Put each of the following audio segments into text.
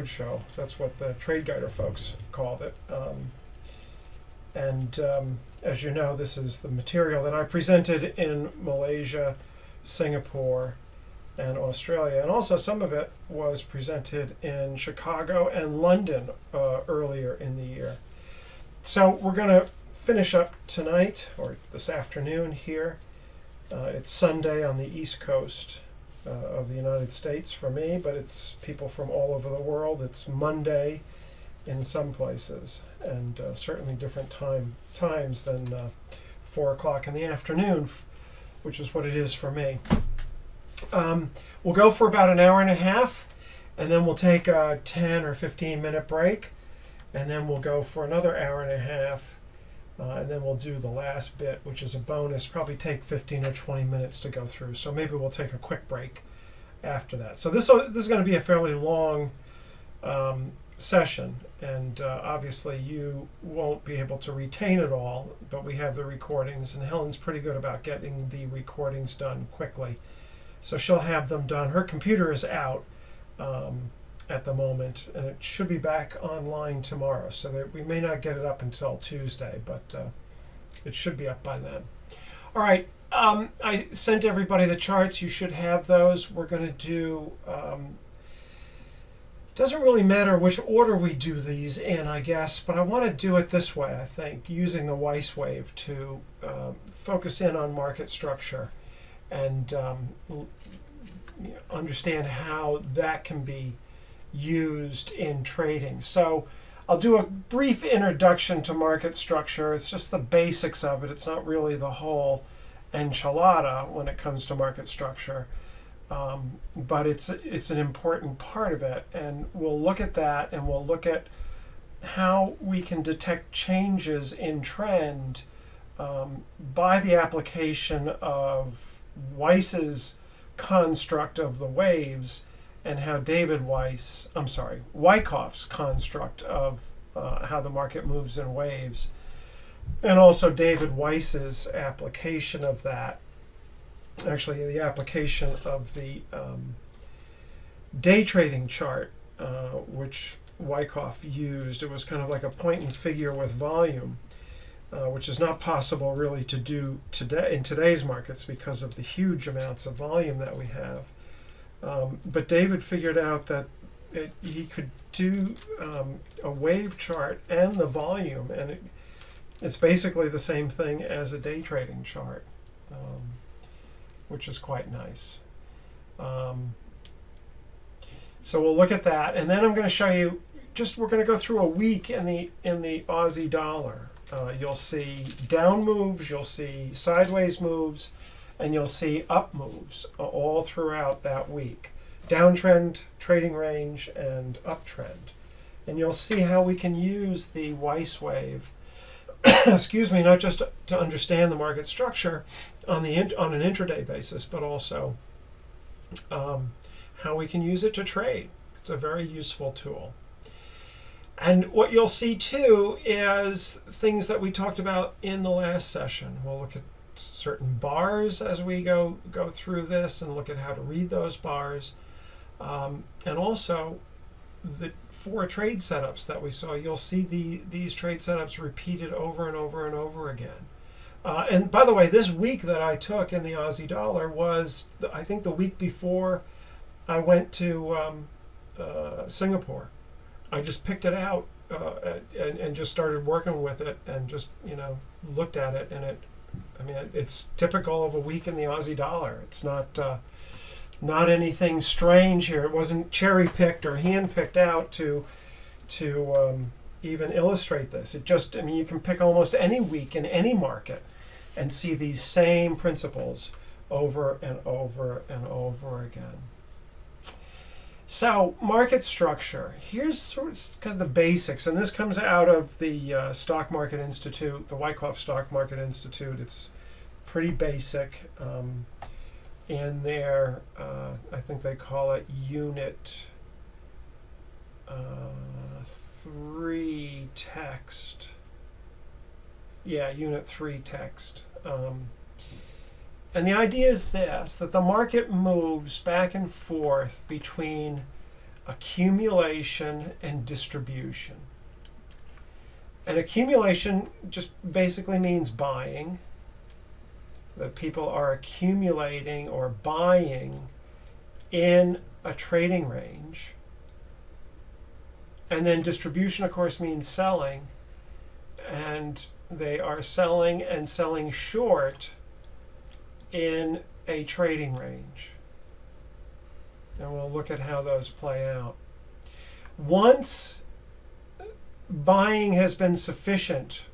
Roadshow. That's what the trade guider folks called it. As you know, this is the material that I presented in Malaysia, Singapore, and Australia. And also some of it was presented in Chicago and London earlier in the year. So we're going to finish up tonight, or this afternoon here. It's Sunday on the East Coast of the United States for me, but it's people from all over the world. It's Monday in some places, and certainly different times than 4 o'clock in the afternoon, which is what it is for me. We'll go for about an hour and a half, and then we'll take a 10 or 15 minute break, and then we'll go for another hour and a half, and then we'll do the last bit, which is a bonus, probably take 15 or 20 minutes to go through. So maybe we'll take a quick break after that. So this is going to be a fairly long session, and obviously you won't be able to retain it all, but we have the recordings, and Helen's pretty good about getting the recordings done quickly. So she'll have them done. Her computer is out at the moment, and it should be back online tomorrow, so that we may not get it up until Tuesday, but it should be up by then. All right, I sent everybody the charts. You should have those. We're going to do, it doesn't really matter which order we do these in, I guess, but I want to do it this way, I think, using the Weis wave to focus in on market structure and understand how that can be used in trading. So I'll do a brief introduction to market structure. It's just the basics of it. It's not really the whole enchilada when it comes to market structure, but it's an important part of it. And we'll look at that, and we'll look at how we can detect changes in trend by the application of Weiss's construct of the waves, and how Wyckoff's construct of how the market moves in waves, and also David Weiss's application of that, actually the application of the day trading chart, which Wyckoff used. It was kind of like a point and figure with volume, which is not possible really to do today in today's markets because of the huge amounts of volume that we have. But David figured out that he could do a wave chart and the volume, and it's basically the same thing as a day trading chart, which is quite nice. So we'll look at that, and then I'm going to show you, we're going to go through a week in the Aussie dollar. You'll see down moves, you'll see sideways moves, and you'll see up moves all throughout that week. Downtrend, trading range, and uptrend. And you'll see how we can use the Weis wave, excuse me, not just to understand the market structure on an intraday basis, but also how we can use it to trade. It's a very useful tool. And what you'll see too is things that we talked about in the last session. We'll look at certain bars as we go through this and look at how to read those bars. And also the 4 trade setups that we saw. You'll see these trade setups repeated over and over and over again. And by the way, this week that I took in the Aussie dollar was, I think, the week before I went to Singapore. I just picked it out and just started working with it, and just looked at it, and it's typical of a week in the Aussie dollar. It's not anything strange here. It wasn't cherry picked or hand picked out to even illustrate this. It just, you can pick almost any week in any market and see these same principles over and over and over again. So market structure, here's sort of kind of the basics, and this comes out of the Stock Market Institute, the Wyckoff Stock Market Institute. It's pretty basic. In there, I think they call it Unit 3 text. Yeah, Unit 3 text. And the idea is this, that the market moves back and forth between accumulation and distribution. And accumulation just basically means buying. That people are accumulating or buying in a trading range. And then distribution, of course, means selling. And they are selling and selling short in a trading range. And we'll look at how those play out. Once buying has been sufficient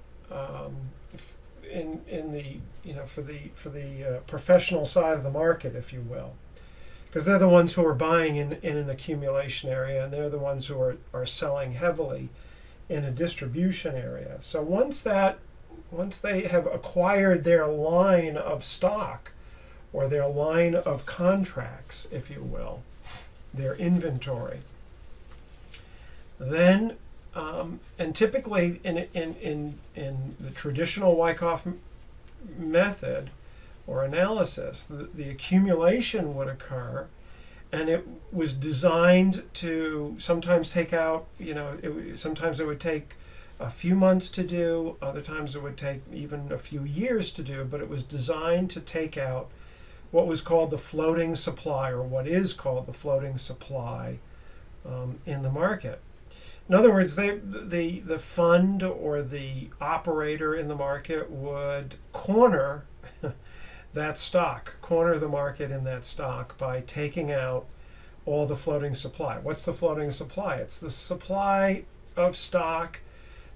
in the for the professional side of the market, if you will, because they're the ones who are buying in an accumulation area, and they're the ones who are selling heavily in a distribution area. So once they have acquired their line of stock or their line of contracts, if you will, their inventory, then and typically in the traditional Wyckoff method or analysis, the accumulation would occur, and it was designed to sometimes take out, sometimes it would take a few months to do, other times it would take even a few years to do, but it was designed to take out what was called the floating supply, or what is called the floating supply in the market. In other words, the fund or the operator in the market would corner that stock, corner the market in that stock by taking out all the floating supply. What's the floating supply? It's the supply of stock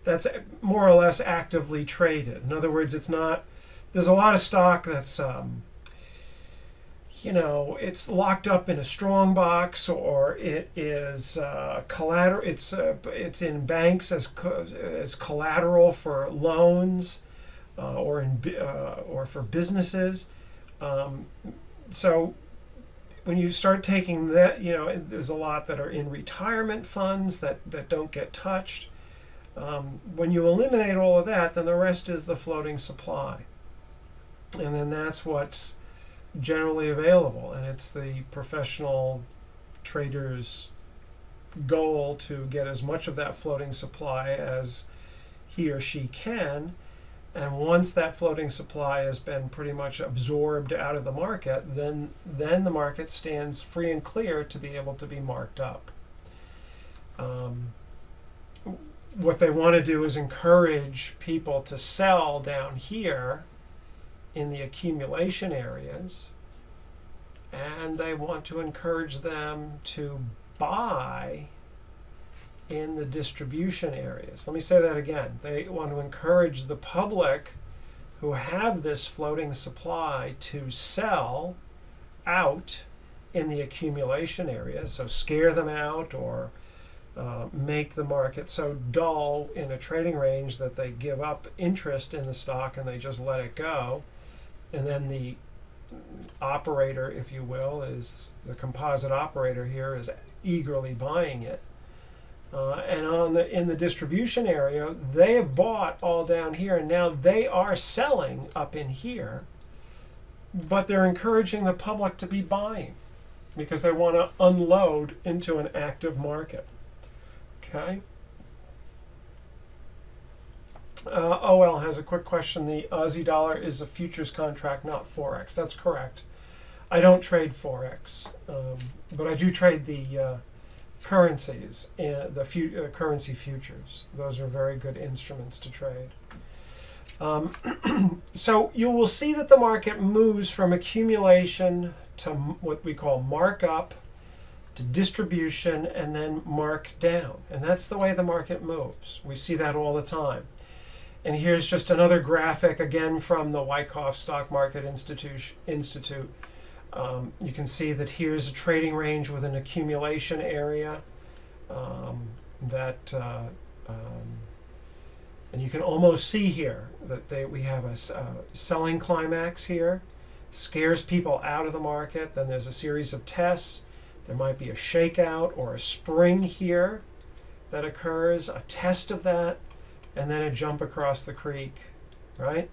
that's more or less actively traded. In other words, there's a lot of stock that's it's locked up in a strong box, or it is collateral. It's in banks as collateral for loans, or for businesses. So when you start taking that, there's a lot that are in retirement funds that don't get touched. When you eliminate all of that, then the rest is the floating supply, and then that's what's generally available, and it's the professional trader's goal to get as much of that floating supply as he or she can. And once that floating supply has been pretty much absorbed out of the market, then the market stands free and clear to be able to be marked up. What they want to do is encourage people to sell down here in the accumulation areas, and they want to encourage them to buy in the distribution areas. Let me say that again. They want to encourage the public who have this floating supply to sell out in the accumulation area, so scare them out, or make the market so dull in a trading range that they give up interest in the stock and they just let it go. And then the operator, if you will, is the composite operator here, is eagerly buying it. And in the distribution area, they have bought all down here, and now they are selling up in here, but they're encouraging the public to be buying because they want to unload into an active market. Okay. OL has a quick question. The Aussie dollar is a futures contract, not Forex. That's correct. I don't trade Forex, but I do trade the currencies, the currency futures. Those are very good instruments to trade. So you will see that the market moves from accumulation to what we call markup, to distribution, and then mark down. And that's the way the market moves. We see that all the time. And here's just another graphic, again from the Wyckoff Stock Market Institute. You can see that here's a trading range with an accumulation area and you can almost see here that we have a selling climax here, scares people out of the market. Then there's a series of tests. There might be a shakeout or a spring here that occurs, a test of that, and then a jump across the creek, right?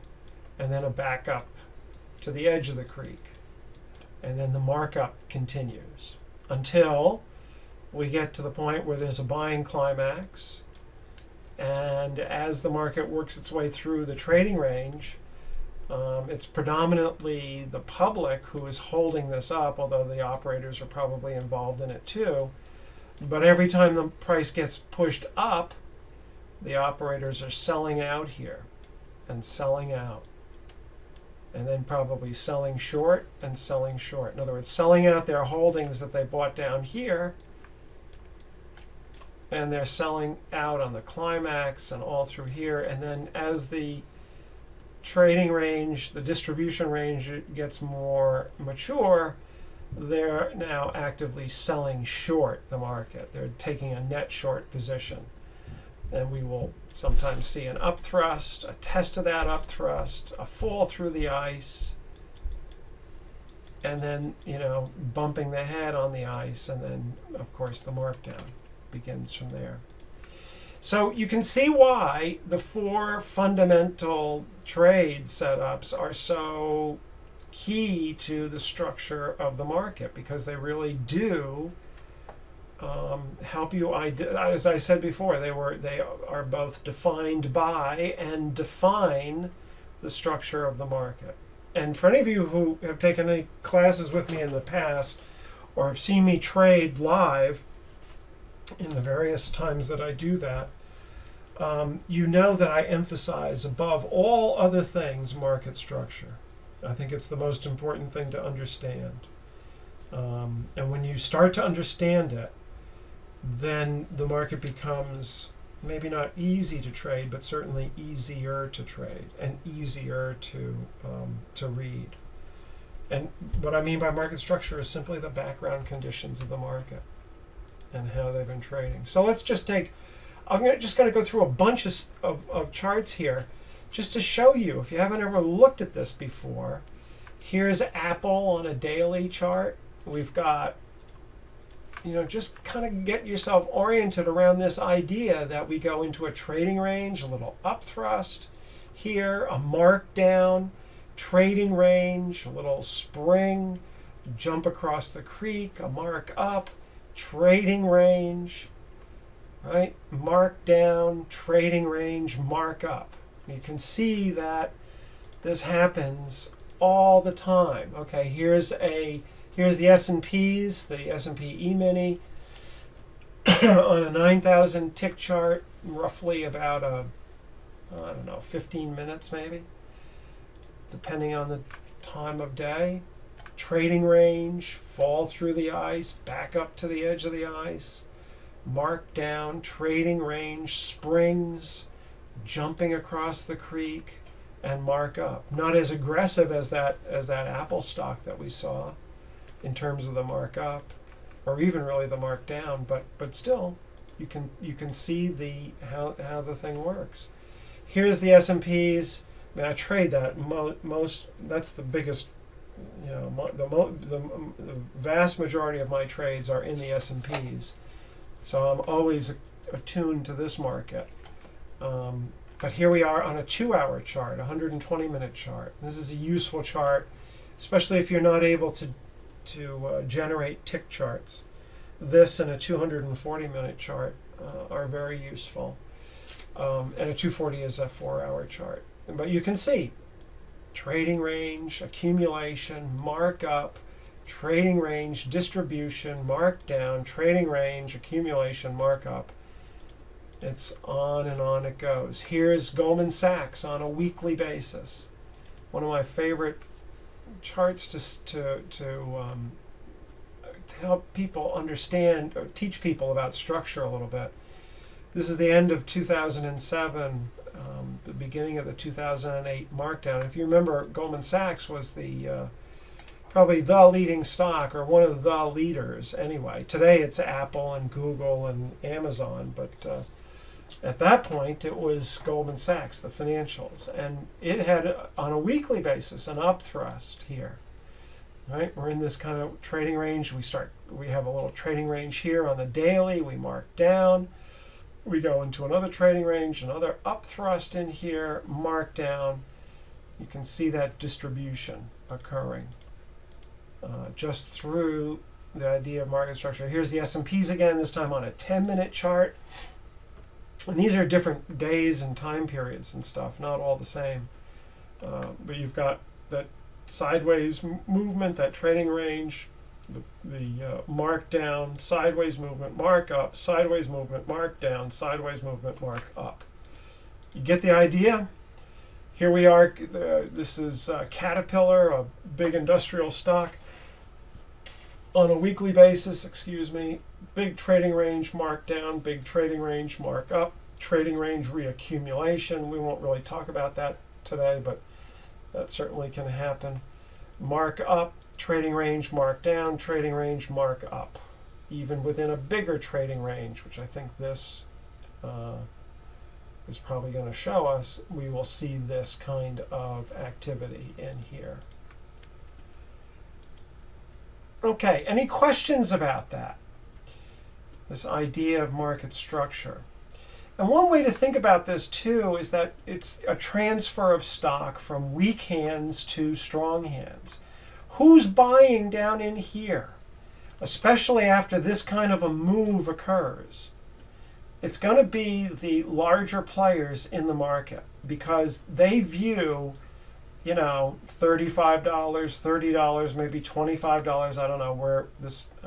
And then a back up to the edge of the creek. And then the markup continues until we get to the point where there's a buying climax, and as the market works its way through the trading range, it's predominantly the public who is holding this up, although the operators are probably involved in it too. But every time the price gets pushed up, the operators are selling out here and selling out, and then probably selling short and selling short. In other words, selling out their holdings that they bought down here, and they're selling out on the climax and all through here. And then as the trading range, the distribution range gets more mature, they're now actively selling short the market. They're taking a net short position. And we will sometimes see an upthrust, a test of that upthrust, a fall through the ice, and then, bumping the head on the ice, and then, of course, the markdown begins from there. So you can see why the 4 fundamental trade setups are so key to the structure of the market, because they really do help you. As I said before, they are both defined by and define the structure of the market. And for any of you who have taken any classes with me in the past, or have seen me trade live in the various times that I do that, you know that I emphasize above all other things market structure. I think it's the most important thing to understand. And when you start to understand it, then the market becomes maybe not easy to trade, but certainly easier to trade and easier to read. And what I mean by market structure is simply the background conditions of the market and how they've been trading. So let's just take, I'm just going to go through a bunch of charts here just to show you, if you haven't ever looked at this before. Here's Apple on a daily chart. We've got, just kind of get yourself oriented around this idea that we go into a trading range, a little upthrust here, a markdown, trading range, a little spring, jump across the creek, a mark up, trading range, right? Mark down, trading range, mark up. You can see that this happens all the time. Okay, here's the S&Ps, the S&P E-mini on a 9,000 tick chart, roughly about 15 minutes maybe, depending on the time of day. Trading range, fall through the ice, back up to the edge of the ice, mark down, trading range, springs, jumping across the creek, and mark up. Not as aggressive as that Apple stock that we saw in terms of the mark up, or even really the mark down, but still, you can see how the thing works. Here's the S&Ps. I trade that most. That's the biggest. The vast majority of my trades are in the S&Ps, so I'm always attuned to this market. But here we are on a 2-hour chart, 120-minute chart. This is a useful chart, especially if you're not able to generate tick charts. This and a 240-minute chart are very useful. And a 240 is a 4-hour chart. But you can see trading range, accumulation, markup, trading range, distribution, markdown, trading range, accumulation, markup. It's on and on it goes. Here's Goldman Sachs on a weekly basis. One of my favorite charts to help people understand or teach people about structure a little bit. This is the end of 2007, the beginning of the 2008 markdown. If you remember, Goldman Sachs was probably the leading stock, or one of the leaders anyway. Today it's Apple and Google and Amazon, but at that point it was Goldman Sachs, the financials, and it had on a weekly basis an upthrust here. Right, we're in this kind of trading range. We have a little trading range here on the daily. We mark down. We go into another trading range, another upthrust in here, mark down. You can see that distribution occurring just through the idea of market structure. Here's the S&Ps again, this time on a 10-minute chart. And these are different days and time periods and stuff, not all the same. But you've got that sideways movement, that trading range, the mark down, sideways movement, mark up, sideways movement, mark down, sideways movement, mark up. You get the idea? Here we are. This is Caterpillar, a big industrial stock. On a weekly basis, big trading range, mark down, big trading range, mark up, trading range reaccumulation. We won't really talk about that today, but that certainly can happen. Mark up, trading range, mark down, trading range, mark up. Even within a bigger trading range, which I think this is probably going to show us, we will see this kind of activity in here. Okay, any questions about that? This idea of market structure. And one way to think about this too is that it's a transfer of stock from weak hands to strong hands. Who's buying down in here? Especially after this kind of a move occurs. It's going to be the larger players in the market because they view, $35, $30, maybe $25. I don't know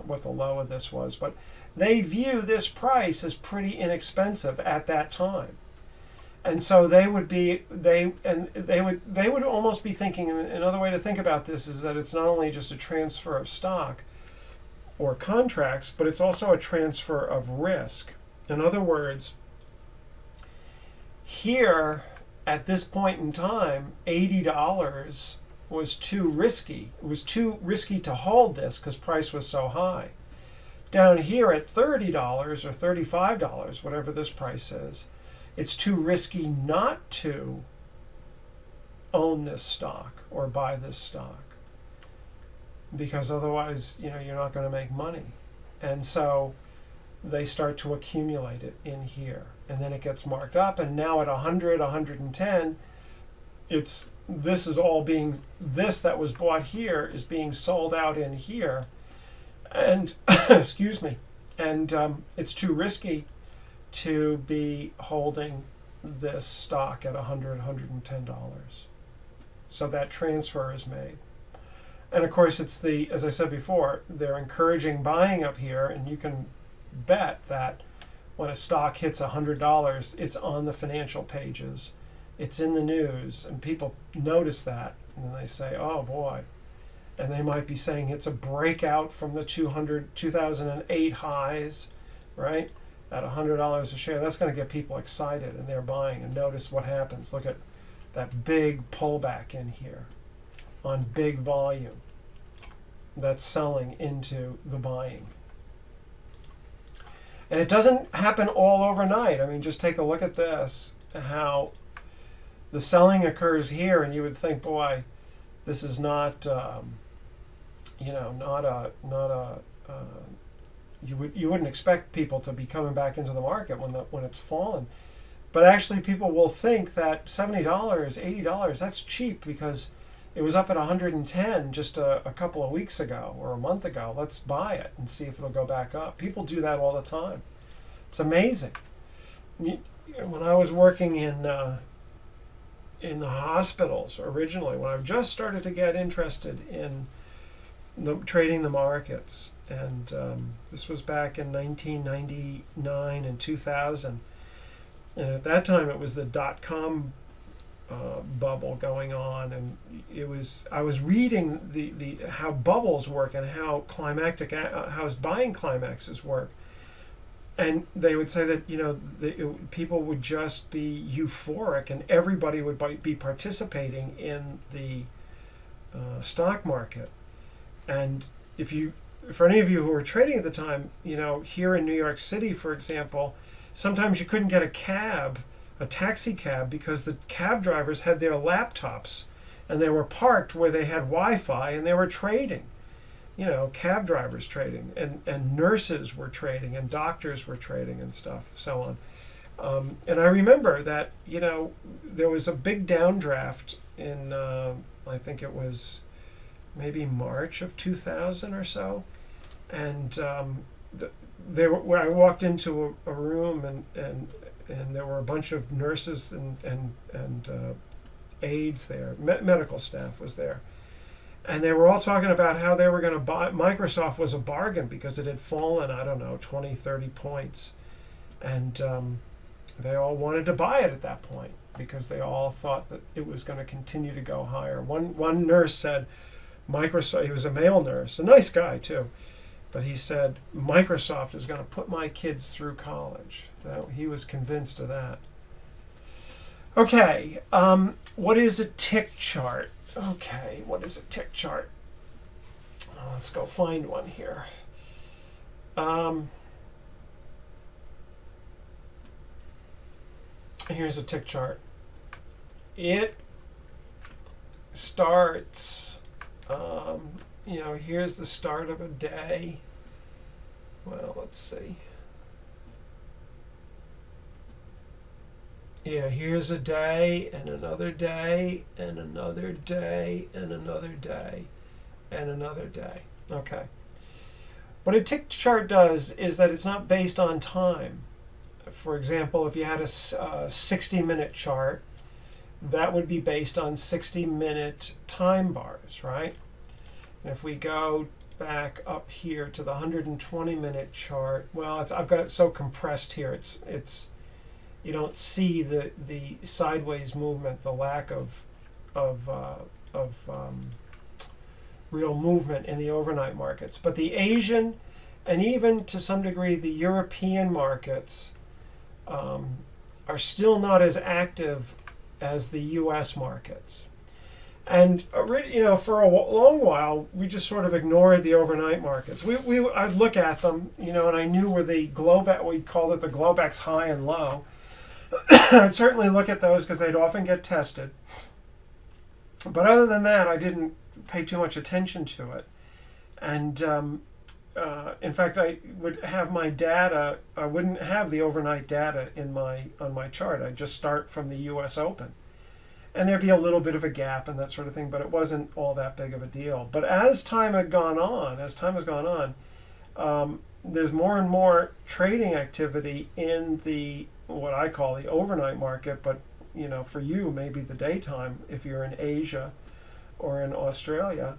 what the low of this was, but they view this price as pretty inexpensive at that time. And so they would almost be thinking, another way to think about this is that it's not only just a transfer of stock or contracts, but it's also a transfer of risk. In other words, here at this point in time, $80 was too risky. It was too risky to hold this because price was so high. Down here at $30 or $35, whatever this price is, it's too risky not to own this stock or buy this stock because otherwise, you're not going to make money. And so they start to accumulate it in here. And then it gets marked up, and now at 100, 110, this that was bought here is being sold out in here. And, excuse me, and it's too risky to be holding this stock at $100, $110. So that transfer is made. And of course, it's as I said before, they're encouraging buying up here, and you can bet that when a stock hits $100, it's on the financial pages, it's in the news, and people notice that, and then they say, oh boy. And they might be saying it's a breakout from the 2008 highs, right? At $100 a share. That's going to get people excited, and they're buying. And notice what happens. Look at that big pullback in here on big volume. That's selling into the buying. And it doesn't happen all overnight. I mean, just take a look at this, how the selling occurs here, and you would think, boy, this is not, you wouldn't expect people to be coming back into the market when it's fallen. But actually, people will think that $70, $80, that's cheap because it was up at 110 just a couple of weeks ago or a month ago. Let's buy it and see if it'll go back up. People do that all the time. It's amazing. When I was working in the hospitals originally, when I just started to get interested in trading the markets, and this was back in 1999 and 2000, and at that time it was the dot-com bubble going on, and I was reading the how bubbles work and how how buying climaxes work, and they would say that people would just be euphoric and everybody would be participating in the stock market. And for any of you who were trading at the time, here in New York City, for example, sometimes you couldn't get a taxi cab, because the cab drivers had their laptops and they were parked where they had Wi-Fi and they were trading. Cab drivers trading, and nurses were trading, and doctors were trading and stuff, so on. And I remember that, there was a big downdraft in, I think it was maybe March of 2000 or so. and I walked into a room, and there were a bunch of nurses and aides there. Medical staff was there. And they were all talking about how they were going to buy. Microsoft was a bargain because it had fallen, I don't know, 20, 30 points. And they all wanted to buy it at that point because they all thought that it was going to continue to go higher. One nurse said, Microsoft, he was a male nurse, a nice guy too, but he said, Microsoft is going to put my kids through college. He was convinced of that. Okay, what is a tick chart? Okay, what is a tick chart? Let's go find one here. Here's a tick chart. It starts, here's the start of a day. Well, let's see. Yeah, here's a day, and another day, and another day, and another day, and another day. Okay. What a tick chart does is that it's not based on time. For example, if you had a 60-minute chart, that would be based on 60-minute time bars, right? And if we go back up here to the 120-minute chart, well, I've got it so compressed here. It's you don't see the sideways movement, the lack of real movement in the overnight markets. But the Asian and even to some degree the European markets are still not as active as the U.S. markets. And for a long while, we just sort of ignored the overnight markets. I'd look at them, and I knew where the Globex, we called it the Globex high and low. I'd certainly look at those because they'd often get tested. But other than that, I didn't pay too much attention to it. And in fact, I would have my data. I wouldn't have the overnight data on my chart. I'd just start from the U.S. Open. And there'd be a little bit of a gap and that sort of thing, but it wasn't all that big of a deal. But as time has gone on, there's more and more trading activity in the what I call the overnight market, but for you maybe the daytime if you're in Asia or in Australia.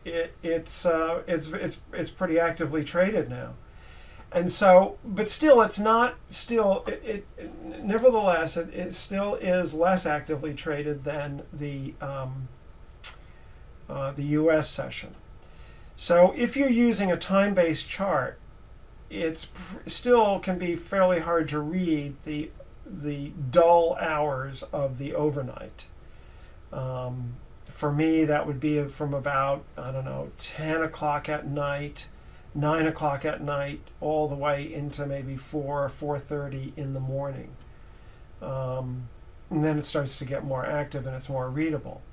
It's pretty actively traded now. And so, but still, it's not still. Nevertheless, it still is less actively traded than the U.S. session. So, if you're using a time-based chart, it's still can be fairly hard to read the dull hours of the overnight. For me, that would be from about 10 o'clock at night. 9 o'clock at night all the way into maybe 4:30 in the morning. And then it starts to get more active and it's more readable.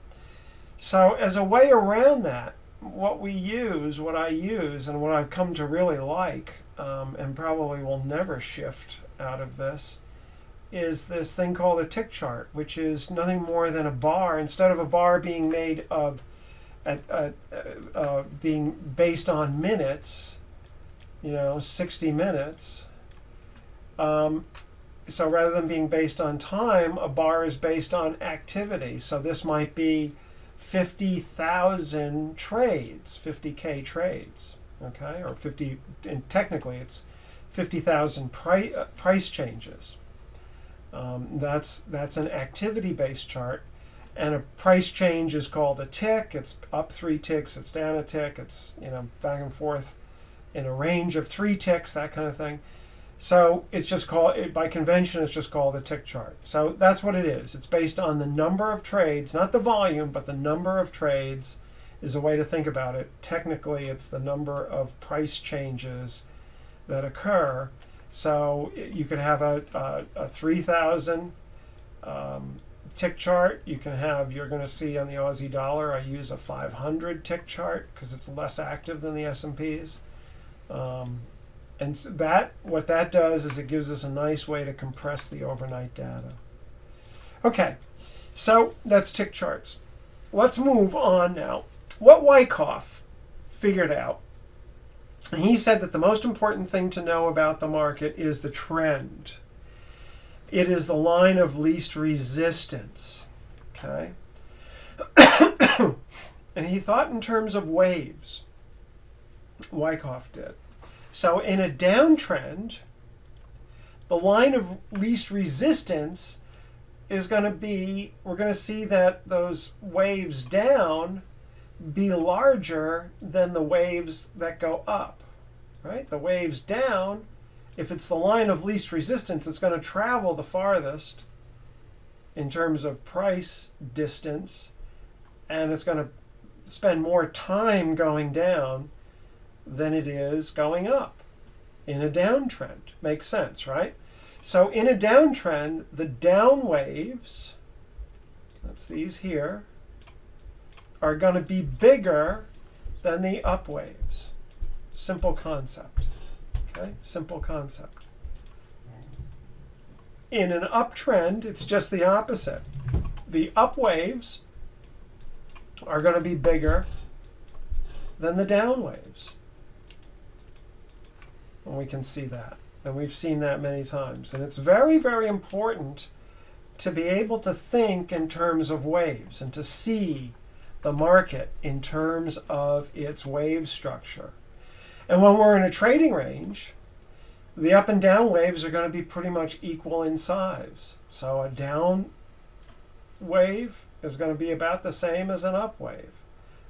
So as a way around that, what I use, and what I've come to really like, and probably will never shift out of this, is this thing called a tick chart, which is nothing more than a bar. Instead of a bar being made of being based on minutes, 60 minutes. So rather than being based on time, a bar is based on activity. So this might be 50,000 trades, 50K trades, okay? Or 50, and technically it's 50,000 price changes. That's an activity-based chart. And a price change is called a tick. It's up 3 ticks, it's down a tick, it's back and forth in a range of 3 ticks, that kind of thing. So it's just called, by convention, it's just called a tick chart. So that's what it is. It's based on the number of trades, not the volume, but the number of trades is a way to think about it. Technically, it's the number of price changes that occur. So you could have a 3,000 tick chart. You can have, you're going to see on the Aussie dollar, I use a 500 tick chart because it's less active than the S&Ps. And so what that does is it gives us a nice way to compress the overnight data. Okay, so that's tick charts. Let's move on now. What Wyckoff figured out And he said that the most important thing to know about the market is the trend. It is the line of least resistance. Okay? And he thought in terms of waves. Wyckoff did. So in a downtrend, the line of least resistance is going to be, we're going to see that those waves down be larger than the waves that go up, right? The waves down, if it's the line of least resistance, it's going to travel the farthest in terms of price distance, and it's going to spend more time going down than it is going up in a downtrend. Makes sense, right? So in a downtrend, the down waves, that's these here, are going to be bigger than the up waves. Simple concept. Okay, simple concept. In an uptrend, it's just the opposite. The up waves are going to be bigger than the down waves. And we can see that. And we've seen that many times. And it's very, very important to be able to think in terms of waves and to see the market in terms of its wave structure. And when we're in a trading range, the up and down waves are going to be pretty much equal in size. So a down wave is going to be about the same as an up wave.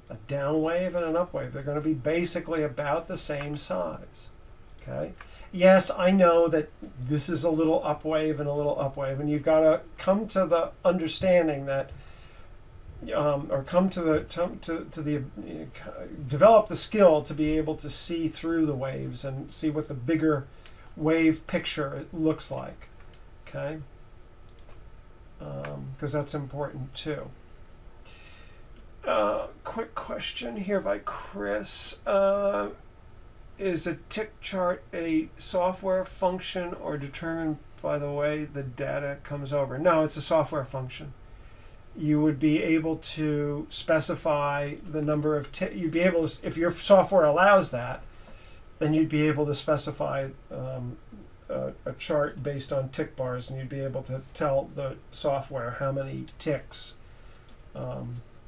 A down wave and an up wave, they're going to be basically about the same size. Okay? Yes, I know that this is a little up wave and a little up wave, and you've got to come to the understanding that, or come to the develop the skill to be able to see through the waves and see what the bigger wave picture looks like. Okay, because that's important too. Quick question here by Chris. Is a tick chart a software function or determined by the way the data comes over? No, it's a software function. You would be able to specify the number of you'd be able to, if your software allows that, then you'd be able to specify a chart based on tick bars, and you'd be able to tell the software how many ticks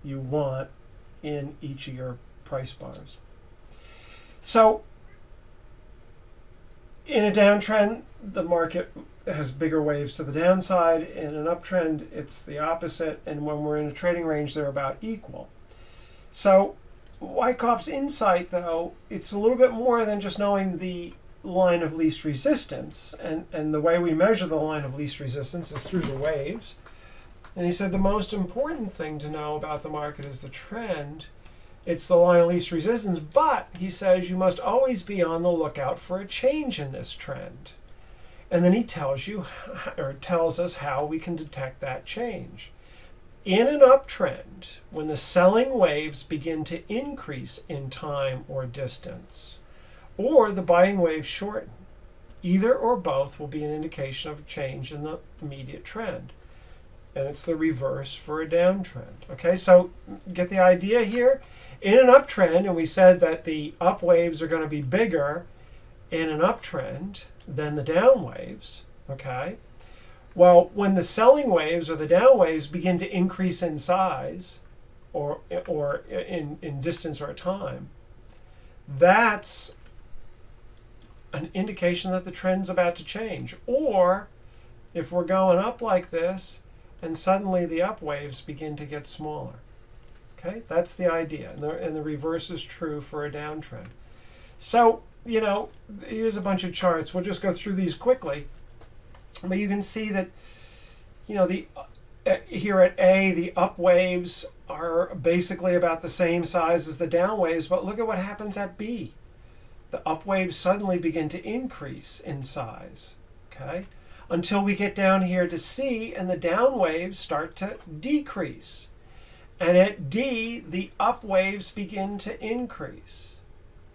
you want in each of your price bars. So in a downtrend, the market has bigger waves to the downside. In an uptrend, it's the opposite. And when we're in a trading range, they're about equal. So Wyckoff's insight, though, it's a little bit more than just knowing the line of least resistance. And the way we measure the line of least resistance is through the waves. And he said the most important thing to know about the market is the trend. It's the line of least resistance, but he says you must always be on the lookout for a change in this trend. And then he tells you, or tells us how we can detect that change. In an uptrend, when the selling waves begin to increase in time or distance, or the buying waves shorten, either or both will be an indication of a change in the immediate trend. And it's the reverse for a downtrend. Okay, so get the idea here? In an uptrend, and we said that the up waves are going to be bigger in an uptrend than the down waves, okay? Well, when the selling waves or the down waves begin to increase in size or in distance or time, that's an indication that the trend's about to change. Or if we're going up like this and suddenly the up waves begin to get smaller. Okay, that's the idea, and the reverse is true for a downtrend. So, you know, here's a bunch of charts. We'll just go through these quickly, but you can see that, you know, here at A, the up waves are basically about the same size as the down waves, but look at what happens at B. The up waves suddenly begin to increase in size, okay, until we get down here to C, and the down waves start to decrease. And at D, the up waves begin to increase.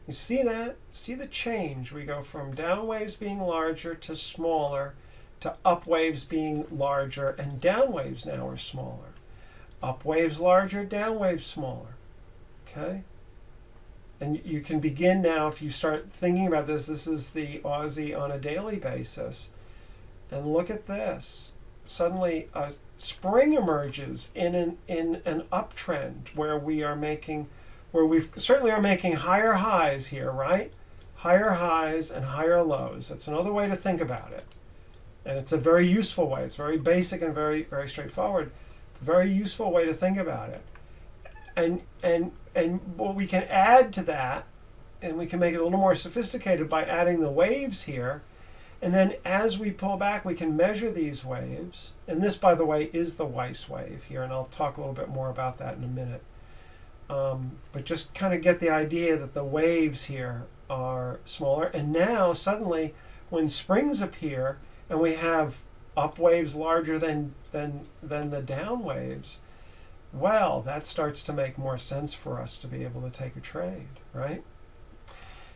You see that? See the change? We go from down waves being larger to smaller, to up waves being larger, and down waves now are smaller. Up waves larger, down waves smaller. Okay? And you can begin now, if you start thinking about this, this is the Aussie on a daily basis. And look at this. Suddenly a spring emerges in an uptrend where we certainly are making higher highs here, right? Higher highs and higher lows. That's another way to think about it. And it's a very useful way. It's very basic and very, very straightforward. Very useful way to think about it. And what we can add to that, and we can make it a little more sophisticated by adding the waves here. And then as we pull back, we can measure these waves. And this, by the way, is the Weis wave here. And I'll talk a little bit more about that in a minute. But just kind of get the idea that the waves here are smaller. And now, suddenly, when springs appear, and we have up waves larger than the down waves, well, that starts to make more sense for us to be able to take a trade, right?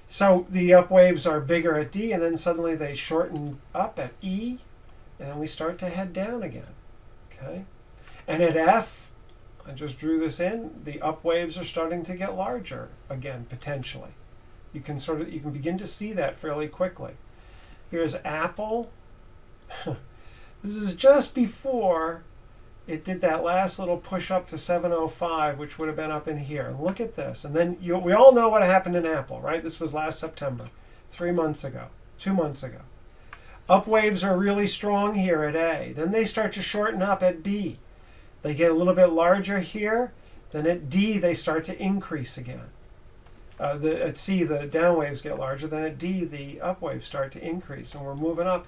So the up waves are bigger at D, and then suddenly they shorten up at E, and then we start to head down again, okay? And at F, I just drew this in, the up waves are starting to get larger again, potentially. You can begin to see that fairly quickly. Here's Apple. This is just before it did that last little push up to 705, which would have been up in here. And look at this. And then we all know what happened in Apple, right? This was last September, 3 months ago, 2 months ago. Up waves are really strong here at A. Then they start to shorten up at B. They get a little bit larger here. Then at D, they start to increase again. At C, the down waves get larger. Then at D, the up waves start to increase. And we're moving up.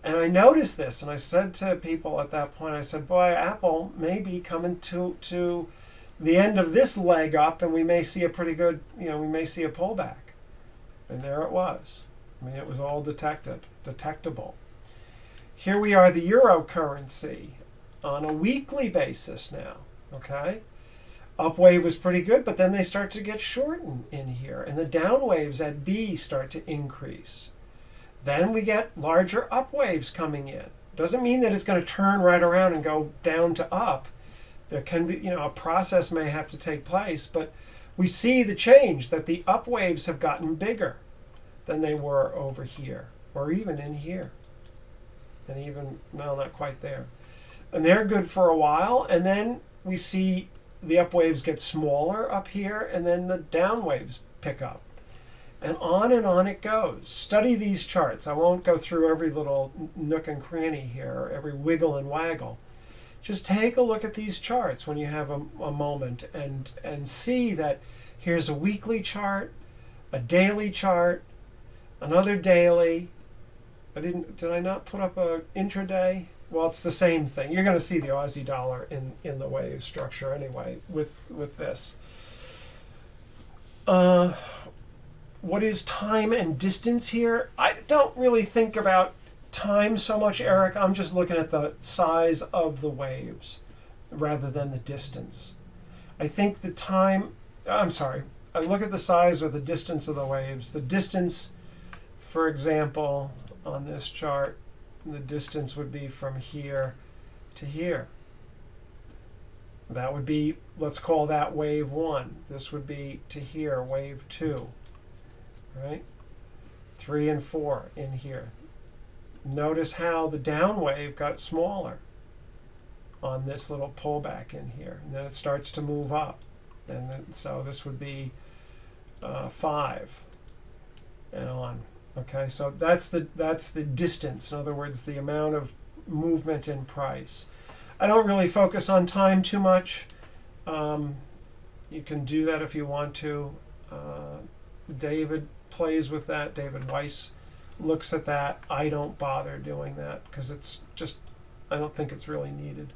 And I noticed this, and I said to people at that point, I said, boy, Apple may be coming to the end of this leg up, and we may see a pretty good, we may see a pullback. And there it was. I mean, it was all detectable. Here we are, the euro currency, on a weekly basis now, okay? Up wave was pretty good, but then they start to get shortened in here, and the down waves at B start to increase. Then we get larger up waves coming in. Doesn't mean that it's going to turn right around and go down to up. There can be, a process may have to take place, but we see the change that the up waves have gotten bigger than they were over here, or even in here. And even, well, not quite there. And they're good for a while, and then we see the up waves get smaller up here, and then the down waves pick up. And on it goes. Study these charts. I won't go through every little nook and cranny here, or every wiggle and waggle. Just take a look at these charts when you have a moment and see that here's a weekly chart, a daily chart, another daily. Did I not put up a intraday? Well, it's the same thing. You're going to see the Aussie dollar in the wave structure anyway with this. What is time and distance here? I don't really think about time so much, Eric. I'm just looking at the size of the waves rather than the distance. I think I look at the size or the distance of the waves. The distance, for example, on this chart, the distance would be from here to here. That would be, let's call that wave 1. This would be to here, wave 2. Right? 3 and 4 in here. Notice how the down wave got smaller on this little pullback in here. And then it starts to move up. And then, so this would be 5 and on. Okay, so that's the distance. In other words, the amount of movement in price. I don't really focus on time too much. You can do that if you want to. David plays with that. David Weis looks at that. I don't bother doing that because it's just, I don't think it's really needed.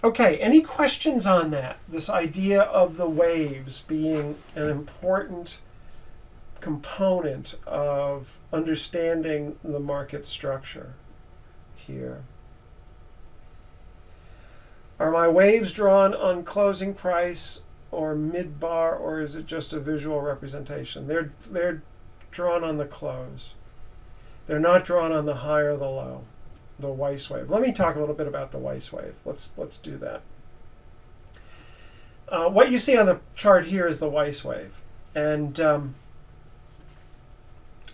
Okay, any questions on that? This idea of the waves being an important component of understanding the market structure here. Are my waves drawn on closing price or mid-bar, or is it just a visual representation? They're drawn on the close. They're not drawn on the high or the low, the Weis wave. Let me talk a little bit about the Weis wave. Let's do that. What you see on the chart here is the Weis wave. And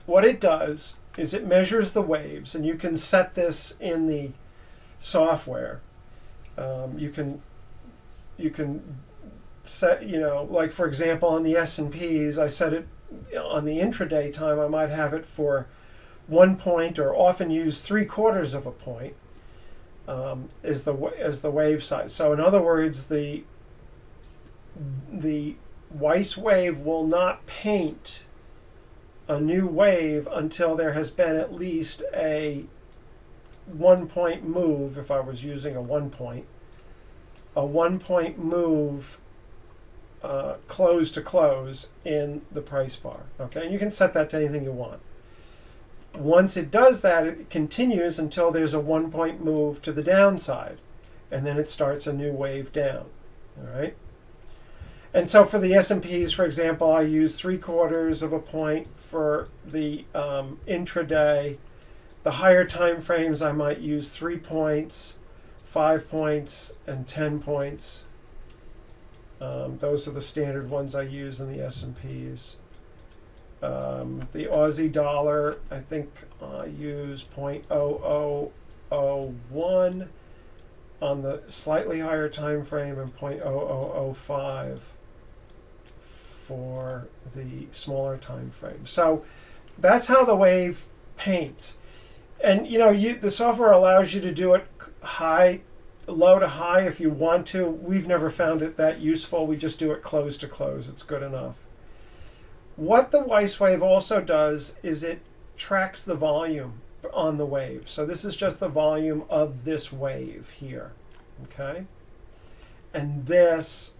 what it does is it measures the waves, and you can set this in the software. You can set, like for example on the S&Ps, I set it on the intraday time. I might have it for 1 point, or often use 3/4 of a point as the wave size. So in other words, the Weiss wave will not paint a new wave until there has been at least a 1 point move. If I was using a 1 point move close to close in the price bar. Okay, and you can set that to anything you want. Once it does that, it continues until there's a 1 point move to the downside, and then it starts a new wave down. All right. And so for the S&Ps, for example, I use 3/4 of a point for the intraday. The higher time frames, I might use 3 points, 5 points, and 10 points. Those are the standard ones I use in the S&Ps. The Aussie dollar, I think I use 0.0001 on the slightly higher time frame, and 0.0005 for the smaller time frame. So that's how the wave paints. And the software allows you to do it low to high if you want to. We've never found it that useful. We just do it close to close. It's good enough. What the Weiss wave also does is it tracks the volume on the wave. So this is just the volume of this wave here. Okay? And this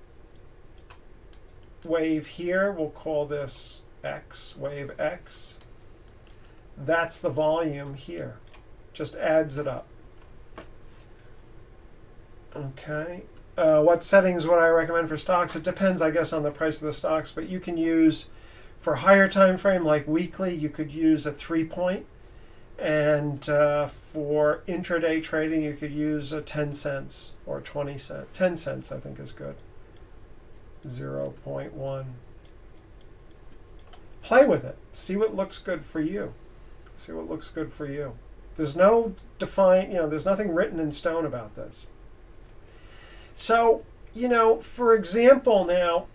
wave here, we'll call this X, wave X. That's the volume here. Just adds it up. Okay. What settings would I recommend for stocks? It depends, I guess, on the price of the stocks, but you can use, for higher time frame like weekly, you could use a 3 point, and for intraday trading, you could use a 10 cents or 20 cents. 10 cents, I think, is good. 0.1. Play with it. See what looks good for you. See what looks good for you. There's no defined, there's nothing written in stone about this. So, for example, now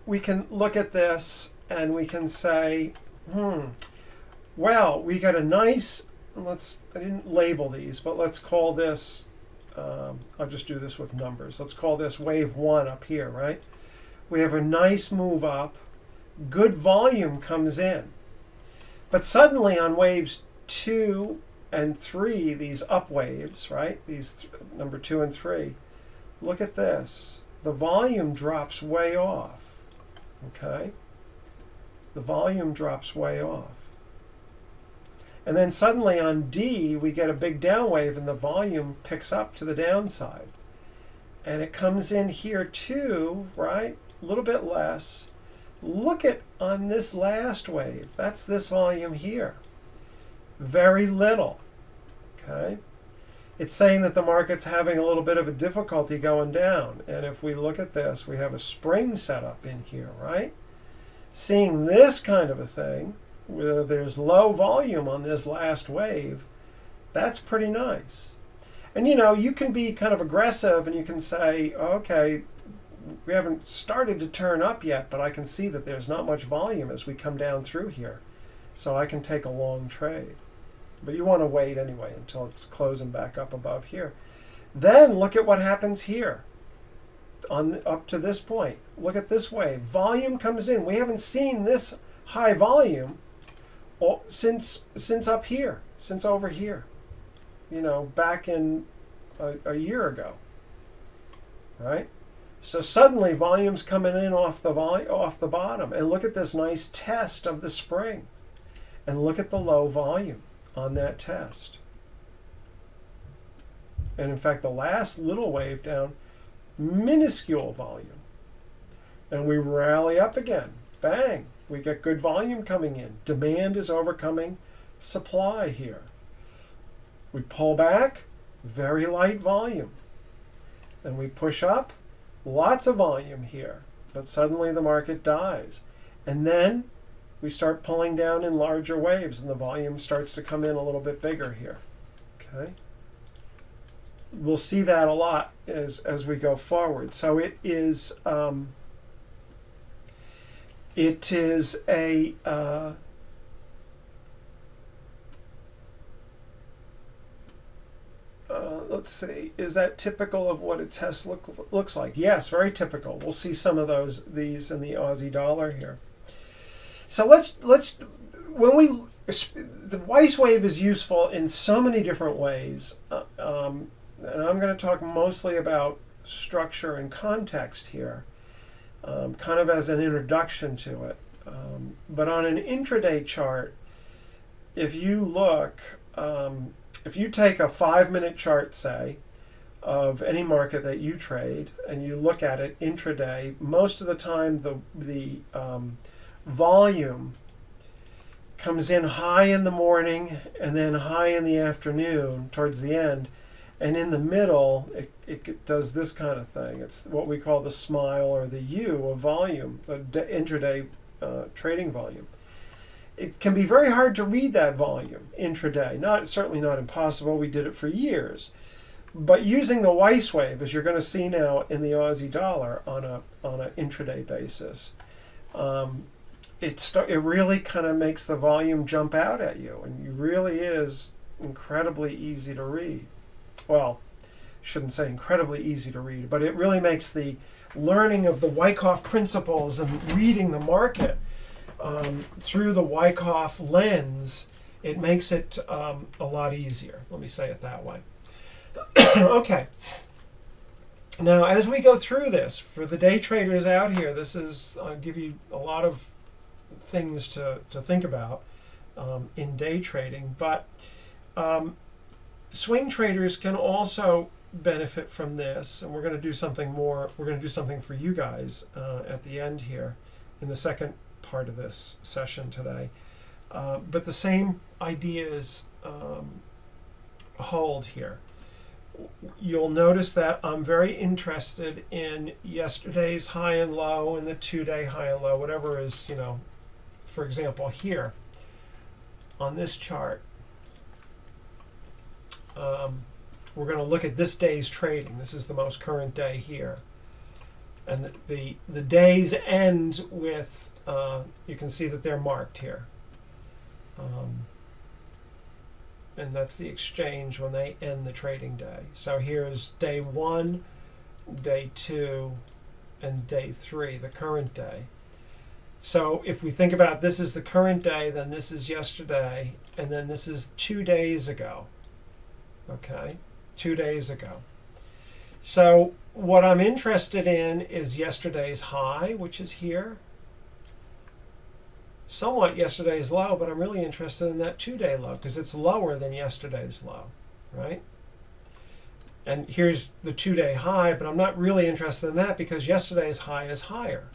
we can look at this and we can say, well, we got a nice, I didn't label these, but let's call this, I'll just do this with numbers. Let's call this wave 1 up here, right? We have a nice move up, good volume comes in. But suddenly on waves 2 and 3, these up waves, right? These number 2 and 3, look at this. The volume drops way off, okay? The volume drops way off. And then suddenly on D, we get a big down wave and the volume picks up to the downside. And it comes in here too, right? A little bit less. Look at on this last wave. That's this volume here. Very little, okay? It's saying that the market's having a little bit of a difficulty going down. And if we look at this, we have a spring set up in here, right? Seeing this kind of a thing, where there's low volume on this last wave, that's pretty nice. And you can be kind of aggressive and you can say, okay, we haven't started to turn up yet, but I can see that there's not much volume as we come down through here. So I can take a long trade. But you want to wait anyway until it's closing back up above here. Then look at what happens here. Up to this point. Look at this wave. Volume comes in. We haven't seen this high volume since up here, since over here. Back in a year ago. Right? So suddenly volume's coming in off the bottom. And look at this nice test of the spring. And look at the low volume on that test. And in fact, the last little wave down, minuscule volume. And we rally up again. Bang! We get good volume coming in. Demand is overcoming supply here. We pull back, very light volume. And we push up, lots of volume here. but suddenly the market dies. And then we start pulling down in larger waves, and the volume starts to come in a little bit bigger here. Okay, we'll see that a lot as we go forward. So it is a let's see, is that typical of what a test looks like? Yes, very typical. We'll see some of these in the Aussie dollar here. So the Weiss wave is useful in so many different ways, and I'm going to talk mostly about structure and context here, kind of as an introduction to it. But on an intraday chart, if you look, if you take a 5-minute chart, say, of any market that you trade, and you look at it intraday, most of the time the volume comes in high in the morning and then high in the afternoon towards the end, and in the middle it does this kind of thing. It's what we call the smile or the U of volume, the intraday trading volume. It can be very hard to read that volume intraday. Certainly not impossible. We did it for years. But using the Weiss wave, as you're going to see now in the Aussie dollar on an intraday basis, it really kind of makes the volume jump out at you, and it really is incredibly easy to read. Well, shouldn't say incredibly easy to read, but it really makes the learning of the Wyckoff principles and reading the market through the Wyckoff lens, it makes it a lot easier. Let me say it that way. Okay. Now, as we go through this, for the day traders out here, I'll give you a lot of things to think about in day trading, but swing traders can also benefit from this, and we're going to do something more. We're going to do something for you guys at the end here in the second part of this session today. But the same ideas hold here. You'll notice that I'm very interested in yesterday's high and low and the 2-day high and low, whatever is, for example, here on this chart. We're going to look at this day's trading. This is the most current day here. And the days end with, you can see that they're marked here. And that's the exchange when they end the trading day. So here's day 1, day 2, and day 3, the current day. So if we think about this is the current day, then this is yesterday, and then this is 2 days ago. Okay, 2 days ago. So what I'm interested in is yesterday's high, which is here. Somewhat yesterday's low, but I'm really interested in that 2-day low because it's lower than yesterday's low, right? And here's the 2-day high, but I'm not really interested in that because yesterday's high is higher.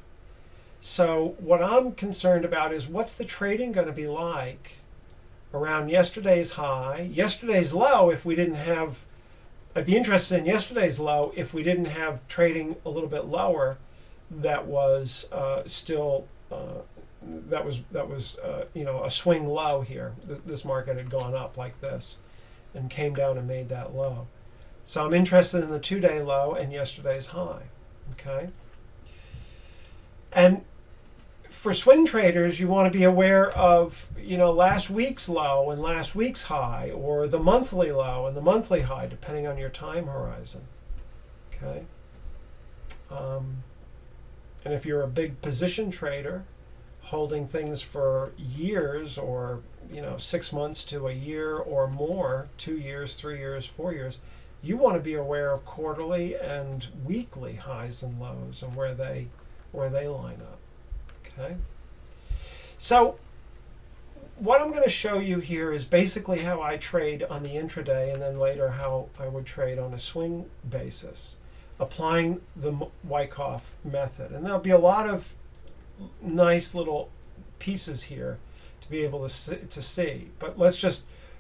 So what I'm concerned about is what's the trading going to be like around yesterday's high, yesterday's low if we didn't have, I'd be interested in yesterday's low if we didn't have trading a little bit lower that was still that was a swing low here. This market had gone up like this and came down and made that low. So I'm interested in the 2-day low and yesterday's high. Okay. And for swing traders, you want to be aware of last week's low and last week's high, or the monthly low and the monthly high, depending on your time horizon. Okay. And if you're a big position trader, holding things for years or 6 months to a year or more, 2 years, 3 years, 4 years, you want to be aware of quarterly and weekly highs and lows and where they line up. Okay. So what I'm going to show you here is basically how I trade on the intraday, and then later how I would trade on a swing basis, applying the Wyckoff method. And there'll be a lot of nice little pieces here to be able to see. But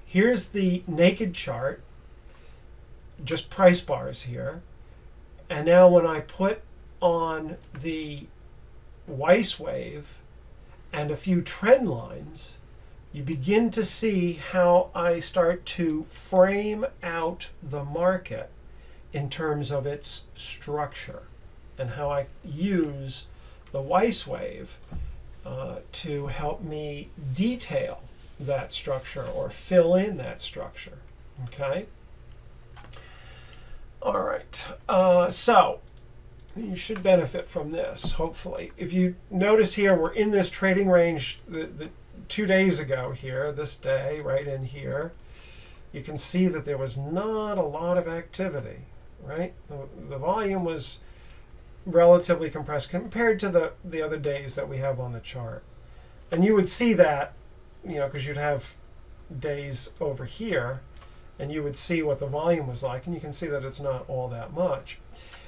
here's the naked chart, just price bars here. And now when I put on the Weiss wave and a few trend lines, you begin to see how I start to frame out the market in terms of its structure and how I use the Weiss wave to help me detail that structure or fill in that structure. Okay? All right. So you should benefit from this, hopefully. If you notice here, we're in this trading range the 2 days ago here, this day, right in here. You can see that there was not a lot of activity, right? The volume was relatively compressed compared to the other days that we have on the chart. And you would see that, you know, because you'd have days over here, and you would see what the volume was like, and you can see that it's not all that much.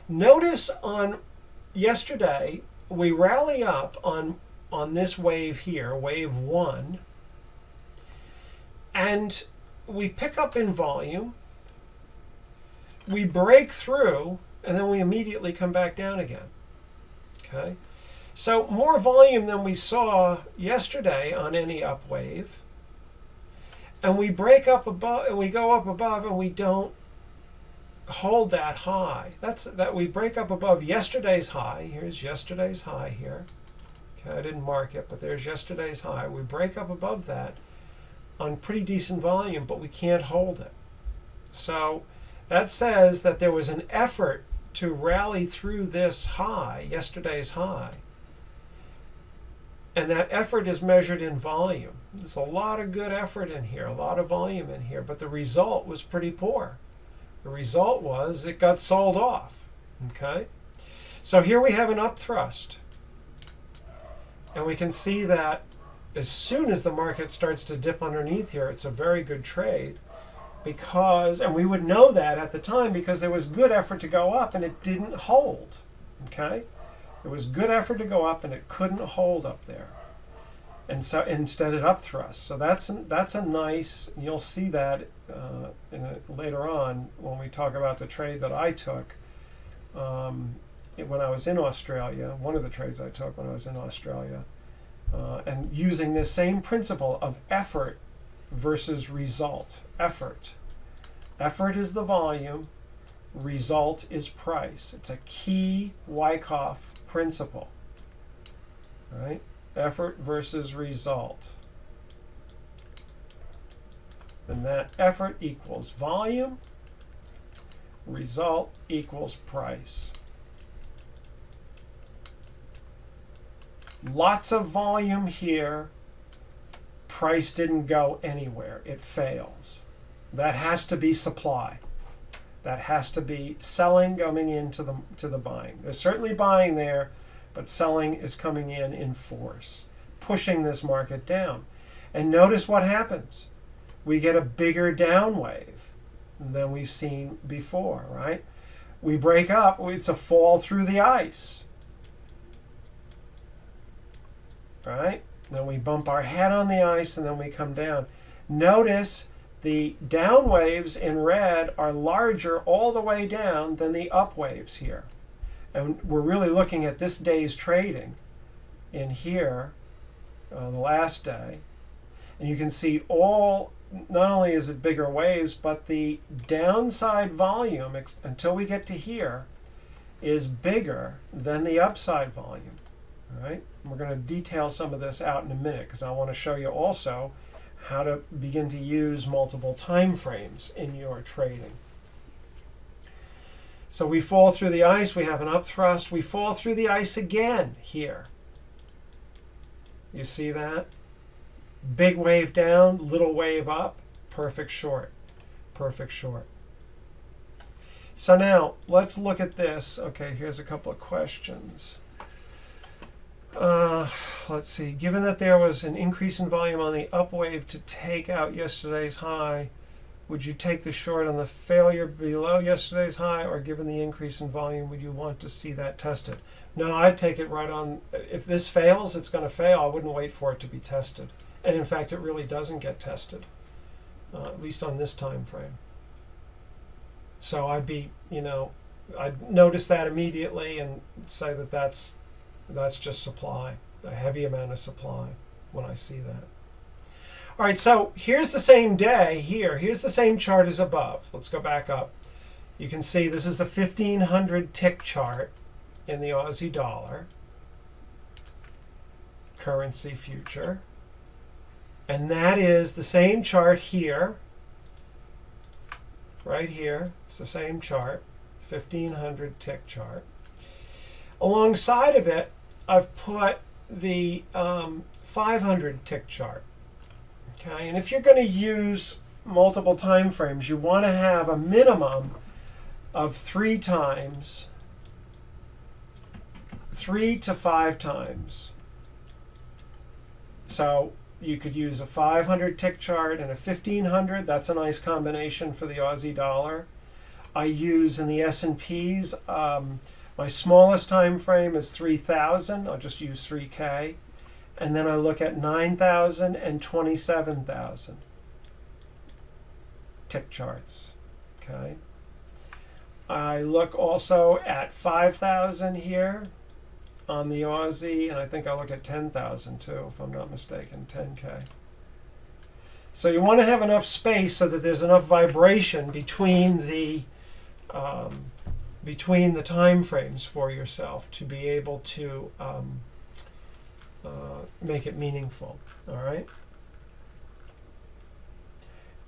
Notice on yesterday, we rally up on this wave here, wave 1, and we pick up in volume, we break through, and then we immediately come back down again. Okay? So more volume than we saw yesterday on any up wave. And we break up above, and we go up above, and we don't hold that high. That we break up above yesterday's high. Here's yesterday's high here. Okay, I didn't mark it, but there's yesterday's high. We break up above that on pretty decent volume, but we can't hold it. So that says that there was an effort to rally through this high, yesterday's high. And that effort is measured in volume. There's a lot of good effort in here, a lot of volume in here, but the result was pretty poor. The result was it got sold off. Okay? So here we have an up thrust. And we can see that as soon as the market starts to dip underneath here, it's a very good trade. Because, and we would know that at the time because there was good effort to go up and it didn't hold. Okay? There was good effort to go up and it couldn't hold up there. And so instead it up thrust. So that's a nice, you'll see that later on when we talk about the trade that I took when I was in Australia, one of the trades I took when I was in Australia, and using this same principle of effort versus result. Effort. Effort is the volume, result is price. It's a key Wyckoff principle. Right? Effort versus result. And that effort equals volume, result equals price. Lots of volume here. Price didn't go anywhere. It fails. That has to be supply. That has to be selling coming into the buying. There's certainly buying there, but selling is coming in force, pushing this market down. And notice what happens. We get a bigger down wave than we've seen before, right? We break up. It's a fall through the ice. Right? Then we bump our head on the ice and then we come down. Notice the down waves in red are larger all the way down than the up waves here. And we're really looking at this day's trading in here, the last day. And you can see not only is it bigger waves, but the downside volume, until we get to here, is bigger than the upside volume. All right? And we're going to detail some of this out in a minute because I want to show you also how to begin to use multiple time frames in your trading. So we fall through the ice, we have an up thrust, we fall through the ice again here. You see that? Big wave down, little wave up, perfect short, perfect short. So now let's look at this. Okay, here's a couple of questions. Let's see. Given that there was an increase in volume on the up wave to take out yesterday's high, would you take the short on the failure below yesterday's high, or given the increase in volume, would you want to see that tested? No, I'd take it right on. If this fails, it's going to fail. I wouldn't wait for it to be tested. And in fact, it really doesn't get tested, at least on this time frame. So I'd be, I'd notice that immediately and say that that's That's just supply, a heavy amount of supply when I see that. All right, so here's the same day here. Here's the same chart as above. Let's go back up. You can see this is the 1500 tick chart in the Aussie dollar currency future. And that is the same chart here, right here. It's the same chart, 1500 tick chart. Alongside of it, I've put the 500 tick chart. Okay, and if you're going to use multiple time frames, you want to have a minimum of 3 times, 3 to 5 times. So you could use a 500 tick chart and a 1500. That's a nice combination for the Aussie dollar. I use in the S&Ps, my smallest time frame is 3,000. I'll just use 3K. And then I look at 9,000 and 27,000 tick charts. Okay. I look also at 5,000 here on the Aussie, and I think I look at 10,000 too, if I'm not mistaken, 10K. So you want to have enough space so that there's enough vibration between the time frames for yourself to be able to make it meaningful. All right.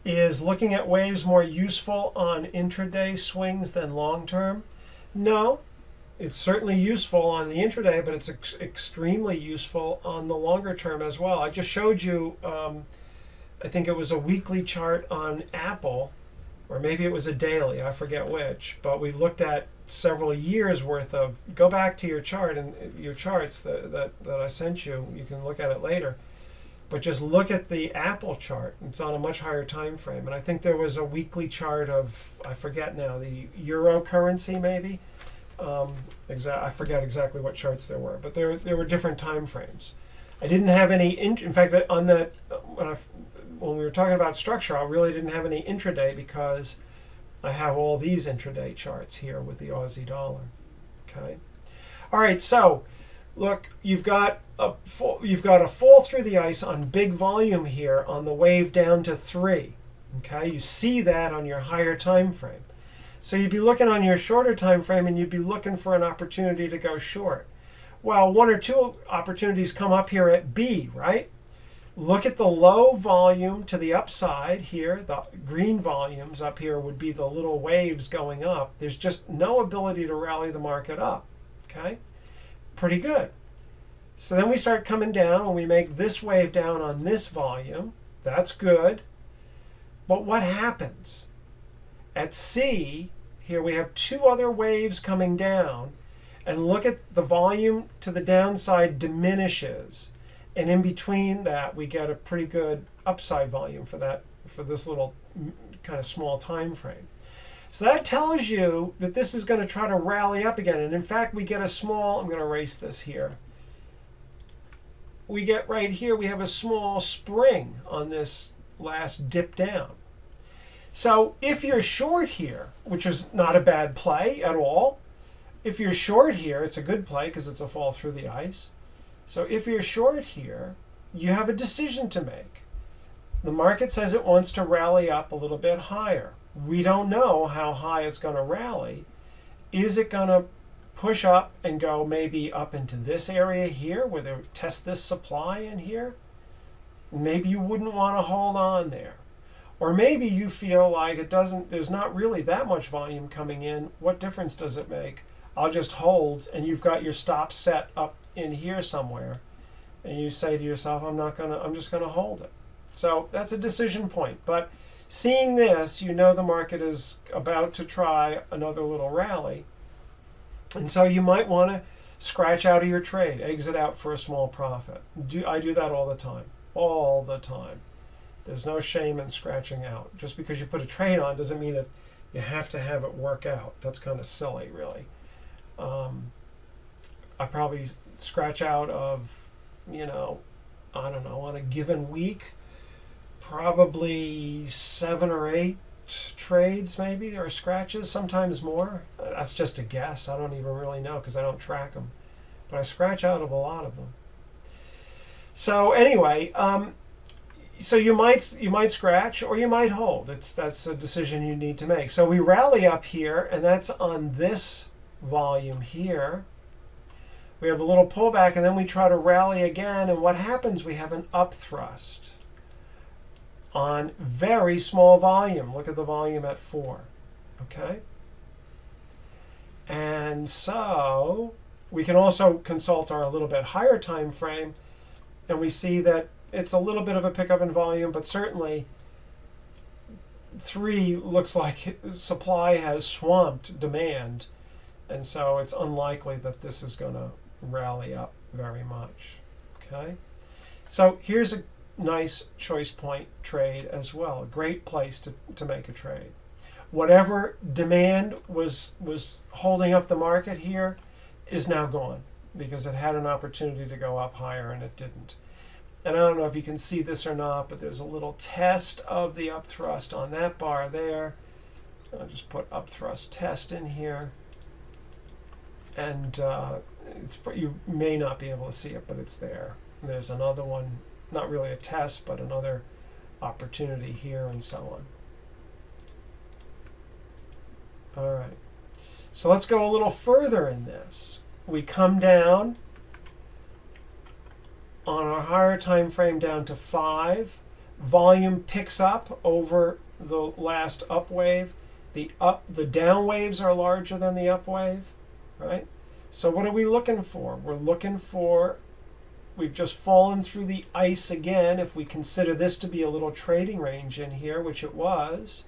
Is looking at waves more useful on intraday swings than long term? No. It's certainly useful on the intraday, but it's extremely useful on the longer term as well. I just showed you, I think it was a weekly chart on Apple, or maybe it was a daily, I forget which, but we looked at several years worth of, go back to your chart and your charts that I sent you, you can look at it later, but just look at the Apple chart. It's on a much higher time frame, and I think there was a weekly chart of, I forget now, the euro currency maybe. I forget exactly what charts there were, but there were different time frames. I didn't have any, in fact, on that, when we were talking about structure, I really didn't have any intraday because I have all these intraday charts here with the Aussie dollar. Okay. All right, so look, you've got a fall through the ice on big volume here on the wave down to 3. Okay, you see that on your higher time frame. So you'd be looking on your shorter time frame and you'd be looking for an opportunity to go short. Well, 1 or 2 opportunities come up here at B, right? Look at the low volume to the upside here. The green volumes up here would be the little waves going up. There's just no ability to rally the market up. Okay? Pretty good. So then we start coming down and we make this wave down on this volume. That's good. But what happens? At C, here we have 2 other waves coming down, and look at the volume to the downside diminishes, and in between that we get a pretty good upside volume for this little kind of small time frame. So that tells you that this is going to try to rally up again, and in fact we get a small, I'm going to erase this here. We get right here, we have a small spring on this last dip down. So if you're short here, which is not a bad play at all, if you're short here, it's a good play because it's a fall through the ice. So if you're short here, you have a decision to make. The market says it wants to rally up a little bit higher. We don't know how high it's going to rally. Is it going to push up and go maybe up into this area here where they test this supply in here? Maybe you wouldn't want to hold on there. Or maybe you feel like there's not really that much volume coming in. What difference does it make? I'll just hold, and you've got your stop set up in here somewhere. And you say to yourself, I'm just gonna hold it. So that's a decision point. But seeing this, you know the market is about to try another little rally. And so you might want to scratch out of your trade, exit out for a small profit. I do that all the time. All the time. There's no shame in scratching out. Just because you put a trade on doesn't mean that you have to have it work out. That's kind of silly, really. I probably scratch out of, I don't know, on a given week, probably 7 or 8 trades maybe, or scratches, sometimes more. That's just a guess. I don't even really know because I don't track them. but I scratch out of a lot of them. So anyway, so you might scratch or you might hold. That's a decision you need to make. So we rally up here, and that's on this volume here. We have a little pullback, and then we try to rally again, and what happens? We have an upthrust on very small volume. Look at the volume at 4. Okay? And so we can also consult our a little bit higher time frame, and we see that it's a little bit of a pickup in volume, but certainly 3 looks like supply has swamped demand, and so it's unlikely that this is going to rally up very much. Okay, so here's a nice choice point trade as well. A great place to make a trade. Whatever demand was holding up the market here is now gone because it had an opportunity to go up higher and it didn't. And I don't know if you can see this or not, but there's a little test of the upthrust on that bar there. I'll just put upthrust test in here. And you may not be able to see it, but it's there. And there's another one, not really a test, but another opportunity here and so on. All right. So let's go a little further in this. We come down on our higher time frame down to 5. Volume picks up over the last up wave. The down waves are larger than the up wave, right? So what are we looking for? We're looking for, we've just fallen through the ice again, if we consider this to be a little trading range in here, which it was.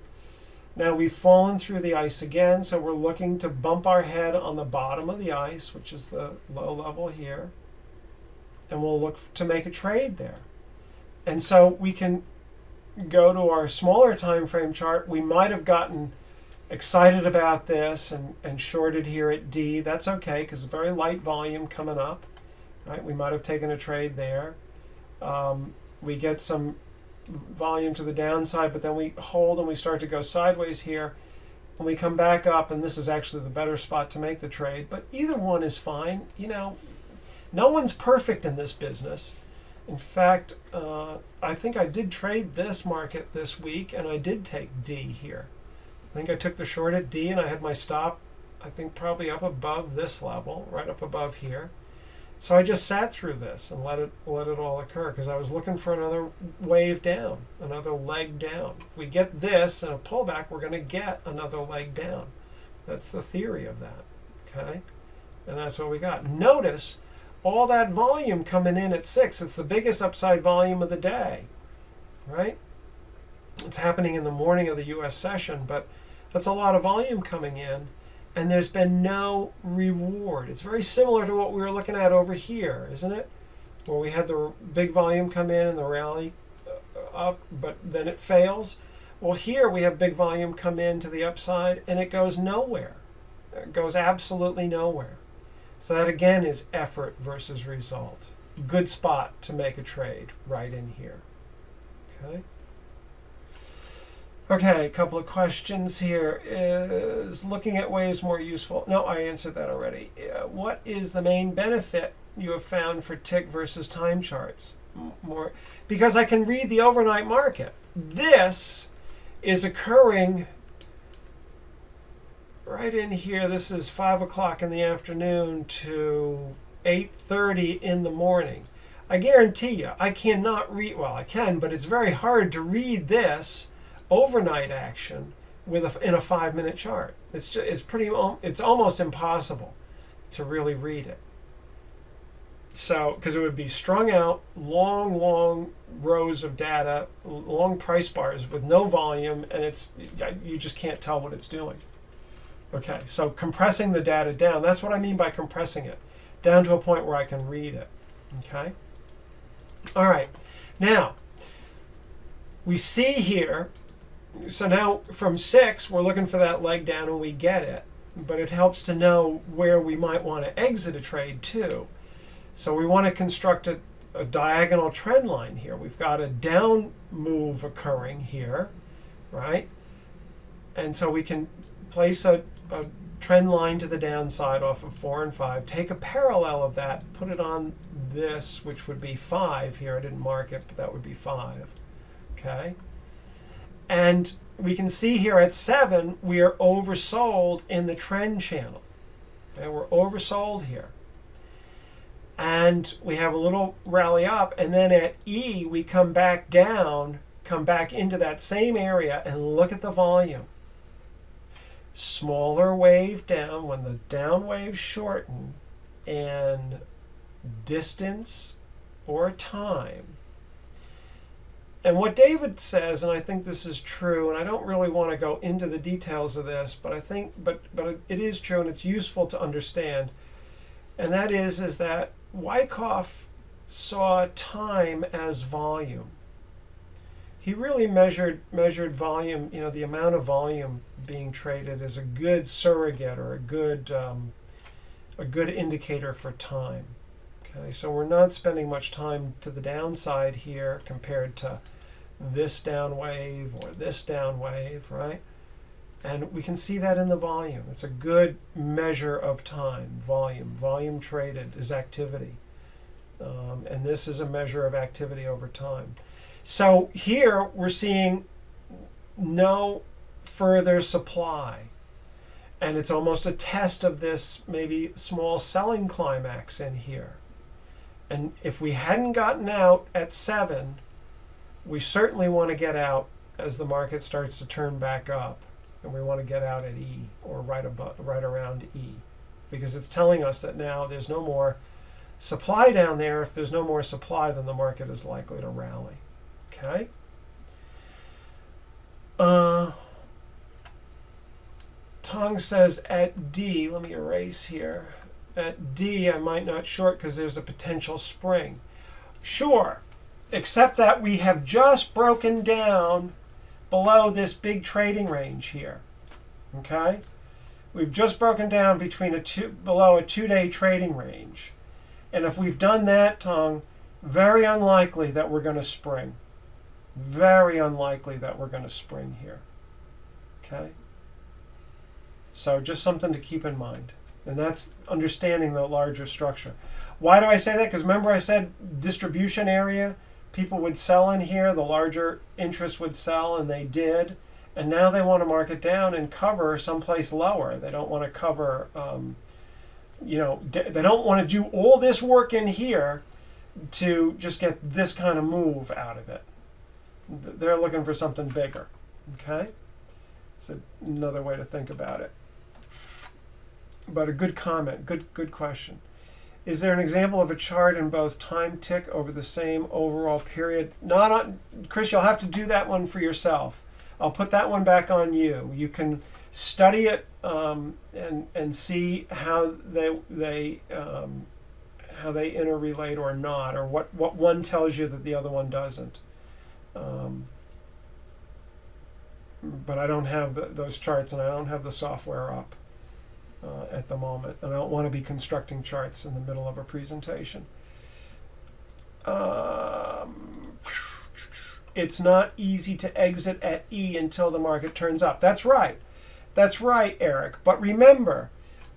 Now we've fallen through the ice again, so we're looking to bump our head on the bottom of the ice, which is the low level here. And we'll look to make a trade there. And so we can go to our smaller time frame chart. We might have gotten excited about this and shorted here at D. That's okay, because it's very light volume coming up. Right? We might have taken a trade there. We get some volume to the downside, but then we hold and we start to go sideways here. And we come back up, and this is actually the better spot to make the trade. But either one is fine. You know, no one's perfect in this business. In fact, I think I did trade this market this week, and I did take D here. I think I took the short at D, and I had my stop, I think probably up above this level, right up above here. So I just sat through this and let it all occur because I was looking for another wave down, another leg down. If we get this in a pullback, we're going to get another leg down. That's the theory of that, okay? And that's what we got. Notice all that volume coming in at 6. It's the biggest upside volume of the day, right? It's happening in the morning of the U.S. session, but that's a lot of volume coming in, and there's been no reward. It's very similar to what we were looking at over here, isn't it? Where we had the big volume come in and the rally up, but then it fails. Well, here we have big volume come in to the upside, and it goes nowhere. It goes absolutely nowhere. So that again is effort versus result. Good spot to make a trade right in here. Okay. Okay, a couple of questions here. Is looking at waves more useful? No, I answered that already. What is the main benefit you have found for tick versus time charts? More because I can read the overnight market. This is occurring right in here. This is 5 o'clock in the afternoon to 8:30 in the morning. I guarantee you, I cannot read, well, I can, but it's very hard to read this overnight action with in a 5-minute chart. It's almost impossible to really read it. So, because it would be strung out, long rows of data, long price bars with no volume, and you just can't tell what it's doing. Okay, so compressing the data down, that's what I mean by compressing it, down to a point where I can read it. Okay? All right, now, we see here, so now from 6, we're looking for that leg down and we get it, but it helps to know where we might want to exit a trade too. So we want to construct a diagonal trend line here. We've got a down move occurring here, right? And so we can place a trend line to the downside off of 4 and 5. Take a parallel of that, put it on this, which would be 5 here. I didn't mark it, but that would be 5. Okay? And we can see here at 7, we are oversold in the trend channel. Okay? We're oversold here. And we have a little rally up, and then at E, we come back down, come back into that same area, and look at the volume. Smaller wave down when the down waves shorten, and distance or time. And what David says, and I think this is true, and I don't really want to go into the details of this, but I think, but it is true, and it's useful to understand. And that is that Wyckoff saw time as volume. He really measured volume, the amount of volume being traded as a good surrogate or a good indicator for time. Okay, so we're not spending much time to the downside here compared to this down wave or this down wave, right? And we can see that in the volume. It's a good measure of time, volume. Volume traded is activity. And this is a measure of activity over time. So here we're seeing no further supply. And it's almost a test of this maybe small selling climax in here. And if we hadn't gotten out at 7, we certainly want to get out as the market starts to turn back up. And we want to get out at E or right around E. Because it's telling us that now there's no more supply down there. If there's no more supply, then the market is likely to rally. Okay? Tong says at D, let me erase here. At D, I might not short because there's a potential spring. Sure, except that we have just broken down below this big trading range here. Okay? We've just broken down below a 2-day trading range. And if we've done that, Tong, very unlikely that we're going to spring. Very unlikely that we're going to spring here. Okay? So just something to keep in mind. And that's understanding the larger structure. Why do I say that? Because remember I said distribution area, people would sell in here, the larger interest would sell, and they did. And now they want to mark it down and cover someplace lower. They don't want to cover, they don't want to do all this work in here to just get this kind of move out of it. They're looking for something bigger. Okay? It's another way to think about it. But a good comment, good question. Is there an example of a chart in both time tick over the same overall period? Not on, Chris, you'll have to do that one for yourself. I'll put that one back on you. You can study it and see how they interrelate or not, or what one tells you that the other one doesn't. But I don't have those charts, and I don't have the software up at the moment, and I don't want to be constructing charts in the middle of a presentation. It's not easy to exit at E until the market turns up. That's right. That's right, Eric. But remember,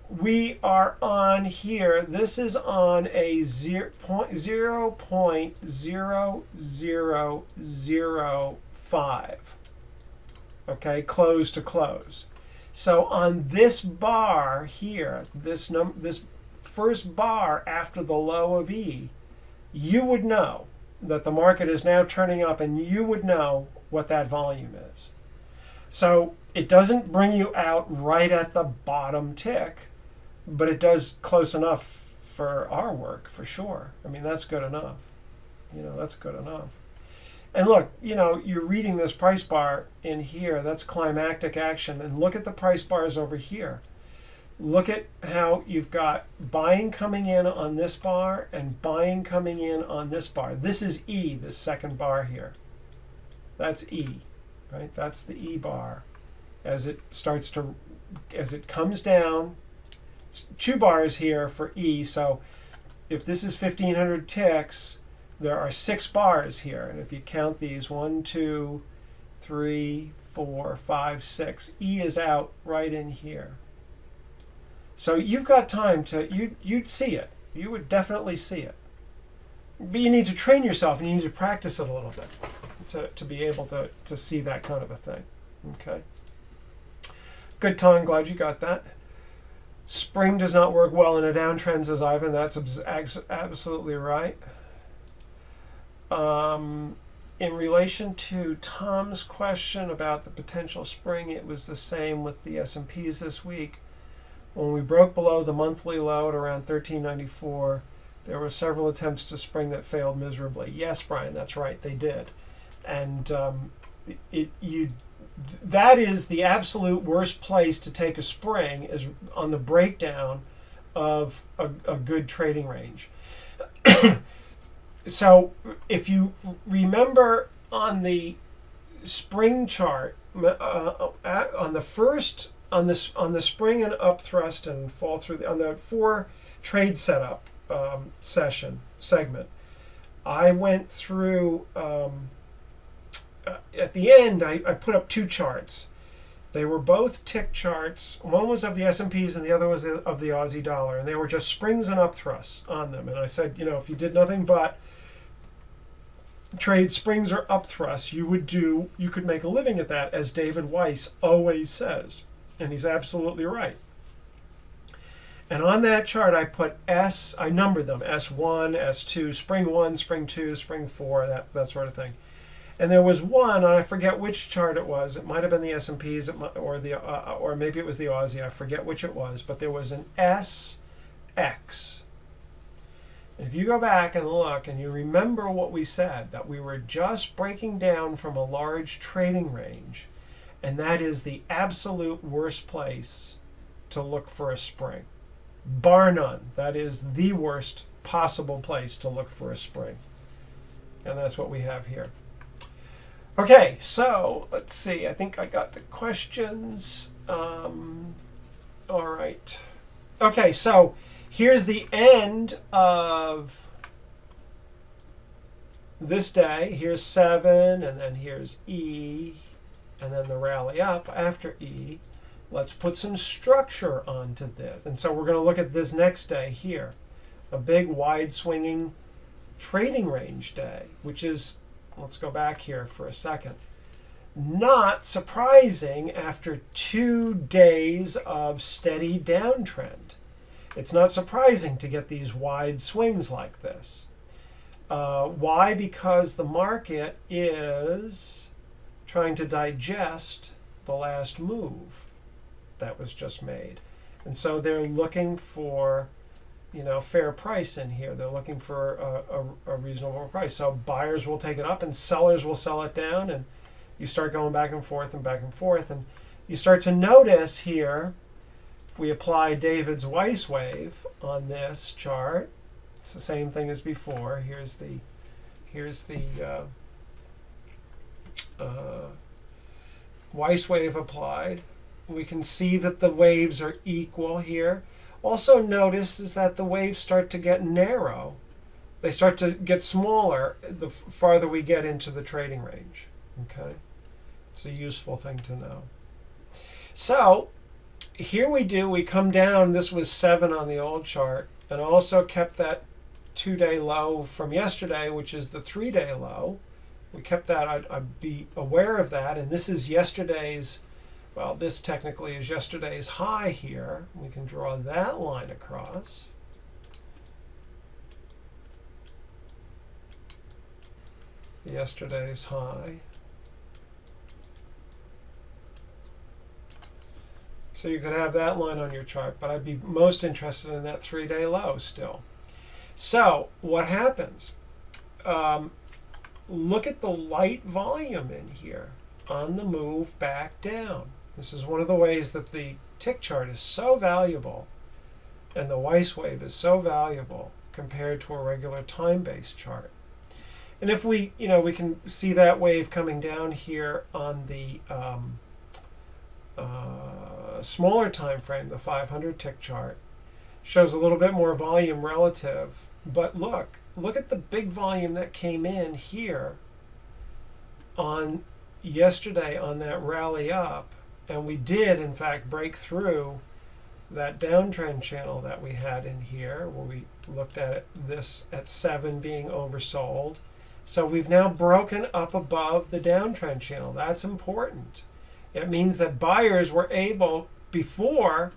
we are on here. This is on a 0.0005. Okay, close to close. So on this bar here, this first bar after the low of E, you would know that the market is now turning up, and you would know what that volume is. So it doesn't bring you out right at the bottom tick, but it does close enough for our work, for sure. I mean, that's good enough. That's good enough. And look, you're reading this price bar in here. That's climactic action. And look at the price bars over here. Look at how you've got buying coming in on this bar and buying coming in on this bar. This is E, this second bar here. That's E, right? That's the E bar. As it comes down, it's 2 bars here for E. So if this is 1,500 ticks, there are 6 bars here, and if you count these, 1, 2, 3, 4, 5, 6, E is out right in here. So you've got time to, you'd see it. You would definitely see it. But you need to train yourself and you need to practice it a little bit to be able to see that kind of a thing. Okay. Good, Tom. Glad you got that. Spring does not work well in a downtrend, says Ivan. That's absolutely right. In relation to Tom's question about the potential spring, it was the same with the S&Ps this week. When we broke below the monthly low at around 1394, there were several attempts to spring that failed miserably. Yes, Brian, that's right, they did. And that is the absolute worst place to take a spring, is on the breakdown of a good trading range. So if you remember on the spring chart, on the spring and up thrust and fall through on the 4 trade setup segment, I went through at the end. I put up 2 charts. They were both tick charts. One was of the S&Ps and the other was of the Aussie dollar, and they were just springs and up thrusts on them. And I said, if you did nothing but trade springs or up thrusts, you could make a living at that, as David Weiss always says, and he's absolutely right. And on that chart, I put I numbered them, S1, S2, spring 1, spring 2, spring 4, that sort of thing. And there was one, and I forget which chart it was. It might have been the S&Ps, or maybe it was the Aussie. I forget which it was, but there was an SX. And if you go back and look, and you remember what we said, that we were just breaking down from a large trading range, and that is the absolute worst place to look for a spring. Bar none. That is the worst possible place to look for a spring. And that's what we have here. Okay, so let's see. I think I got the questions. All right. Okay, so here's the end of this day. Here's 7, and then here's E, and then the rally up after E. Let's put some structure onto this. And so we're going to look at this next day here, a big wide swinging trading range day, which is, let's go back here for a second, not surprising after 2 days of steady downtrend. It's not surprising to get these wide swings like this. Why? Because the market is trying to digest the last move that was just made. And so they're looking for, fair price in here. They're looking for a reasonable price. So buyers will take it up and sellers will sell it down, and you start going back and forth and back and forth. And you start to notice here, if we apply David's Weiss wave on this chart, it's the same thing as before. Here's the Weiss wave applied. We can see that the waves are equal here. Also notice is that the waves start to get narrow. They start to get smaller the farther we get into the trading range. Okay, it's a useful thing to know. So here we come down. This was 7 on the old chart, and also kept that 2-day low from yesterday, which is the 3-day low. We kept that. I'd be aware of that. And this is yesterday's. Well, this technically is yesterday's high here. We can draw that line across. Yesterday's high. So you could have that line on your chart, but I'd be most interested in that 3-day low still. So what happens? Look at the light volume in here on the move back down. This is one of the ways that the tick chart is so valuable and the Weiss wave is so valuable compared to a regular time-based chart. And if we can see that wave coming down here on the smaller time frame, the 500 tick chart, shows a little bit more volume relative. But look at the big volume that came in here on yesterday on that rally up. And we did, in fact, break through that downtrend channel that we had in here, where we looked at it, this at 7 being oversold. So we've now broken up above the downtrend channel. That's important. It means that buyers were able, before,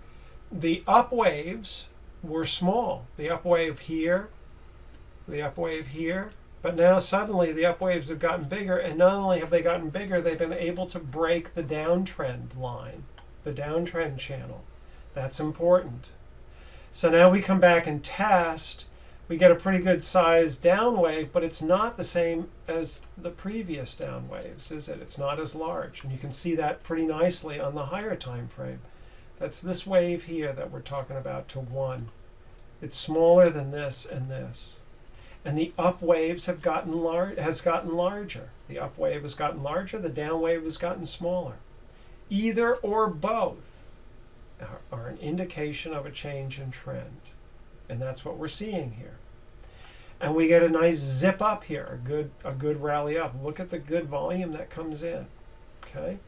the up waves were small. The up wave here, the up wave here. But now suddenly the up waves have gotten bigger, and not only have they gotten bigger, they've been able to break the downtrend line, the downtrend channel. That's important. So now we come back and test. We get a pretty good sized down wave, but it's not the same as the previous down waves, is it? It's not as large. And you can see that pretty nicely on the higher time frame. That's this wave here that we're talking about to 1. It's smaller than this and this. And the up waves have gotten larger. The up wave has gotten larger, the down wave has gotten smaller. Either or both are an indication of a change in trend. And that's what we're seeing here. And we get a nice zip up here, a good rally up. Look at the good volume that comes in. Okay?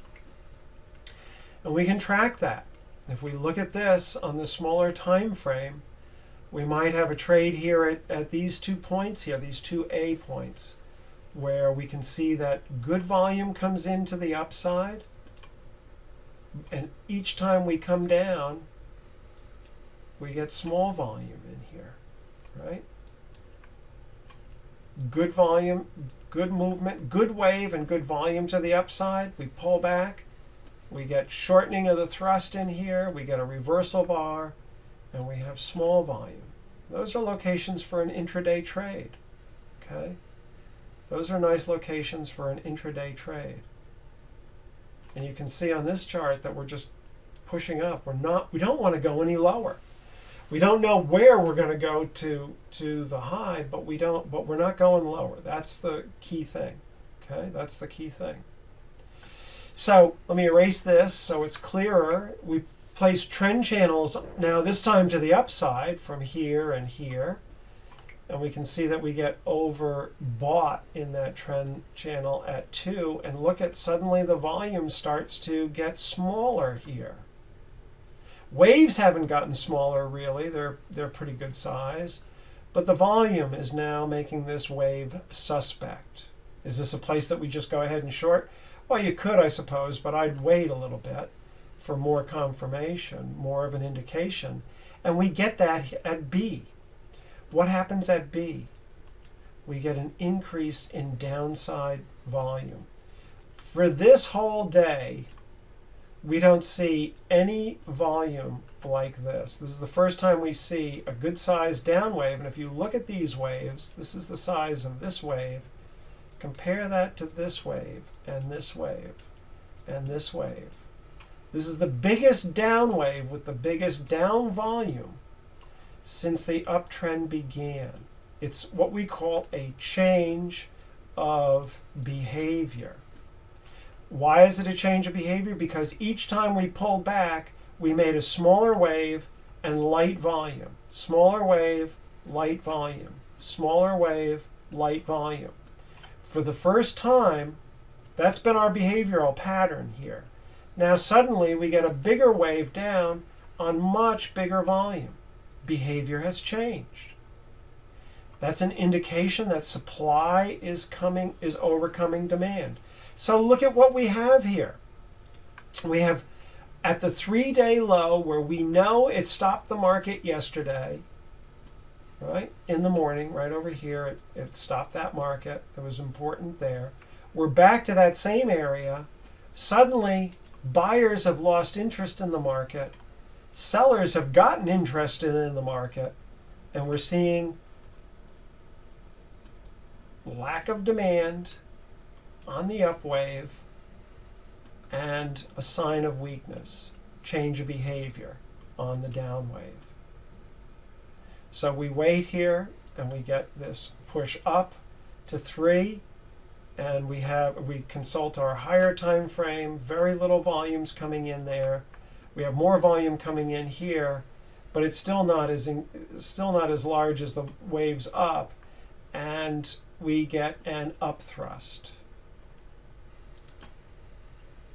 And we can track that. If we look at this on the smaller time frame, we might have a trade here at these 2 points here, these 2 A points, where we can see that good volume comes into the upside. And each time we come down, we get small volume in here, right? Good volume, good movement, good wave, and good volume to the upside. We pull back. We get shortening of the thrust in here. We get a reversal bar, and we have small volume. Those are locations for an intraday trade, okay? Those are nice locations for an intraday trade. And you can see on this chart that we're just pushing up. We don't want to go any lower. We don't know where we're going to go to the high, but we're not going lower. That's the key thing. Okay? That's the key thing. So let me erase this so it's clearer. We place trend channels now this time to the upside from here and here. And we can see that we get overbought in that trend channel at 2. And look at suddenly the volume starts to get smaller here. Waves haven't gotten smaller really. They're pretty good size. But the volume is now making this wave suspect. Is this a place that we just go ahead and short? Well, you could, I suppose, but I'd wait a little bit for more confirmation, more of an indication. And we get that at B. What happens at B? We get an increase in downside volume. For this whole day, we don't see any volume like this. This is the first time we see a good sized down wave. And if you look at these waves, this is the size of this wave. Compare that to this wave and this wave and this wave. This is the biggest down wave with the biggest down volume since the uptrend began. It's what we call a change of behavior. Why is it a change of behavior? Because each time we pulled back, we made a smaller wave and light volume. Smaller wave, light volume. Smaller wave, light volume. For the first time, that's been our behavioral pattern here. Now suddenly we get a bigger wave down on much bigger volume. Behavior has changed. That's an indication that supply is overcoming demand. So look at what we have here. We have at the 3-day low where we know it stopped the market yesterday, right? In the morning, right over here, it stopped that market. It was important there. We're back to that same area. Suddenly, buyers have lost interest in the market. Sellers have gotten interested in the market, and we're seeing lack of demand on the up wave and a sign of weakness, change of behavior on the down wave. So we wait here and we get this push up to 3, and we consult our higher time frame, very little volumes coming in there. We have more volume coming in here, but it's still not as large as the waves up, and we get an up thrust.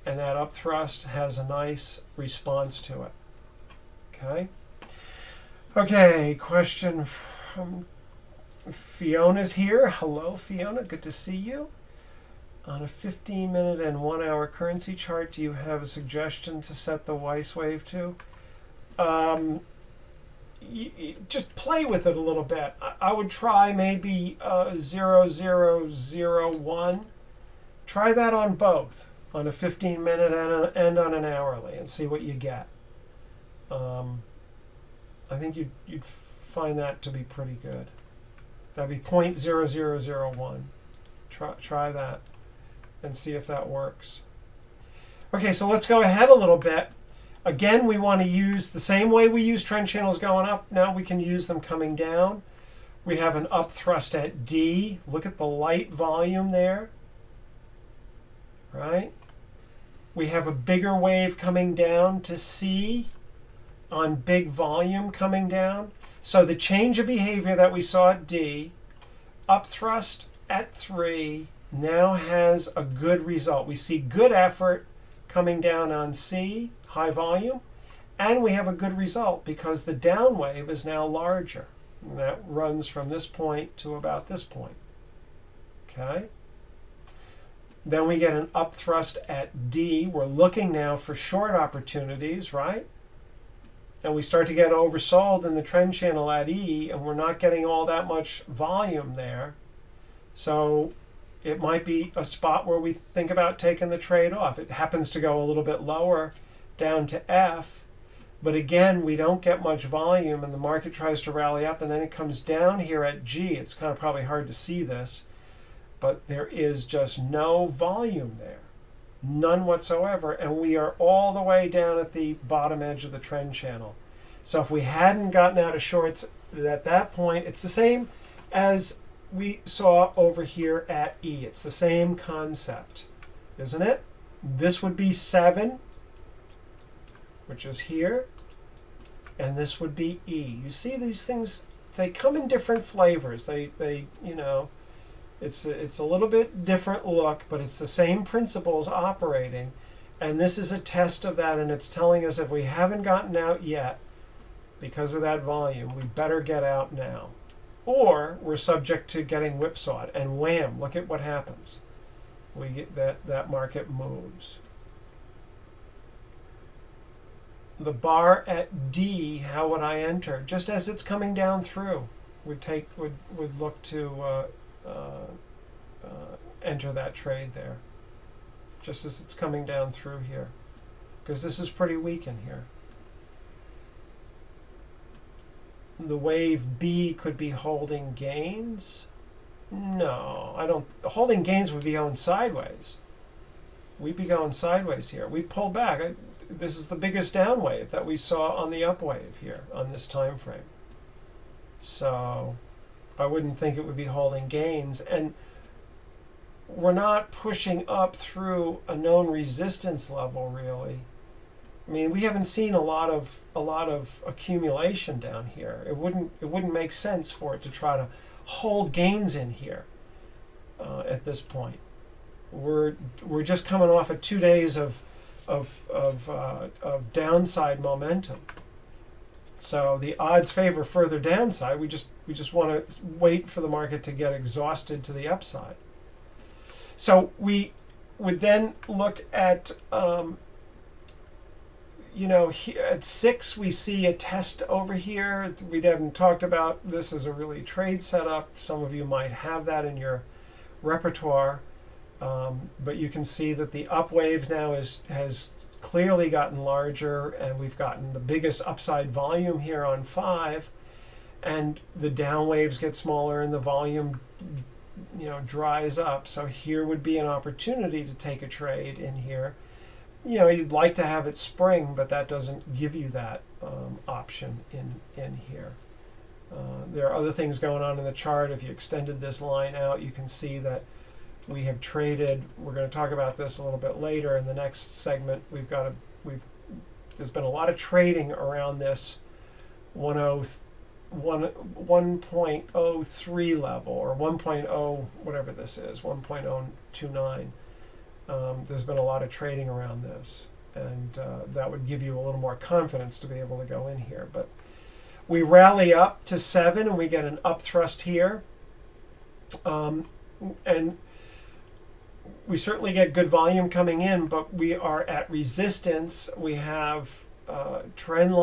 And that up thrust has a nice response to it. Okay. Okay, question from Fiona's here. Hello, Fiona. Good to see you. On a 15-minute and 1-hour currency chart, do you have a suggestion to set the Weiss wave to? Just play with it a little bit. I would try maybe 0001. Try that on both, on a 15-minute and on an hourly, and see what you get. I think you'd find that to be pretty good. That'd be 0.0001. Try that and see if that works. Okay, so let's go ahead a little bit. Again, we want to use the same way we use trend channels going up. Now we can use them coming down. We have an up thrust at D. Look at the light volume there. Right? We have a bigger wave coming down to C on big volume coming down. So the change of behavior that we saw at D, up thrust at 3, now has a good result. We see good effort coming down on C, high volume, and we have a good result because the down wave is now larger. And that runs from this point to about this point. Okay? Then we get an up thrust at D. We're looking now for short opportunities, right? And we start to get oversold in the trend channel at E, and we're not getting all that much volume there. So it might be a spot where we think about taking the trade off. It happens to go a little bit lower down to F, but again, we don't get much volume, and the market tries to rally up, and then it comes down here at G. It's kind of probably hard to see this, but there is just no volume there. None whatsoever, and we are all the way down at the bottom edge of the trend channel. So if we hadn't gotten out of shorts at that point, it's the same as we saw over here at E. It's the same concept, isn't it? This would be 7, which is here, and this would be E. You see these things, they come in different flavors. They you know, it's a little bit different look, but it's the same principles operating. And this is a test of that, and it's telling us if we haven't gotten out yet because of that volume, we better get out now. Or we're subject to getting whipsawed, and wham, look at what happens. We get that market moves. The bar at D, how would I enter? Just as it's coming down through, would look to enter that trade there, just as it's coming down through here, because this is pretty weak in here. The wave B could be holding gains. No, I don't. Holding gains would be going sideways. We'd be going sideways here. We pull back. This is the biggest down wave that we saw on the up wave here on this time frame. So I wouldn't think it would be holding gains, and we're not pushing up through a known resistance level really. I mean, we haven't seen a lot of accumulation down here. It wouldn't make sense for it to try to hold gains in here at this point. We're just coming off of 2 days of downside momentum. So the odds favor further downside. We just want to wait for the market to get exhausted to the upside. So we would then look at at 6 we see a test over here. We haven't talked about this as a really trade setup. Some of you might have that in your repertoire, but you can see that the up wave now has clearly gotten larger, and we've gotten the biggest upside volume here on 5, and the down waves get smaller and the volume dries up. So here would be an opportunity to take a trade in here. You'd like to have it spring, but that doesn't give you that option in here. There are other things going on in the chart. If you extended this line out, you can see that we have traded. We're going to talk about this a little bit later in the next segment. There's been a lot of trading around this 1.03 level, or 1.0 whatever this is, 1.029. There's been a lot of trading around this, and that would give you a little more confidence to be able to go in here. But we rally up to 7 and we get an up thrust here, and we certainly get good volume coming in, but we are at resistance. We have a trend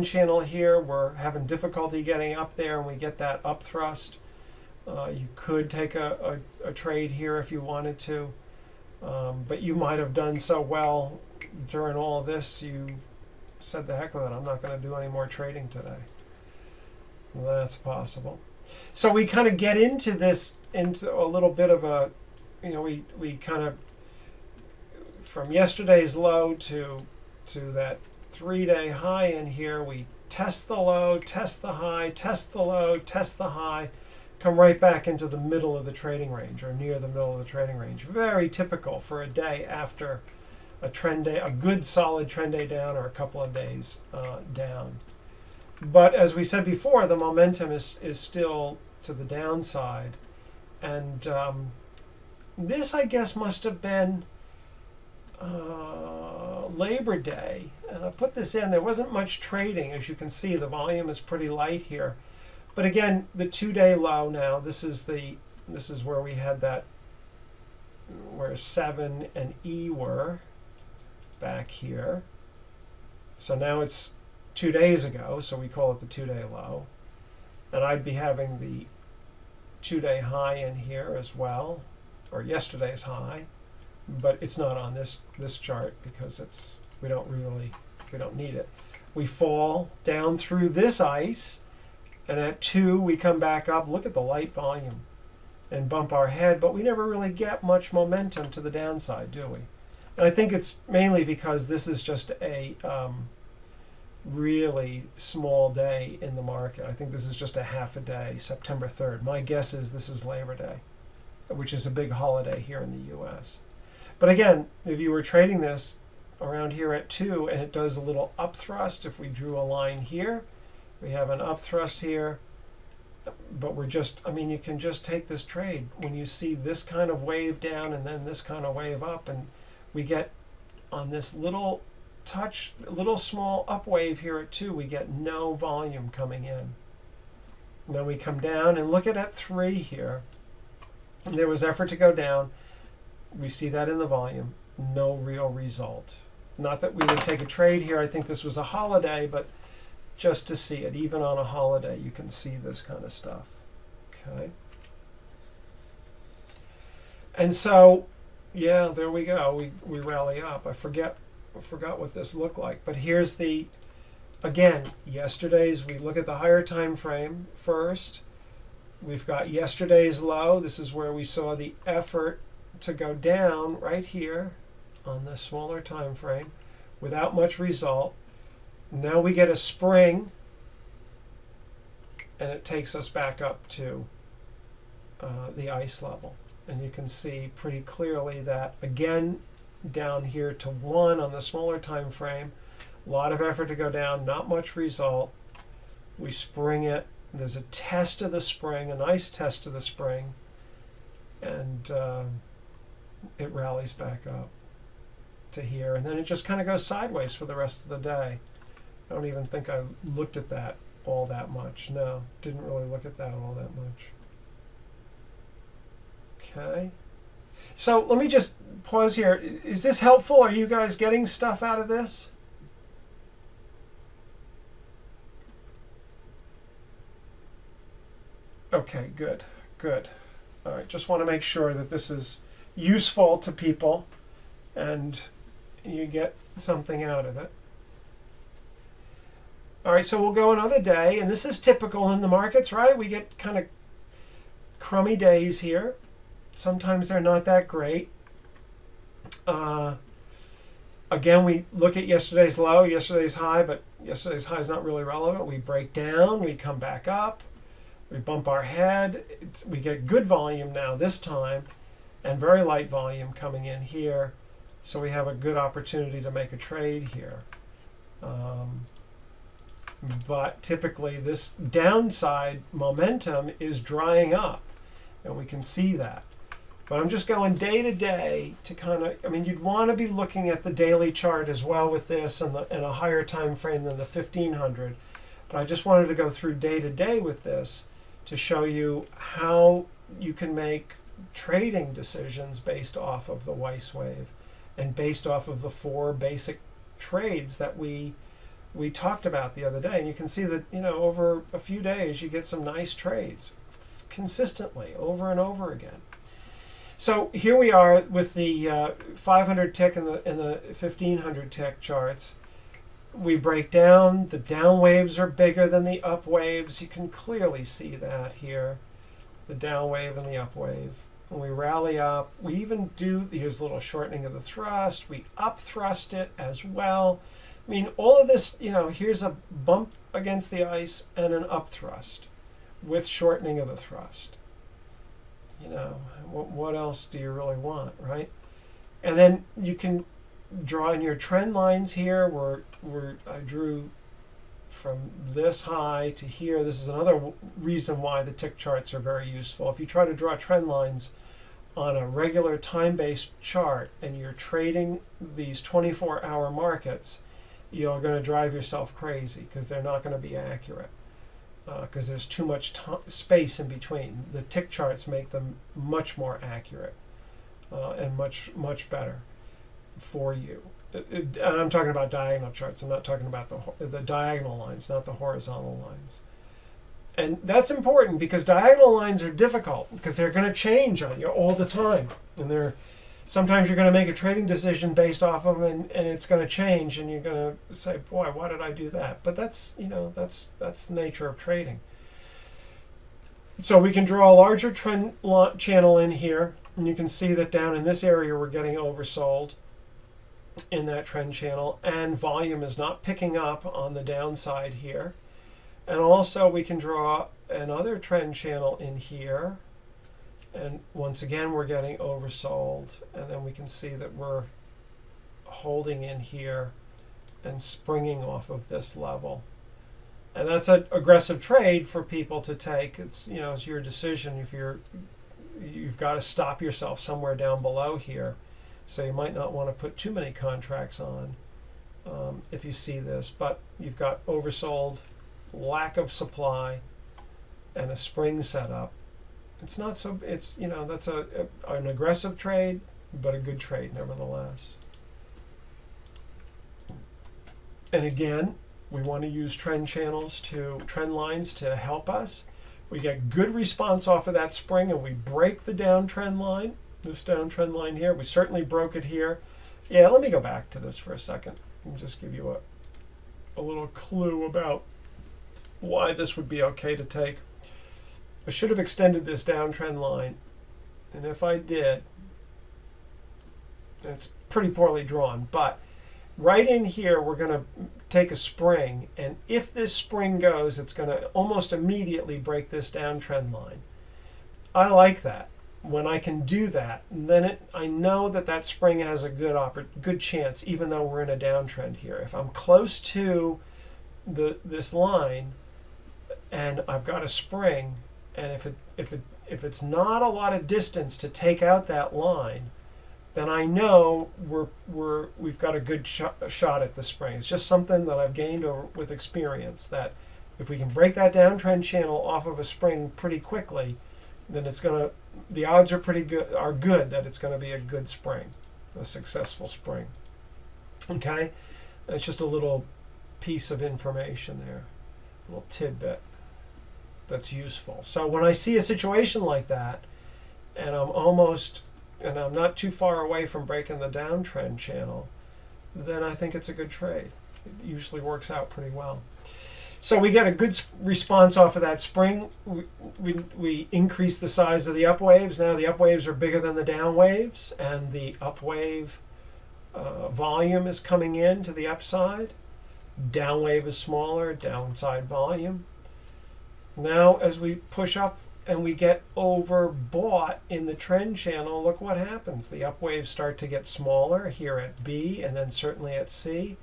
channel here. We're having difficulty getting up there, and we get that up thrust. You could take a trade here if you wanted to, but you might have done so well during all of this, you said the heck with it, I'm not going to do any more trading today. Well, that's possible. So we kind of get into this, into a little bit of a, we kind of, from yesterday's low to that 3-day high in here, we test the low, test the high, test the low, test the high, come right back into the middle of the trading range, or near the middle of the trading range. Very typical for a day after a trend day, a good solid trend day down, or a couple of days down. But as we said before, the momentum is still to the downside. And this, I guess, must have been Labor Day. And I put this in. There wasn't much trading. As you can see, the volume is pretty light here. But again, the 2-day low now, this is where we had that, where 7 and E were back here. So now it's 2 days ago, so we call it the 2-day low. And I'd be having the 2-day high in here as well, or yesterday's high, but it's not on this chart because we don't need it. We fall down through this ice, and at 2 we come back up. Look at the light volume, and bump our head, but we never really get much momentum to the downside, do we? And I think it's mainly because this is just a really small day in the market. I think this is just a half a day, September 3rd. My guess is this is Labor Day, which is a big holiday here in the US. But again, if you were trading this around here at 2 and it does a little up thrust, if we drew a line here, we have an up thrust here, but you can just take this trade when you see this kind of wave down and then this kind of wave up, and we get on this little small up wave here at 2, we get no volume coming in. And then we come down and look at 3 here. There was effort to go down. We see that in the volume. No real result. Not that we would take a trade here. I think this was a holiday, but just to see it, even on a holiday, you can see this kind of stuff. Okay. And so, yeah, there we go. We rally up. I forgot what this looked like, but here's again, yesterday's. We look at the higher time frame first. We've got yesterday's low. This is where we saw the effort to go down right here on the smaller time frame without much result. Now we get a spring, and it takes us back up to the ice level. And you can see pretty clearly that, again, down here to 1 on the smaller time frame, a lot of effort to go down, not much result. We spring it. There's a test of the spring, a nice test of the spring, and it rallies back up to here. And then it just kind of goes sideways for the rest of the day. I don't even think I looked at that all that much. No, didn't really look at that all that much. Okay. So let me just pause here. Is this helpful? Are you guys getting stuff out of this? Okay, good. All right, just want to make sure that this is useful to people and you get something out of it. All right, so we'll go another day, and this is typical in the markets, right? We get kind of crummy days here. Sometimes they're not that great. Again, we look at yesterday's low, yesterday's high, but yesterday's high is not really relevant. We break down, we come back up, we bump our head. We get good volume now this time, and very light volume coming in here. So we have a good opportunity to make a trade here. But typically this downside momentum is drying up, and we can see that. But I'm just going day to day to kind of, I mean, you'd want to be looking at the daily chart as well with this and a higher time frame than the 1500. But I just wanted to go through day to day with this to show you how you can make trading decisions based off of the Weiss wave and based off of the 4 basic trades that we talked about the other day. And you can see that, over a few days you get some nice trades consistently over and over again. So here we are with the 500 tick and the 1500 tick charts. We break down. The down waves are bigger than the up waves. You can clearly see that here, the down wave and the up wave. When we rally up, we even do, here's a little shortening of the thrust. We up thrust it as well. I mean, all of this, here's a bump against the ice and an up thrust with shortening of the thrust. What else do you really want, right? And then you can draw in your trend lines here where I drew from this high to here. This is another reason why the tick charts are very useful. If you try to draw trend lines on a regular time-based chart and you're trading these 24-hour markets, you're going to drive yourself crazy because they're not going to be accurate. Because there's too much space in between. The tick charts make them much more accurate and much better for you. And I'm talking about diagonal charts. I'm not talking about the diagonal lines, not the horizontal lines. And that's important because diagonal lines are difficult because they're going to change on you all the time. And sometimes you're going to make a trading decision based off of them, and it's going to change, and you're going to say, boy, why did I do that? But that's the nature of trading. So we can draw a larger trend channel in here, and you can see that down in this area we're getting oversold in that trend channel, and volume is not picking up on the downside here. And also we can draw another trend channel in here. And once again, we're getting oversold. And then we can see that we're holding in here and springing off of this level. And that's an aggressive trade for people to take. It's your decision. If you've got to stop yourself somewhere down below here. So you might not want to put too many contracts on if you see this. But you've got oversold, lack of supply, and a spring setup. It's not so, that's an aggressive trade, but a good trade nevertheless. And again, we want to use trend lines to help us. We get good response off of that spring, and we break the downtrend line, this downtrend line here. We certainly broke it here. Yeah, let me go back to this for a second and just give you a little clue about why this would be okay to take. I should have extended this downtrend line, and if I did, it's pretty poorly drawn, but right in here we're going to take a spring, and if this spring goes, it's going to almost immediately break this downtrend line. I like that. When I can do that, then I know that spring has a good chance, even though we're in a downtrend here. If I'm close to this line and I've got a spring, and if it's not a lot of distance to take out that line, then I know we've got a good shot at the spring. It's just something that I've gained with experience, that if we can break that downtrend channel off of a spring pretty quickly, then the odds are good that it's going to be a good spring, a successful spring. Okay, that's just a little piece of information there, a little tidbit that's useful. So when I see a situation like that, and I'm not too far away from breaking the downtrend channel, then I think it's a good trade. It usually works out pretty well. So we get a good response off of that spring. We increase the size of the up waves. Now the up waves are bigger than the down waves, and the up wave volume is coming in to the upside. Down wave is smaller, downside volume. Now as we push up and we get overbought in the trend channel, look what happens. The up waves start to get smaller here at B and then certainly at C.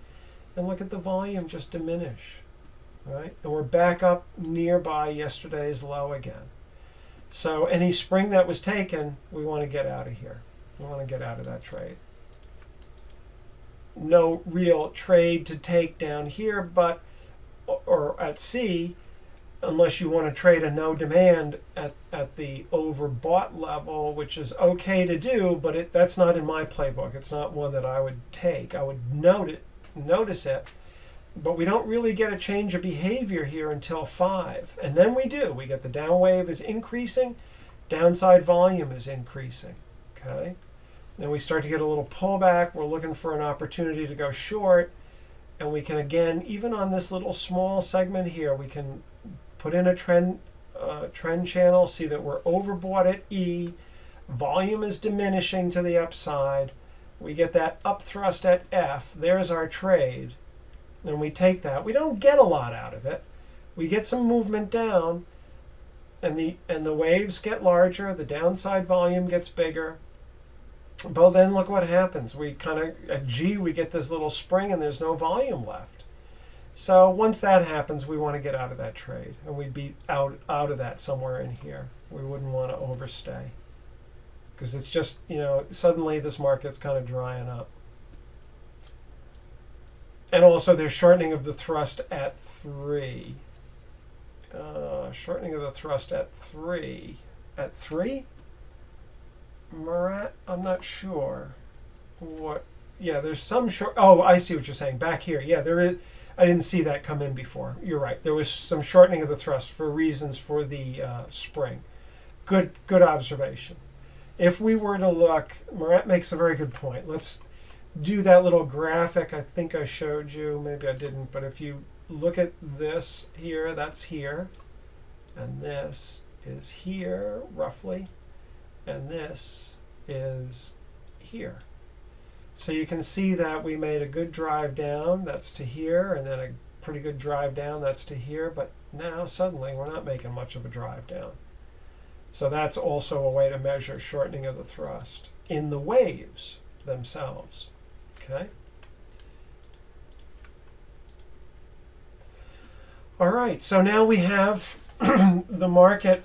And look at the volume just diminish. Right? And we're back up nearby yesterday's low again. So any spring that was taken, we want to get out of here. We want to get out of that trade. No real trade to take down here, but or at C, unless you want to trade a no demand at the overbought level, which is okay to do, but that's not in my playbook. It's not one that I would take. I would notice it, but we don't really get a change of behavior here until 5. And then we do. We get the down wave is increasing, downside volume is increasing. Okay? Then we start to get a little pullback. We're looking for an opportunity to go short. And we can, again, even on this little small segment here, we can put in a trend channel, see that we're overbought at E. Volume is diminishing to the upside. We get that up thrust at F. There's our trade. And we take that. We don't get a lot out of it. We get some movement down, and the waves get larger. The downside volume gets bigger. But then look what happens. We kind of, at G, we get this little spring, and there's no volume left. So once that happens, we want to get out of that trade, and we'd be out of that somewhere in here. We wouldn't want to overstay, because it's just, suddenly this market's kind of drying up. And also there's shortening of the thrust at 3. Shortening of the thrust at 3. At 3? Murat, I'm not sure. What? Yeah, there's some short. Oh, I see what you're saying. Back here. Yeah, there is. I didn't see that come in before. You're right. There was some shortening of the thrust for reasons for the spring. Good observation. If we were to look, Murat makes a very good point. Let's do that little graphic I think I showed you. Maybe I didn't, but if you look at this here, that's here, and this is here roughly, and this is here. So you can see that we made a good drive down, that's to here, and then a pretty good drive down, that's to here, but now suddenly we're not making much of a drive down. So that's also a way to measure shortening of the thrust in the waves themselves. Okay. All right, so now we have the market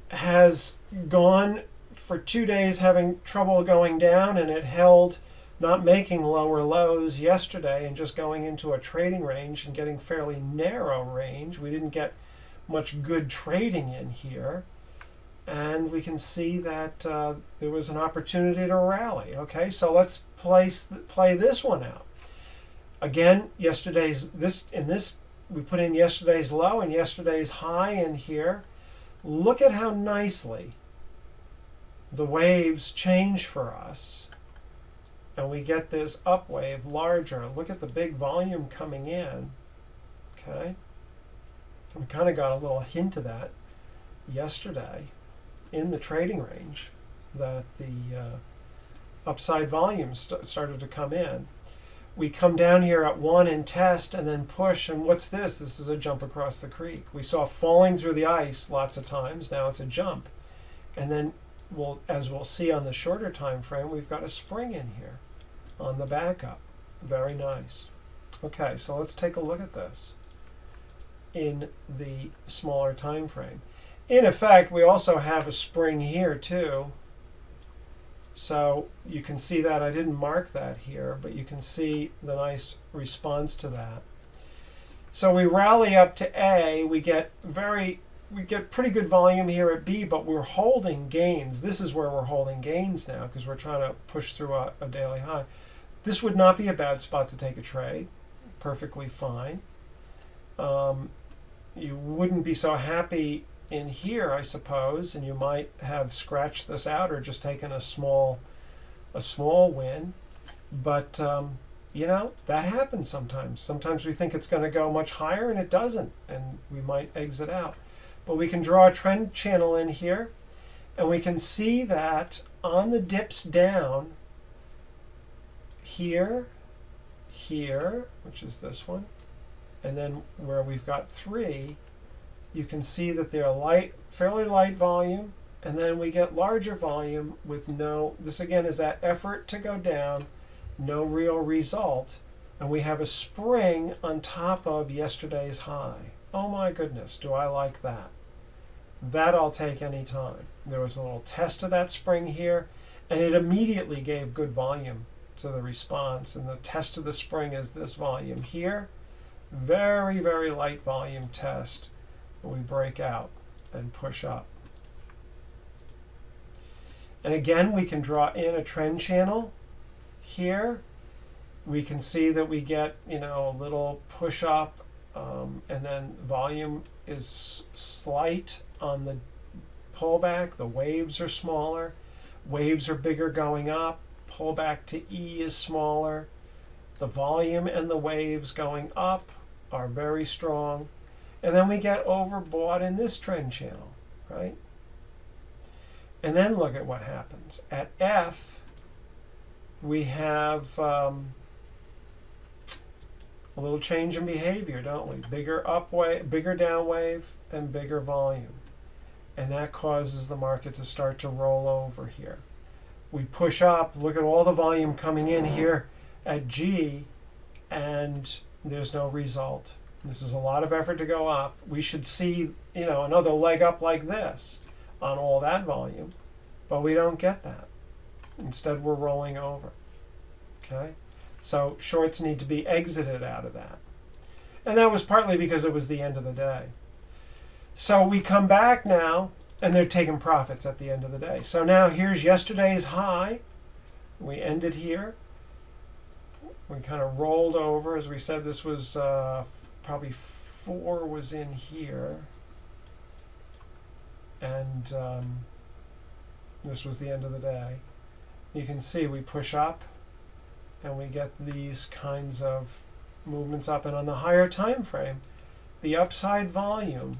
has gone for 2 days having trouble going down, and it held not making lower lows yesterday and just going into a trading range and getting fairly narrow range. We didn't get much good trading in here. And we can see that there was an opportunity to rally. Okay, so let's play this one out. Again, we put in yesterday's low and yesterday's high in here. Look at how nicely the waves change for us. And we get this up wave larger. Look at the big volume coming in. Okay, we kind of got a little hint of that yesterday in the trading range, that the upside volume started to come in. We come down here at 1 and test and then push, and what's this? This is a jump across the creek. We saw falling through the ice lots of times. Now it's a jump. And then, as we'll see on the shorter time frame, we've got a spring in here on the backup. Very nice. Okay, so let's take a look at this in the smaller time frame. In effect, we also have a spring here too. So you can see that. I didn't mark that here, but you can see the nice response to that. So we rally up to A. We get pretty good volume here at B, but we're holding gains. This is where we're holding gains now because we're trying to push through a daily high. This would not be a bad spot to take a trade. Perfectly fine. You wouldn't be so happy in here, I suppose, and you might have scratched this out or just taken a small win. But that happens sometimes. Sometimes we think it's going to go much higher and it doesn't, and we might exit out. But we can draw a trend channel in here, and we can see that on the dips down here, which is this one, and then where we've got 3, you can see that they're fairly light volume, and then we get larger volume with this again is that effort to go down, no real result, and we have a spring on top of yesterday's high. Oh my goodness, do I like that? that I'll take any time. There was a little test of that spring here, and it immediately gave good volume to the response. And the test of the spring is this volume here. Very, very light volume test. We break out and push up. And again, we can draw in a trend channel here. We can see that we get, a little push up, and then volume is slight on the pullback. The waves are smaller. Waves are bigger going up. Pullback to E is smaller. The volume and the waves going up are very strong. And then we get overbought in this trend channel, right? And then look at what happens. At F, we have a little change in behavior, don't we? Bigger up wave, bigger down wave, and bigger volume. And that causes the market to start to roll over here. We push up, look at all the volume coming in here at G, and there's no result. This is a lot of effort to go up. We should see, another leg up like this on all that volume, but we don't get that. Instead, we're rolling over. Okay? So shorts need to be exited out of that. And that was partly because it was the end of the day. So we come back now, and they're taking profits at the end of the day. So now here's yesterday's high. We ended here. We kind of rolled over. As we said, this was probably 4 was in here. And this was the end of the day. You can see we push up, and we get these kinds of movements up. And on the higher time frame, the upside volume,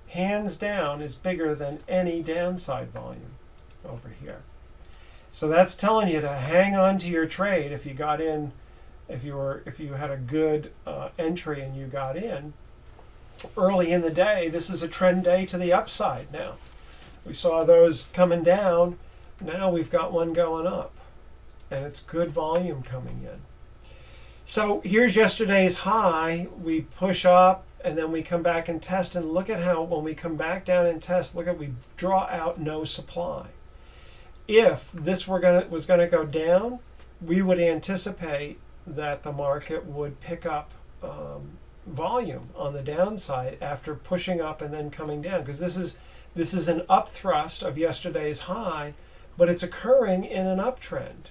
hands down, is bigger than any downside volume over here. So that's telling you to hang on to your trade if you got in, if you had a good entry and you got in early in the day. This is a trend day to the upside now. We saw those coming down. Now we've got one going up, and it's good volume coming in. So here's yesterday's high. We push up, and then we come back and test, and look at how when we come back down and test, look at, we draw out no supply. If this was going to go down, we would anticipate that the market would pick up volume on the downside after pushing up and then coming down, because this is an upthrust of yesterday's high, but it's occurring in an uptrend.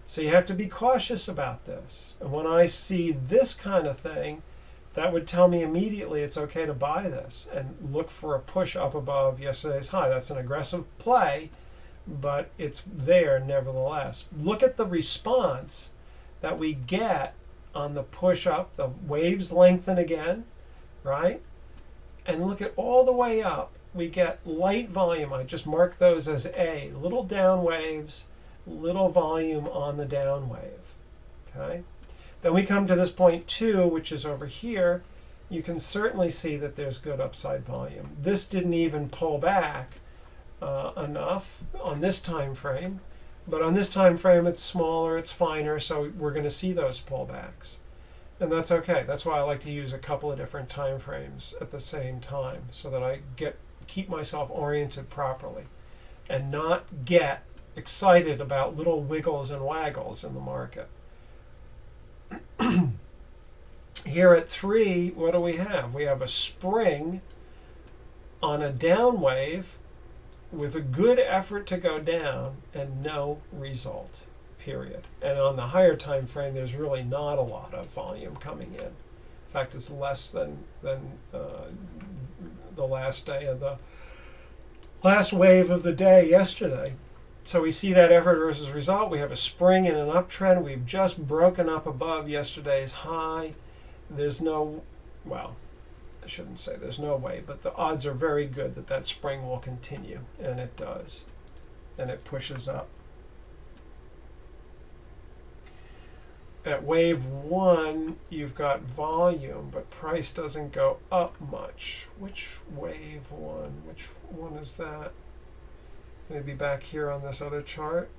So you have to be cautious about this. And when I see this kind of thing, that would tell me immediately it's okay to buy this and look for a push up above yesterday's high. That's an aggressive play, but it's there nevertheless. Look at the response that we get on the push up. The waves lengthen again, right? And look at all the way up. We get light volume. I just marked those as A. Little down waves, little volume on the down wave. Okay? Then we come to this point 2, which is over here. You can certainly see that there's good upside volume. This didn't even pull back enough on this time frame, but on this time frame it's smaller, it's finer, so we're going to see those pullbacks, and that's okay. That's why I like to use a couple of different time frames at the same time, so that I keep myself oriented properly and not get excited about little wiggles and waggles in the market. Here at 3, what do we have? We have a spring on a down wave with a good effort to go down and no result, period. And on the higher time frame, there's really not a lot of volume coming in. In fact, it's less than the last day of the last wave of the day yesterday. So we see that effort versus result. We have a spring in an uptrend. We've just broken up above yesterday's high. There's no, well, I shouldn't say there's no way, but the odds are very good that that spring will continue, and it does. And it pushes up. At wave 1, you've got volume, but price doesn't go up much. Which wave 1? Which one is that? Maybe back here on this other chart.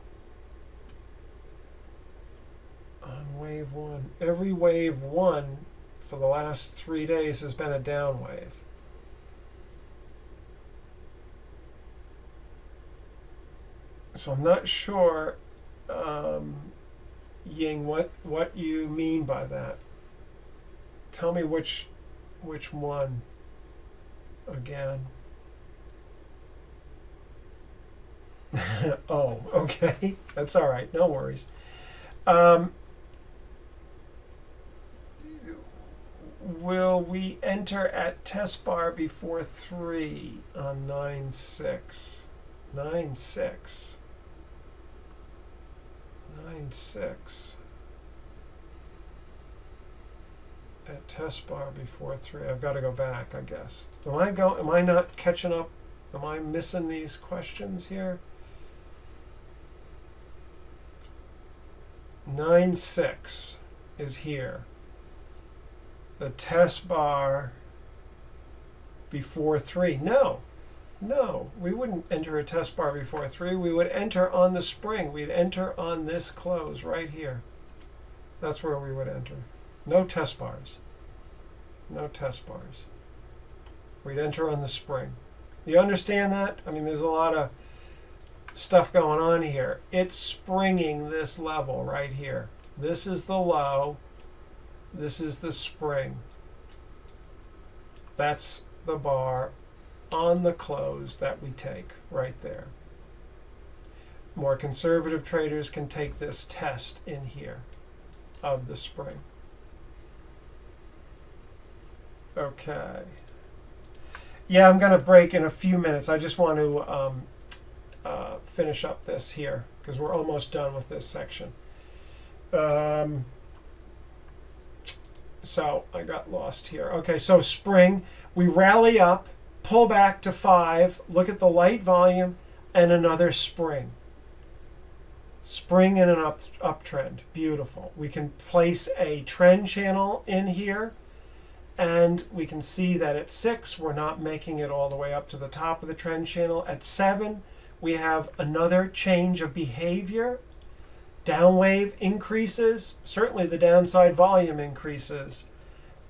On wave 1. Every wave 1 for the last 3 days has been a down wave. So I'm not sure, Ying, what you mean by that. Tell me which one again. Oh, okay. That's all right. No worries. Will we enter at test bar before 3 on 9.6? 9.6. 9.6. At test bar before 3. I've got to go back, I guess. Am I not catching up? Am I missing these questions here? 9.6 is here. The test bar before 3. No, we wouldn't enter a test bar before 3. We would enter on the spring. We'd enter on this close right here. That's where we would enter. No test bars. No test bars. We'd enter on the spring. You understand that? I mean, there's a lot of stuff going on here. It's springing this level right here. This is the low. This is the spring. That's the bar on the close that we take right there. More conservative traders can take this test in here of the spring. Okay. Yeah, I'm going to break in a few minutes. I just want to finish up this here because we're almost done with this section. So I got lost here. Okay, so spring, we rally up, pull back to 5, look at the light volume, and another spring. Spring in an uptrend. Beautiful. We can place a trend channel in here, and we can see that at 6, we're not making it all the way up to the top of the trend channel. At 7, we have another change of behavior. Down wave increases, certainly the downside volume increases,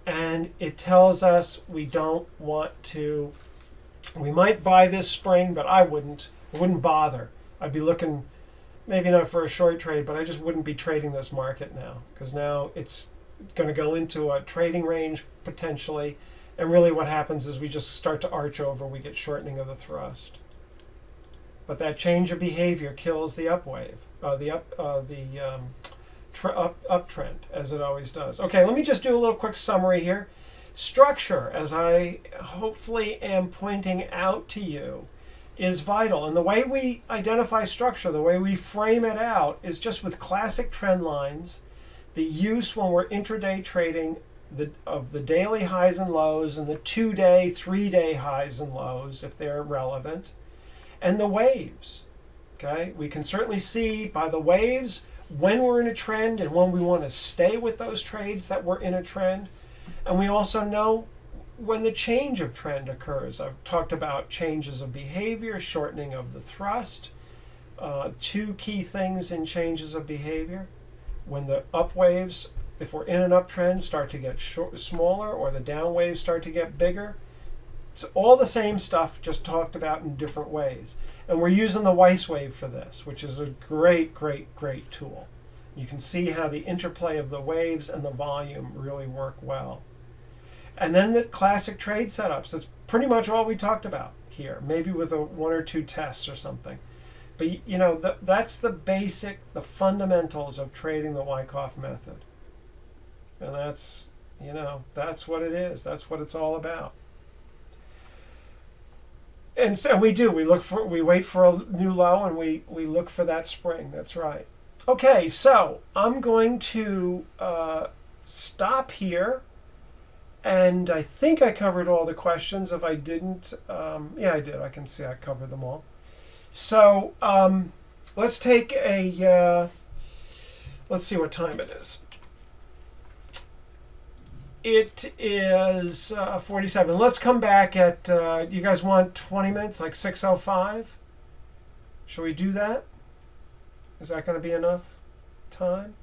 and it tells us we don't want to, we might buy this spring, but I wouldn't bother. I'd be looking, maybe not for a short trade, but I just wouldn't be trading this market now, because now it's going to go into a trading range potentially, and really what happens is we just start to arch over, we get shortening of the thrust. But that change of behavior kills the upwave. Uptrend, as it always does. Okay, let me just do a little quick summary here. Structure, as I hopefully am pointing out to you, is vital. And the way we identify structure, the way we frame it out, is just with classic trend lines, the use when we're intraday trading of the daily highs and lows and the 2-day, 3-day highs and lows, if they're relevant, and the waves. Okay, we can certainly see by the waves when we're in a trend and when we want to stay with those trades that we're in a trend. And we also know when the change of trend occurs. I've talked about changes of behavior, shortening of the thrust. 2 key things in changes of behavior. When the up waves, if we're in an uptrend, start to get smaller, or the down waves start to get bigger. It's all the same stuff, just talked about in different ways. And we're using the Weis wave for this, which is a great, great, great tool. You can see how the interplay of the waves and the volume really work well. And then the classic trade setups. That's pretty much all we talked about here, maybe with 1 or 2 tests or something. But you know, that's the basic, the fundamentals of trading the Wyckoff method. And that's, you know, that's what it is. That's what it's all about. And so we wait for a new low, and we look for that spring. That's right. Okay, so I'm going to stop here, and I think I covered all the questions. If I didn't, yeah, I did. I can see I covered them all. So let's take a, let's see what time it is. It is 47. Let's come back at, do you guys want 20 minutes, like 6:05? Shall we do that? Is that going to be enough time?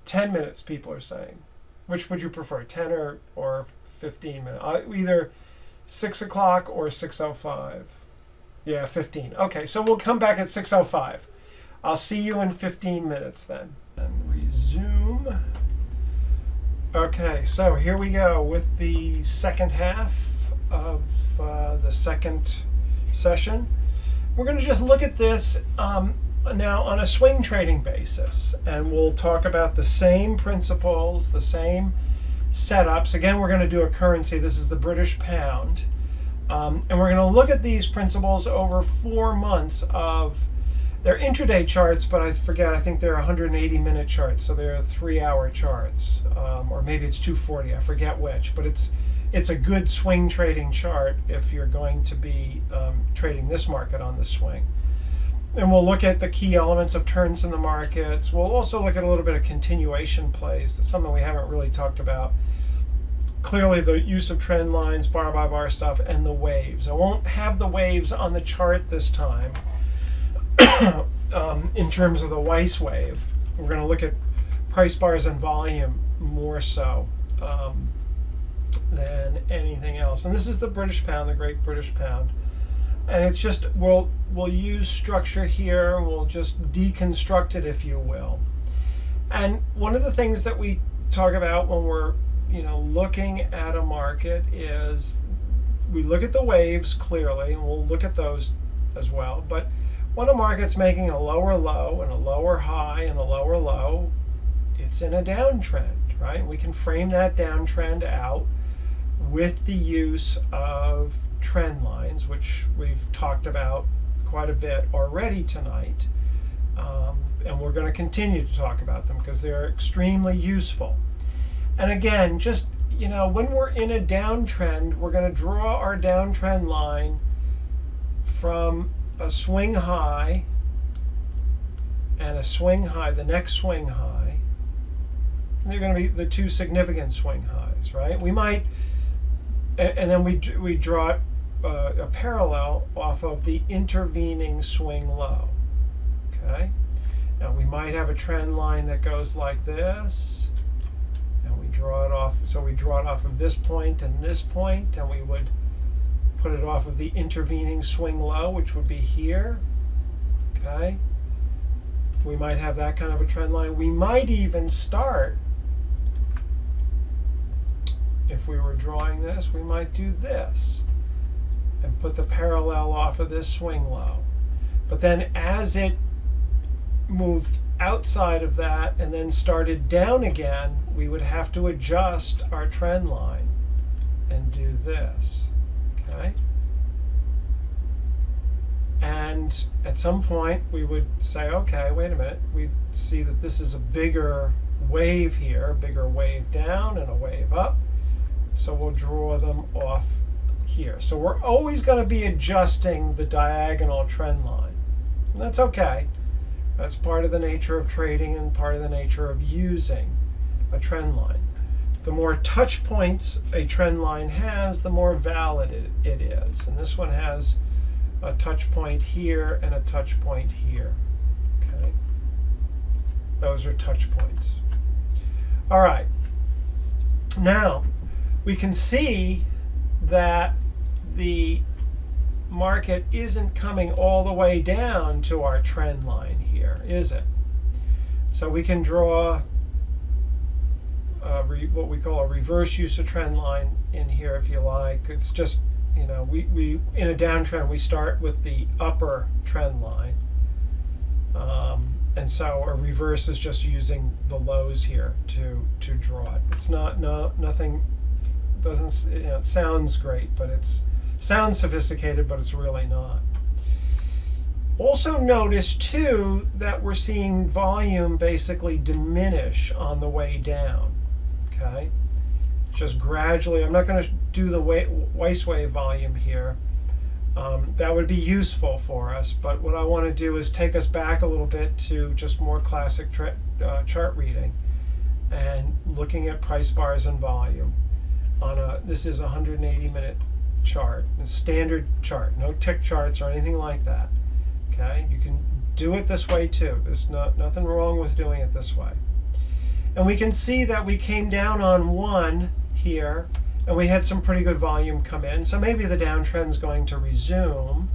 10 minutes, people are saying. Which would you prefer, 10 or 15 minutes? Either 6 o'clock or 6:05. Yeah, 15. Okay, so we'll come back at 6:05. I'll see you in 15 minutes then. And resume. Okay, so here we go with the second half of the second session. We're going to just look at this now on a swing trading basis, and we'll talk about the same principles, the same setups. Again, we're going to do a currency. This is the British pound. And we're going to look at these principles over 4 months of they're intraday charts, but I think they're 180-minute charts, so they're 3-hour charts, or maybe it's 240. I forget which, but it's a good swing trading chart if you're going to be trading this market on the swing. And we'll look at the key elements of turns in the markets. We'll also look at a little bit of continuation plays. That's something we haven't really talked about. Clearly the use of trend lines, bar by bar stuff, and the waves. I won't have the waves on the chart this time in terms of the Weis wave. We're going to look at price bars and volume more so than anything else. And this is the British pound, the Great British Pound. And it's just, we'll use structure here, we'll just deconstruct it, if you will. And one of the things that we talk about when we're looking at a market is we look at the waves clearly, and we'll look at those as well. But when a market's making a lower low and a lower high and a lower low, it's in a downtrend, right? We can frame that downtrend out with the use of trend lines, which we've talked about quite a bit already tonight, and we're going to continue to talk about them because they're extremely useful. And again, just when we're in a downtrend, we're going to draw our downtrend line from a swing high and a swing high, the next swing high. And they're going to be the two significant swing highs, right? We might, and then we draw a parallel off of the intervening swing low. Okay, now we might have a trend line that goes like this, and we draw it off. So we draw it off of this point and this point, and we would put it off of the intervening swing low, which would be here. Okay, we might have that kind of a trend line. We might even start, if we were drawing this, we might do this and put the parallel off of this swing low. But then as it moved outside of that and then started down again, we would have to adjust our trend line and do this. Okay? And at some point we would say, okay, wait a minute, we'd see that this is a bigger wave here, a bigger wave down and a wave up. So we'll draw them off here. So we're always going to be adjusting the diagonal trend line. And that's okay. That's part of the nature of trading and part of the nature of using a trend line. The more touch points a trend line has, the more valid it is. And this one has a touch point here and a touch point here. Okay? Those are touch points. All right. Now, we can see that the market isn't coming all the way down to our trend line here, is it? So we can draw what we call a reverse use of trend line in here, if you like. It's just, we in a downtrend, we start with the upper trend line. And so a reverse is just using the lows here to draw it. It's nothing, doesn't, it sounds great, but sounds sophisticated, but it's really not. Also notice too that we're seeing volume basically diminish on the way down. Okay, just gradually. I'm not going to do the Weis wave volume here. That would be useful for us, but what I want to do is take us back a little bit to just more classic chart reading and looking at price bars and volume. This is a 180-minute chart, a standard chart, no tick charts or anything like that. Okay, you can do it this way too. There's nothing wrong with doing it this way. And we can see that we came down on 1 here, and we had some pretty good volume come in. So maybe the downtrend's going to resume.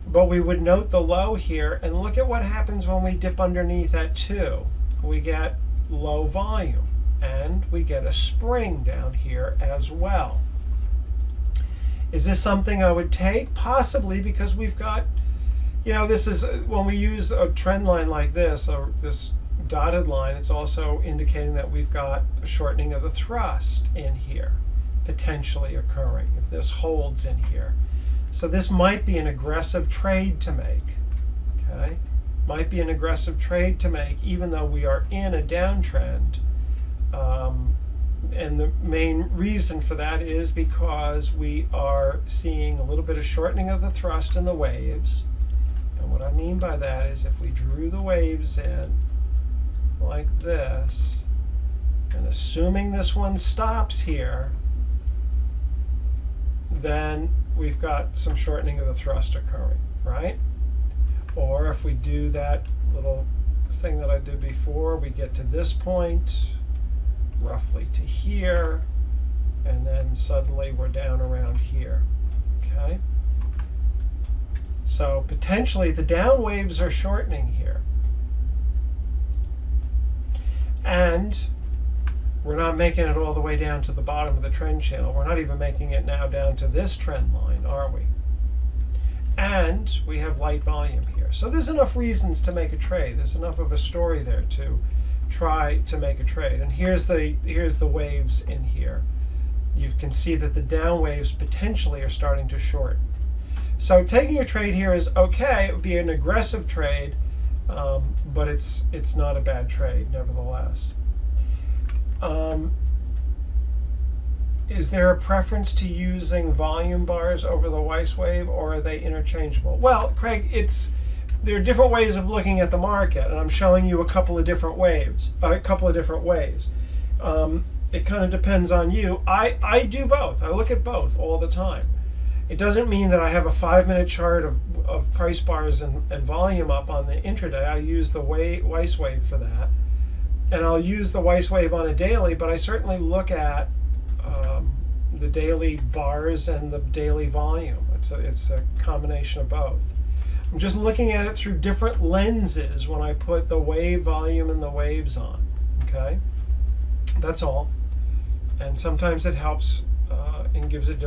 but we would note the low here, and look at what happens when we dip underneath at 2. We get low volume, and we get a spring down here as well. Is this something I would take? Possibly, because we've got, this is, when we use a trend line like this, or this dotted line, it's also indicating that we've got a shortening of the thrust in here, potentially occurring, if this holds in here. So this might be an aggressive trade to make, okay? Might be an aggressive trade to make, even though we are in a downtrend. And the main reason for that is because we are seeing a little bit of shortening of the thrust in the waves. And what I mean by that is if we drew the waves in like this, and assuming this one stops here, then we've got some shortening of the thrust occurring, right? Or if we do that little thing that I did before, we get to this point, roughly to here, and then suddenly we're down around here, okay? So potentially the down waves are shortening here. And we're not making it all the way down to the bottom of the trend channel. We're not even making it now down to this trend line, are we? And we have light volume here. So there's enough reasons to make a trade. There's enough of a story there to try to make a trade. And here's the waves in here. You can see that the down waves potentially are starting to shorten. So taking a trade here is okay. It would be an aggressive trade, but it's not a bad trade nevertheless. Is there a preference to using volume bars over the Weiss wave, or are they interchangeable? Well, Craig, there are different ways of looking at the market, and I'm showing you a couple of different ways. It kind of depends on you. I do both. I look at both all the time. It doesn't mean that I have a 5-minute chart of price bars and volume up on the intraday. I use the Weiss wave for that. And I'll use the Weiss wave on a daily, but I certainly look at the daily bars and the daily volume. It's a combination of both. I'm just looking at it through different lenses when I put the wave volume and the waves on, okay? That's all. And sometimes it helps and gives a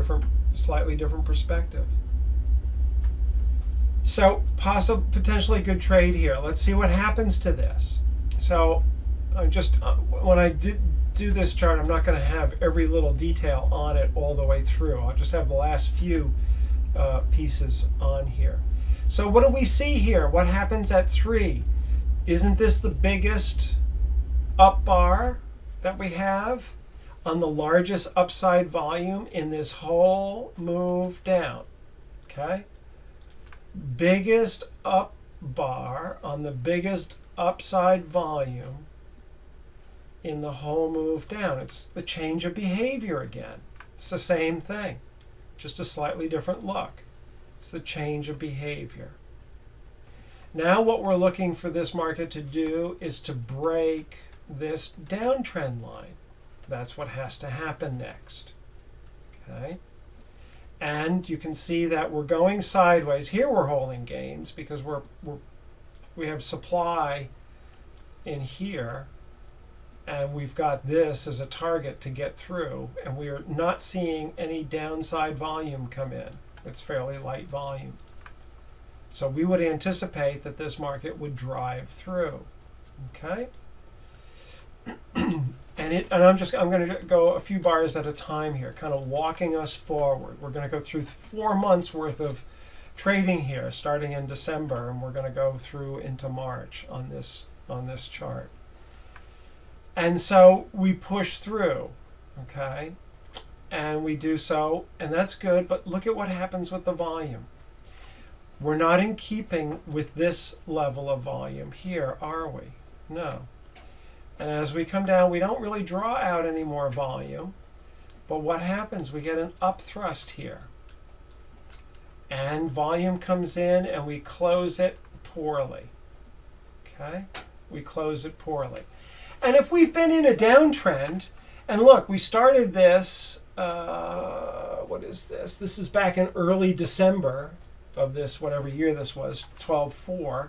slightly different perspective. So potentially good trade here. Let's see what happens to this. So when I do this chart, I'm not going to have every little detail on it all the way through. I'll just have the last few pieces on here. So what do we see here? What happens at 3? Isn't this the biggest up bar that we have on the largest upside volume in this whole move down? Okay? Biggest up bar on the biggest upside volume in the whole move down. It's the change of behavior again. It's the same thing, just a slightly different look. It's the change of behavior. Now what we're looking for this market to do is to break this downtrend line. That's what has to happen next. Okay? And you can see that we're going sideways. Here we're holding gains because we have supply in here, and we've got this as a target to get through, and we are not seeing any downside volume come in. It's fairly light volume. So we would anticipate that this market would drive through. Okay? And I'm going to go a few bars at a time here, kind of walking us forward. We're going to go through 4 months worth of trading here, starting in December, and we're going to go through into March on this chart. And so we push through, okay? And we do so, and that's good, but look at what happens with the volume. We're not in keeping with this level of volume here, are we? No. And as we come down, we don't really draw out any more volume, but what happens? We get an up thrust here. And volume comes in, and we close it poorly, okay? We close it poorly. And if we've been in a downtrend, and look, we started this, what is this? This is back in early December of this, whatever year this was, 12.4.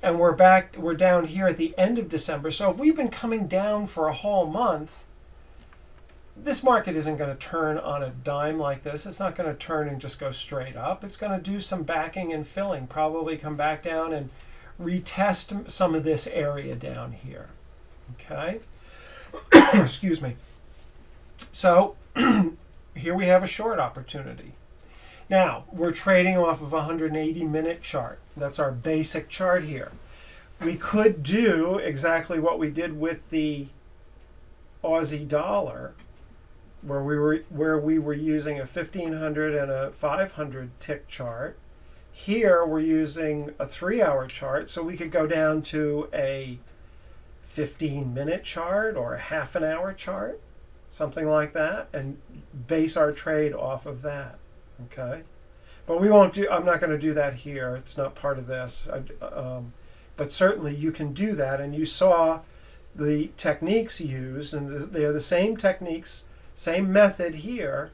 And we're down here at the end of December. So if we've been coming down for a whole month, this market isn't going to turn on a dime like this. It's not going to turn and just go straight up. It's going to do some backing and filling, probably come back down and retest some of this area down here. Okay? Excuse me. So here we have a short opportunity. Now, we're trading off of a 180-minute chart. That's our basic chart here. We could do exactly what we did with the Aussie dollar, where we were using a 1500 and a 500 tick chart. Here we're using a 3-hour chart, so we could go down to a 15-minute chart or a half an hour chart, something like that, and base our trade off of that. Okay, but we won't do. I'm not going to do that here. It's not part of this. But certainly you can do that, and you saw the techniques used, and they're the same techniques, same method here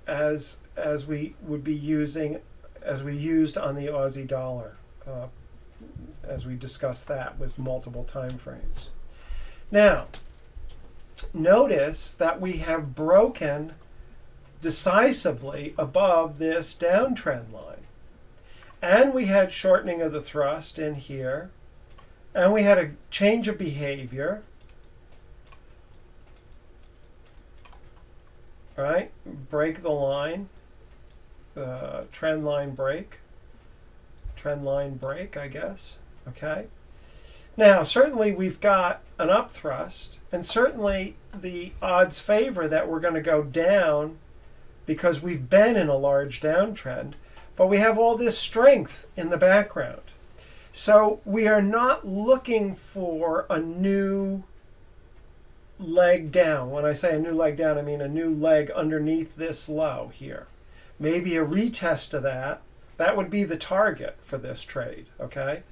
as we would be using, as we used on the Aussie dollar, as we discussed that with multiple time frames. Now, notice that we have broken decisively above this downtrend line. And we had shortening of the thrust in here. And we had a change of behavior. Right? Break the line. Trend line break. Trend line break, I guess. Okay? Now, certainly we've got an up thrust. And certainly the odds favor that we're going to go down because we've been in a large downtrend, but we have all this strength in the background. So we are not looking for a new leg down. When I say a new leg down, I mean a new leg underneath this low here. Maybe a retest of that. That would be the target for this trade, okay?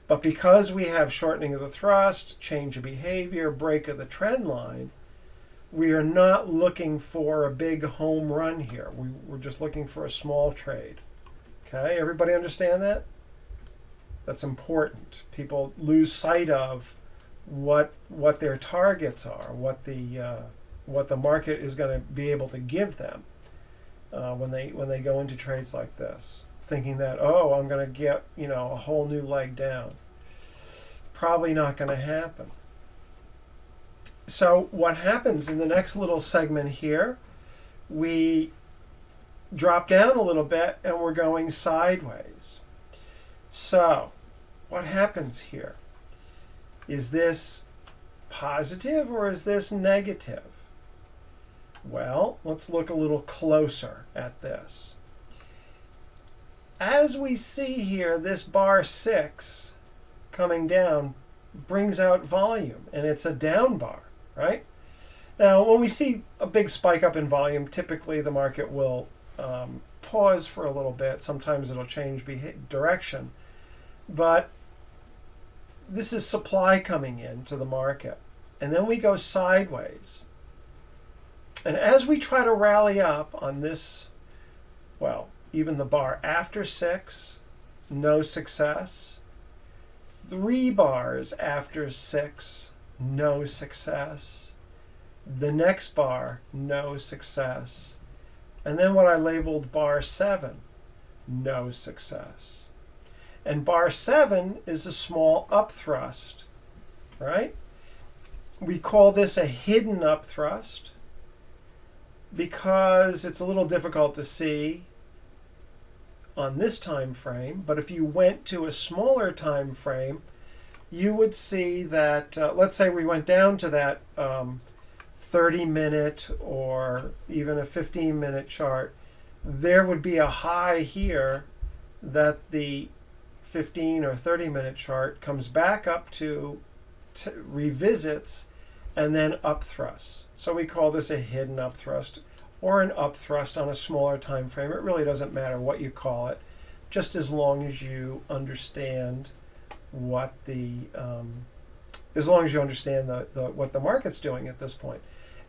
But because we have shortening of the thrust, change of behavior, break of the trend line, we are not looking for a big home run here. We're just looking for a small trade. Okay, everybody understand that? That's important. People lose sight of what their targets are, what the market is going to be able to give them when they go into trades like this, thinking that, oh, I'm going to get a whole new leg down. Probably not going to happen. So what happens in the next little segment here, we drop down a little bit and we're going sideways. So what happens here? Is this positive or is this negative? Well, let's look a little closer at this. As we see here, this bar 6 coming down brings out volume, and it's a down bar. Right? Now, when we see a big spike up in volume, typically the market will pause for a little bit. Sometimes it'll change direction. But this is supply coming into the market. And then we go sideways. And as we try to rally up on this, well, even the bar after 6, no success. 3 bars after 6, no success. The next bar, no success. And then what I labeled bar 7, no success. And bar 7 is a small up thrust, right? We call this a hidden up thrust because it's a little difficult to see on this time frame, but if you went to a smaller time frame, you would see that, let's say we went down to that 30-minute or even a 15-minute chart, there would be a high here that the 15 or 30-minute chart comes back up to, revisits, and then up thrusts. So we call this a hidden up thrust or an up thrust on a smaller time frame. It really doesn't matter what you call it, just as long as you understand what as long as you understand what the market's doing at this point.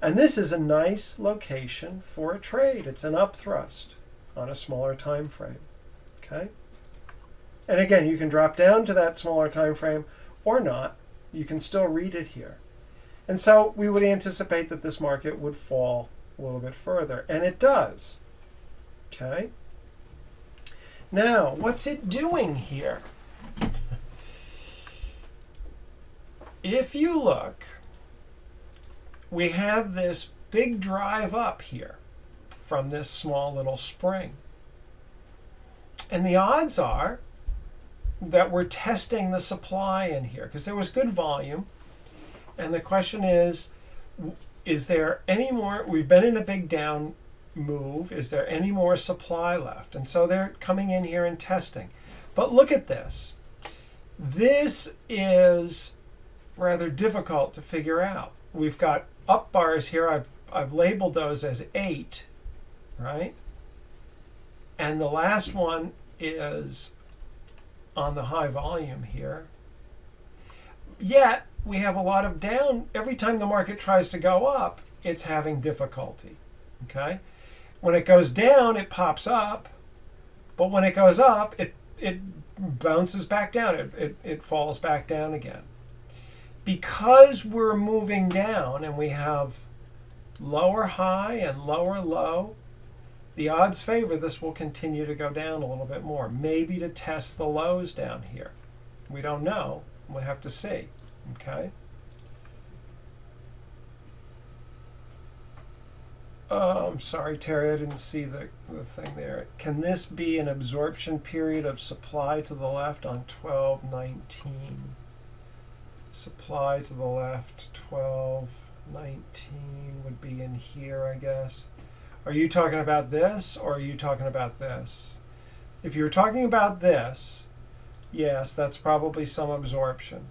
And this is a nice location for a trade. It's an up thrust on a smaller time frame. Okay? And again, you can drop down to that smaller time frame or not. You can still read it here. And so we would anticipate that this market would fall a little bit further. And it does. Okay? Now, what's it doing here? If you look, we have this big drive up here from this small little spring. And the odds are that we're testing the supply in here because there was good volume. And the question is there any more? We've been in a big down move. Is there any more supply left? And so they're coming in here and testing. But look at this. This is rather difficult to figure out. We've got up bars here. I've labeled those as 8, right? And the last one is on the high volume here. Yet we have a lot of down. Every time the market tries to go up, it's having difficulty. Okay? When it goes down, it pops up. But when it goes up, it bounces back down. It falls back down again. Because we're moving down and we have lower high and lower low, the odds favor this will continue to go down a little bit more. Maybe to test the lows down here. We don't know. We'll have to see. Okay? I'm sorry, Terry, I didn't see the thing there. Can this be an absorption period of supply to the left on 1219? Supply to the left, 1219 would be in here, I guess. Are you talking about this or are you talking about this? If you're talking about this, yes, that's probably some absorption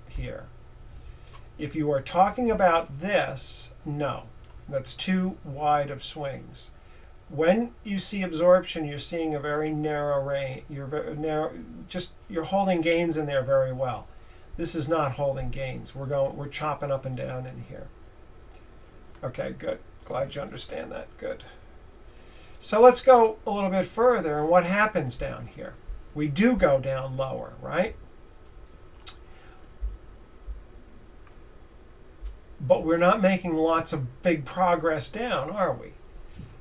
here. If you are talking about this, no. That's too wide of swings. When you see absorption, you're seeing a very narrow range. You're very narrow. You're holding gains in there very well. This is not holding gains. We're chopping up and down in here. Okay, good. Glad you understand that. Good. So let's go a little bit further. And what happens down here? We do go down lower, right? But we're not making lots of big progress down, are we?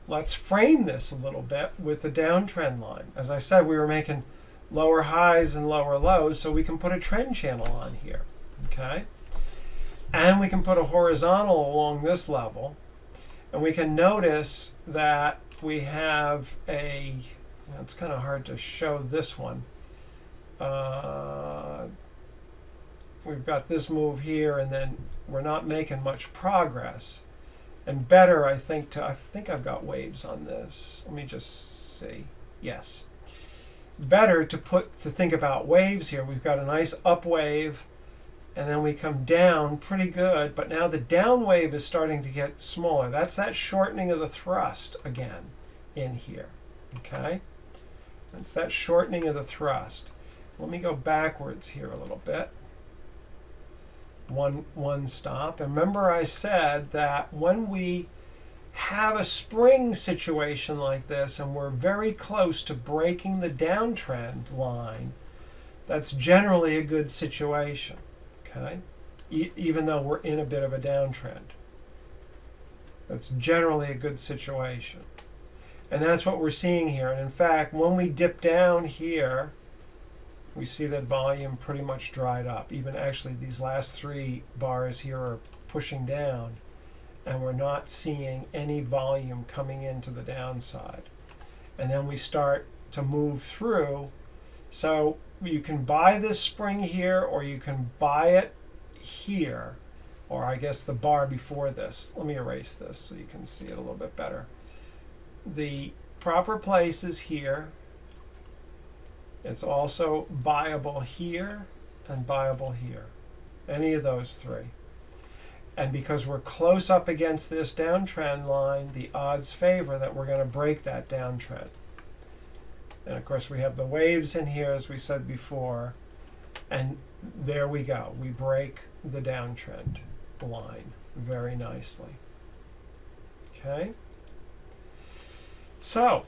Let's frame this a little bit with the downtrend line. As I said, we were making lower highs and lower lows, so we can put a trend channel on here, okay? And we can put a horizontal along this level, and we can notice that we have it's kind of hard to show this one. We've got this move here, and then we're not making much progress. And better, I think I've got waves on this. Let me just see. Yes. Better to think about waves here. We've got a nice up wave, and then we come down pretty good, but now the down wave is starting to get smaller. That's that shortening of the thrust again in here. Okay? That's that shortening of the thrust. Let me go backwards here a little bit. One stop. And remember I said that when we have a spring situation like this and we're very close to breaking the downtrend line, that's generally a good situation, okay? Even though we're in a bit of a downtrend. That's generally a good situation. And that's what we're seeing here. And in fact, when we dip down here, we see that volume pretty much dried up. Even actually these last 3 bars here are pushing down, and we're not seeing any volume coming into the downside. And then we start to move through. So you can buy this spring here, or you can buy it here, or I guess the bar before this. Let me erase this so you can see it a little bit better. The proper place is here. It's also buyable here and buyable here. Any of those 3. And because we're close up against this downtrend line, the odds favor that we're going to break that downtrend. And of course we have the waves in here, as we said before. And there we go. We break the downtrend line very nicely. Okay? So,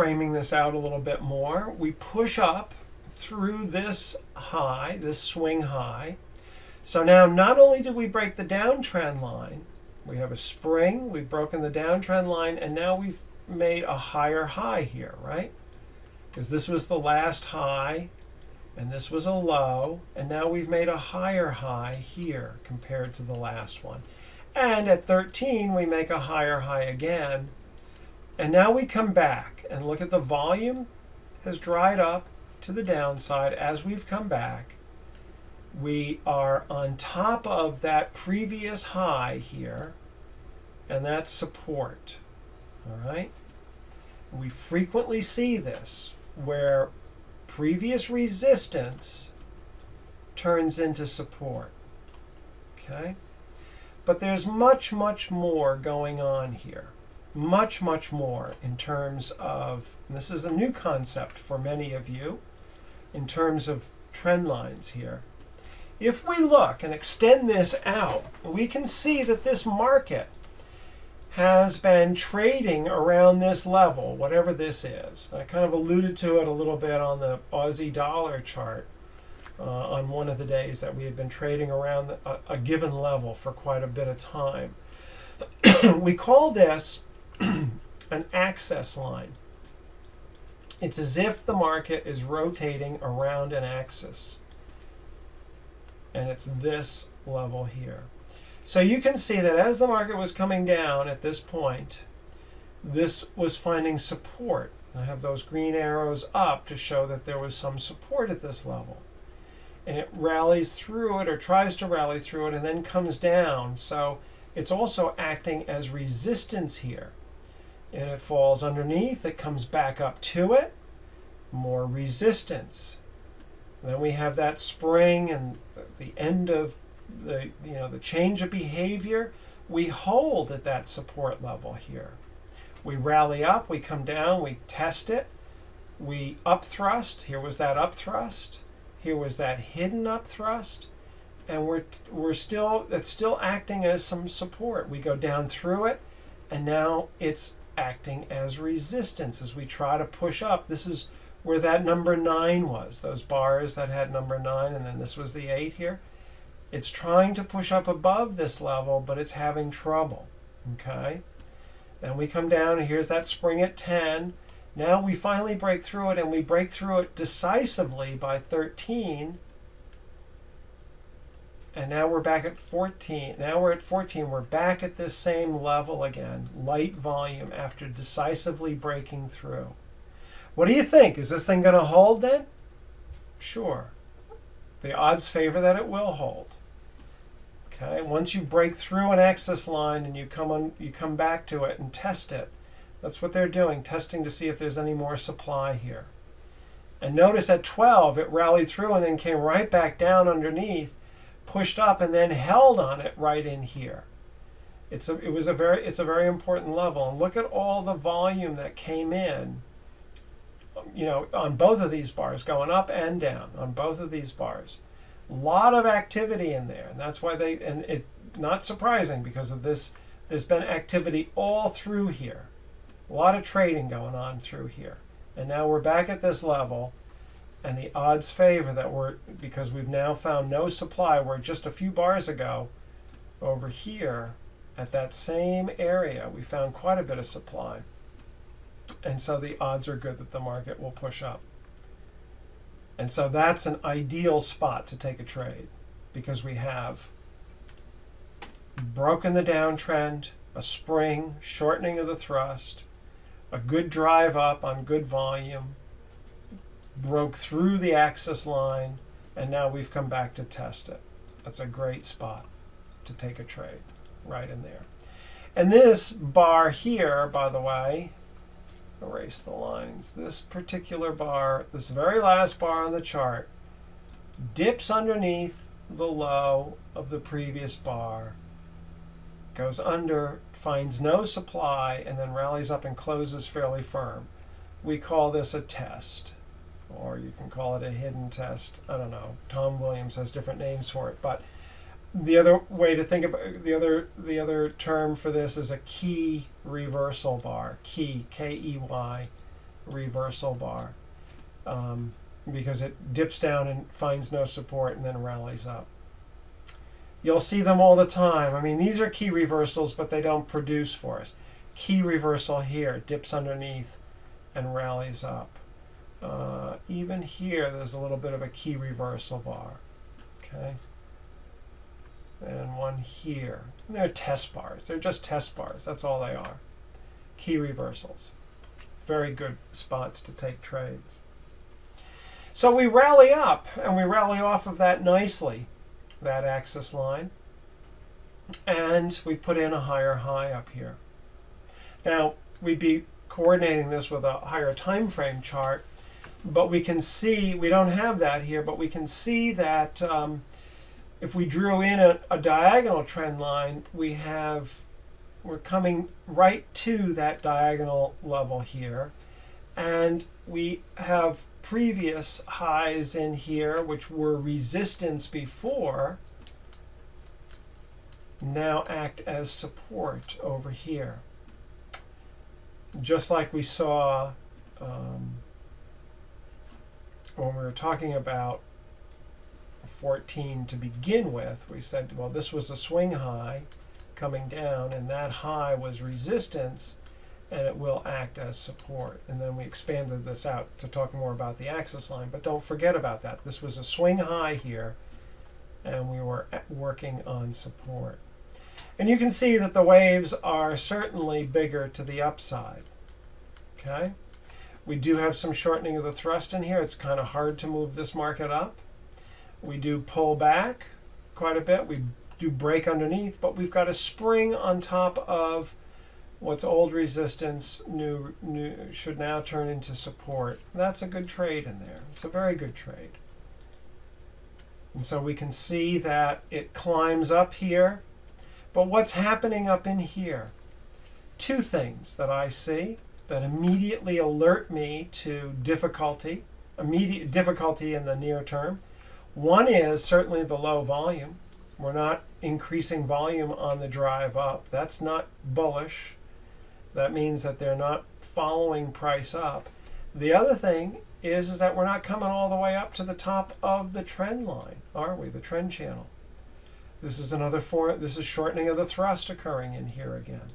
framing this out a little bit more, we push up through this high, this swing high. So now not only did we break the downtrend line, we have a spring, we've broken the downtrend line, and now we've made a higher high here, right? Because this was the last high, and this was a low, and now we've made a higher high here compared to the last one. And at 13, we make a higher high again. And now we come back and look at the volume has dried up to the downside as we've come back. We are on top of that previous high here, and that's support. All right? We frequently see this where previous resistance turns into support. Okay? But there's much, much more going on here. Much, much more in terms of, and this is a new concept for many of you, in terms of trend lines here. If we look and extend this out, we can see that this market has been trading around this level, whatever this is. I kind of alluded to it a little bit on the Aussie dollar chart on one of the days that we had been trading around a given level for quite a bit of time. We call this an access line. It's as if the market is rotating around an axis. And it's this level here. So you can see that as the market was coming down at this point, this was finding support. I have those green arrows up to show that there was some support at this level. And it rallies through it, or tries to rally through it, and then comes down. So it's also acting as resistance here. And it falls underneath, it comes back up to it, more resistance. Then we have that spring and the end of the change of behavior. We hold at that support level here. We rally up, we come down, we test it, we up thrust. Here was that up thrust. Here was that hidden up thrust, and it's still acting as some support. We go down through it, and now it's acting as resistance as we try to push up. This is where that number 9 was, those bars that had number 9, and then this was the 8 here. It's trying to push up above this level, but it's having trouble. Okay? Then we come down, and here's that spring at 10. Now we finally break through it, and we break through it decisively by 13. And now we're back at 14. Now we're at 14. We're back at this same level again, light volume after decisively breaking through. What do you think? Is this thing going to hold then? Sure. The odds favor that it will hold. Okay. Once you break through an axis line and you come back to it and test it, that's what they're doing, testing to see if there's any more supply here. And notice at 12 it rallied through and then came right back down underneath, pushed up, and then held on it right in here. It's a very important level. And look at all the volume that came in, on both of these bars, going up and down on both of these bars. A lot of activity in there, and that's why it not surprising because of this. There's been activity all through here. A lot of trading going on through here. And now we're back at this level, and the odds favor that because we've now found no supply, where just a few bars ago over here at that same area we found quite a bit of supply. And so the odds are good that the market will push up. And so that's an ideal spot to take a trade, because we have broken the downtrend, a spring, shortening of the thrust, a good drive up on good volume, broke through the axis line, and now we've come back to test it. That's a great spot to take a trade, right in there. And this bar here, by the way, erase the lines, this particular bar, this very last bar on the chart, dips underneath the low of the previous bar, goes under, finds no supply, and then rallies up and closes fairly firm. We call this a test, or you can call it a hidden test. I don't know. Tom Williams has different names for it, but the other way to think about the other term for this is a key reversal bar. Key, K-E-Y, reversal bar because it dips down and finds no support and then rallies up. You'll see them all the time. I mean, these are key reversals, but they don't produce for us. Key reversal here, dips underneath and rallies up. Even here, there's a little bit of a key reversal bar. Okay. And one here. And they're test bars. They're just test bars. That's all they are. Key reversals. Very good spots to take trades. So we rally up, and we rally off of that nicely, that axis line. And we put in a higher high up here. Now, we'd be coordinating this with a higher time frame chart, but we can see, we don't have that here, but we can see that if we drew in a diagonal trend line, we're coming right to that diagonal level here, and we have previous highs in here, which were resistance before, now act as support over here. Just like we saw when we were talking about 14 to begin with, we said, well, this was a swing high coming down, and that high was resistance, and it will act as support. And then we expanded this out to talk more about the axis line, but don't forget about that. This was a swing high here, and we were working on support. And you can see that the waves are certainly bigger to the upside. Okay? We do have some shortening of the thrust in here. It's kind of hard to move this market up. We do pull back quite a bit. We do break underneath, but we've got a spring on top of what's old resistance, new should now turn into support. That's a good trade in there. It's a very good trade. And so we can see that it climbs up here. But what's happening up in here? Two things that I see that immediately alert me to difficulty, immediate difficulty in the near term. One is certainly the low volume. We're not increasing volume on the drive up. That's not bullish. That means that they're not following price up. The other thing is that we're not coming all the way up to the top of the trend line, are we? The trend channel. This is another form. This is shortening of the thrust occurring in here again.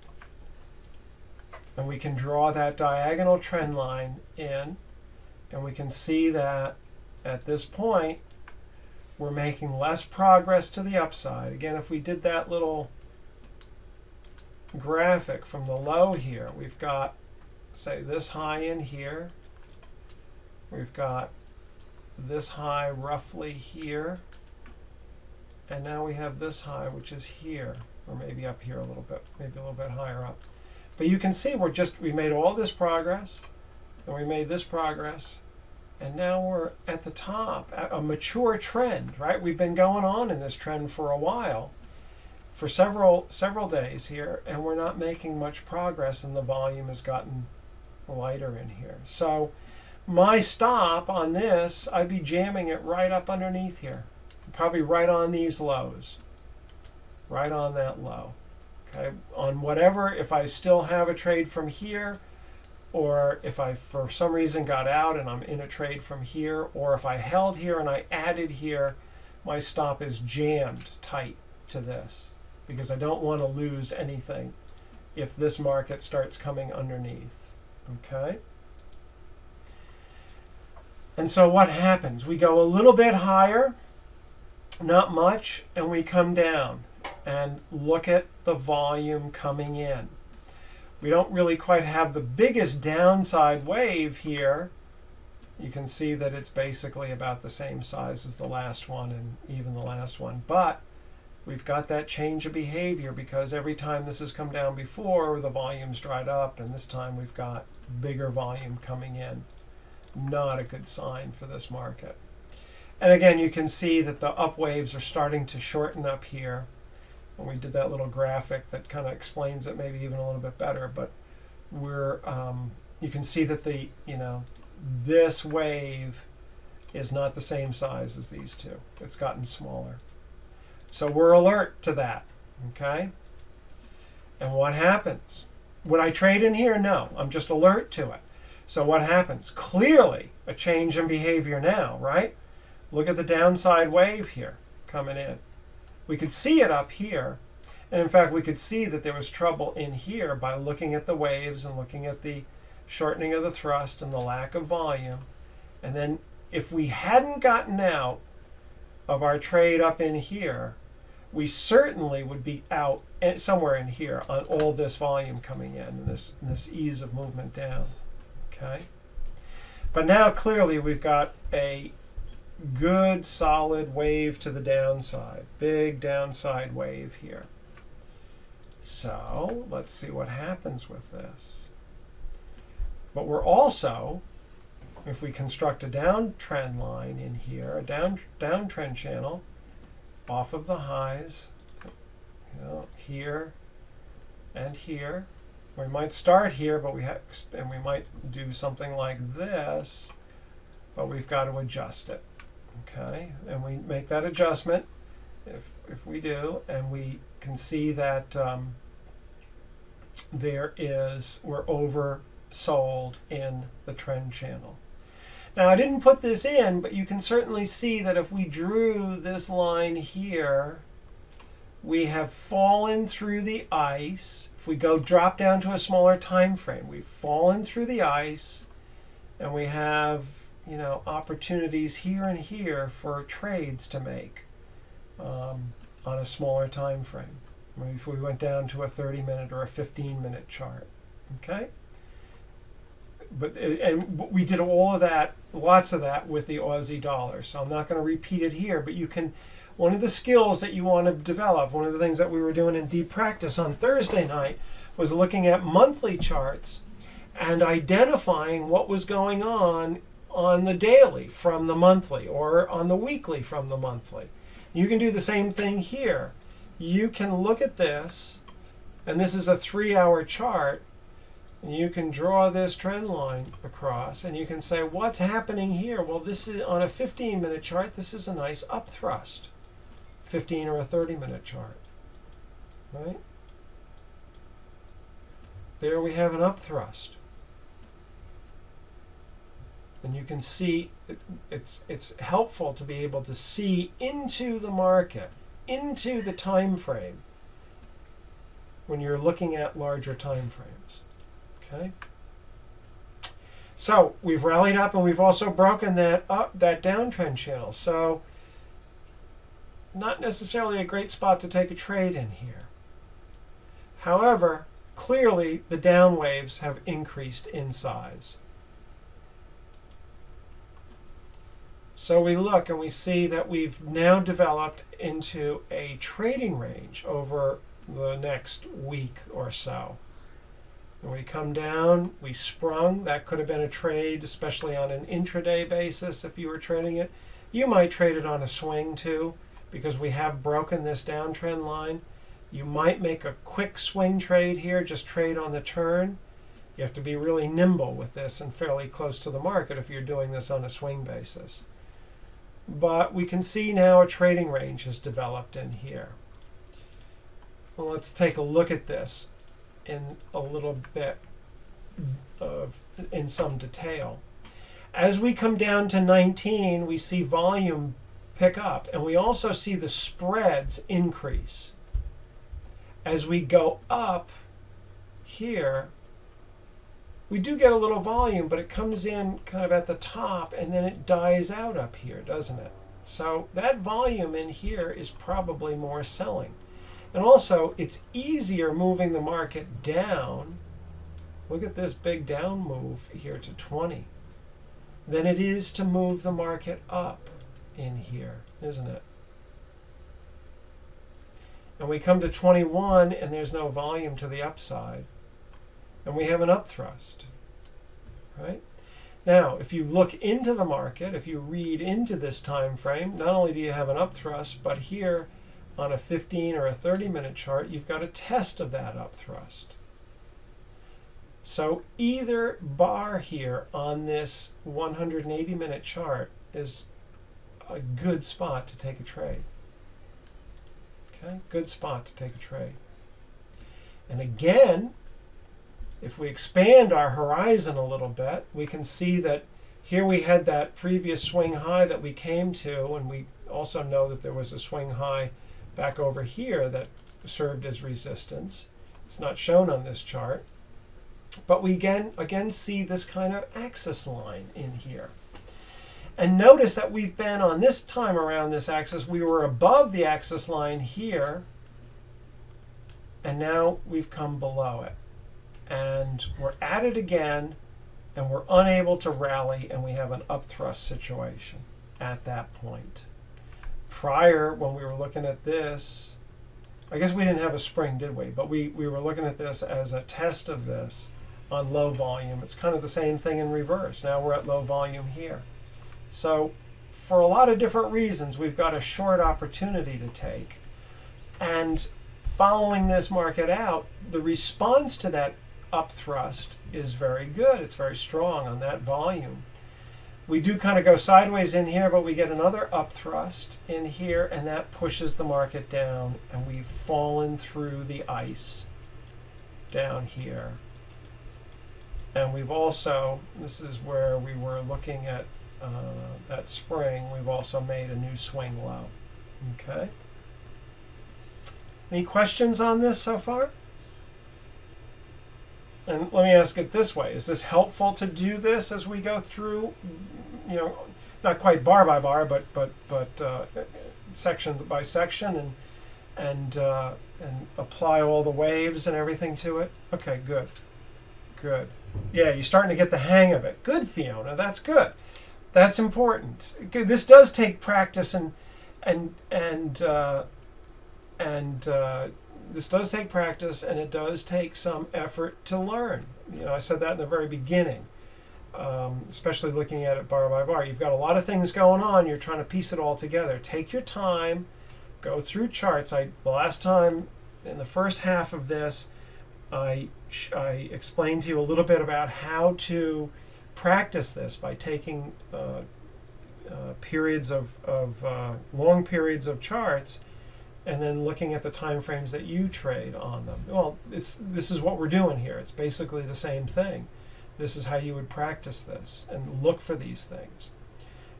And we can draw that diagonal trend line in, and we can see that at this point we're making less progress to the upside. Again, if we did that little graphic from the low here, we've got, say, this high in here. We've got this high roughly here. And now we have this high, which is here, or maybe up here a little bit, maybe a little bit higher up. But you can see we made all this progress, and we made this progress, and now we're at the top, a mature trend, right? We've been going on in this trend for a while, for several days here, and we're not making much progress, and the volume has gotten lighter in here. So my stop on this, I'd be jamming it right up underneath here. Probably right on these lows, right on that low. Okay, on whatever, if I still have a trade from here, or if I for some reason got out and I'm in a trade from here, or if I held here and I added here, my stop is jammed tight to this because I don't want to lose anything if this market starts coming underneath. Okay. And so what happens? We go a little bit higher, not much, and we come down and look at the volume coming in. We don't really quite have the biggest downside wave here. You can see that it's basically about the same size as the last one and even the last one. But we've got that change of behavior because every time this has come down before, the volume's dried up, and this time we've got bigger volume coming in. Not a good sign for this market. And again, you can see that the up waves are starting to shorten up here. And we did that little graphic that kind of explains it maybe even a little bit better. But you can see that this wave is not the same size as these two. It's gotten smaller. So we're alert to that. Okay. And what happens? Would I trade in here? No, I'm just alert to it. So what happens? Clearly a change in behavior now, right? Look at the downside wave here coming in. We could see it up here. And in fact, we could see that there was trouble in here by looking at the waves and looking at the shortening of the thrust and the lack of volume. And then if we hadn't gotten out of our trade up in here, we certainly would be out somewhere in here on all this volume coming in and this ease of movement down. Okay? But now clearly we've got a good solid wave to the downside. Big downside wave here. So let's see what happens with this. But we're also, if we construct a downtrend line in here, a downtrend channel off of the highs, here and here. We might start here, but we might do something like this, but we've got to adjust it. Okay, and we make that adjustment if we do, and we can see that we're oversold in the trend channel. Now I didn't put this in, but you can certainly see that if we drew this line here, we have fallen through the ice. If we drop down to a smaller time frame, we've fallen through the ice, and we have opportunities here and here for trades to make on a smaller time frame. If we went down to a 30-minute or a 15-minute chart, okay? And we did all of that, lots of that with the Aussie dollar. So I'm not going to repeat it here, but you can. One of the skills that you want to develop, one of the things that we were doing in deep practice on Thursday night, was looking at monthly charts and identifying what was going on the daily from the monthly or on the weekly from the monthly. You can do the same thing here. You can look at this, and this is a 3-hour chart, and you can draw this trend line across, and you can say, what's happening here? Well, this is on a 15-minute chart, this is a nice upthrust. 15 or a 30-minute chart, right? There we have an upthrust. And you can see it's helpful to be able to see into the market, into the time frame when you're looking at larger time frames. Okay? So we've rallied up, and we've also broken that downtrend channel. So not necessarily a great spot to take a trade in here. However, clearly the down waves have increased in size. So we look and we see that we've now developed into a trading range over the next week or so. And we come down, we sprung. That could have been a trade, especially on an intraday basis if you were trading it. You might trade it on a swing too, because we have broken this downtrend line. You might make a quick swing trade here, just trade on the turn. You have to be really nimble with this and fairly close to the market if you're doing this on a swing basis. But we can see now a trading range has developed in here. Well, let's take a look at this in a little bit in some detail. As we come down to 19, we see volume pick up, and we also see the spreads increase. As we go up here, we do get a little volume, but it comes in kind of at the top, and then it dies out up here, doesn't it? So that volume in here is probably more selling. And also, it's easier moving the market down. Look at this big down move here to 20 than it is to move the market up in here, isn't it? And we come to 21, and there's no volume to the upside. And we have an upthrust, right? Now, if you look into the market, if you read into this time frame, not only do you have an upthrust, but here on a 15 or a 30-minute chart, you've got a test of that upthrust. So either bar here on this 180-minute chart is a good spot to take a trade. Okay, good spot to take a trade. And again, If we expand our horizon a little bit, we can see that here we had that previous swing high that we came to, and we also know that there was a swing high back over here that served as resistance. It's not shown on this chart, but we again see this kind of axis line in here. And notice that we've been on this time around this axis, we were above the axis line here, and now we've come below it. And we're at it again, and we're unable to rally, and we have an upthrust situation at that point. Prior, when we were looking at this, I guess we didn't have a spring, did we? But we were looking at this as a test of this on low volume. It's kind of the same thing in reverse. Now we're at low volume here. So for a lot of different reasons, we've got a short opportunity to take. And following this market out, the response to that upthrust is very good. It's very strong on that volume. We do kind of go sideways in here, but we get another upthrust in here, and that pushes the market down, and we've fallen through the ice down here. And we've also, this is where we were looking at that spring, we've also made a new swing low. Okay. Any questions on this so far? And let me ask it this way. Is this helpful to do this as we go through, not quite bar by bar, but section by section and apply all the waves and everything to it? Okay, good. Good. Yeah, you're starting to get the hang of it. Good, Fiona. That's good. That's important. This does take practice and this does take practice, and it does take some effort to learn. I said that in the very beginning, especially looking at it bar by bar. You've got a lot of things going on. You're trying to piece it all together. Take your time. Go through charts. The last time, in the first half of this, I explained to you a little bit about how to practice this by taking long periods of charts and then looking at the time frames that you trade on them. Well, this is what we're doing here. It's basically the same thing. This is how you would practice this and look for these things.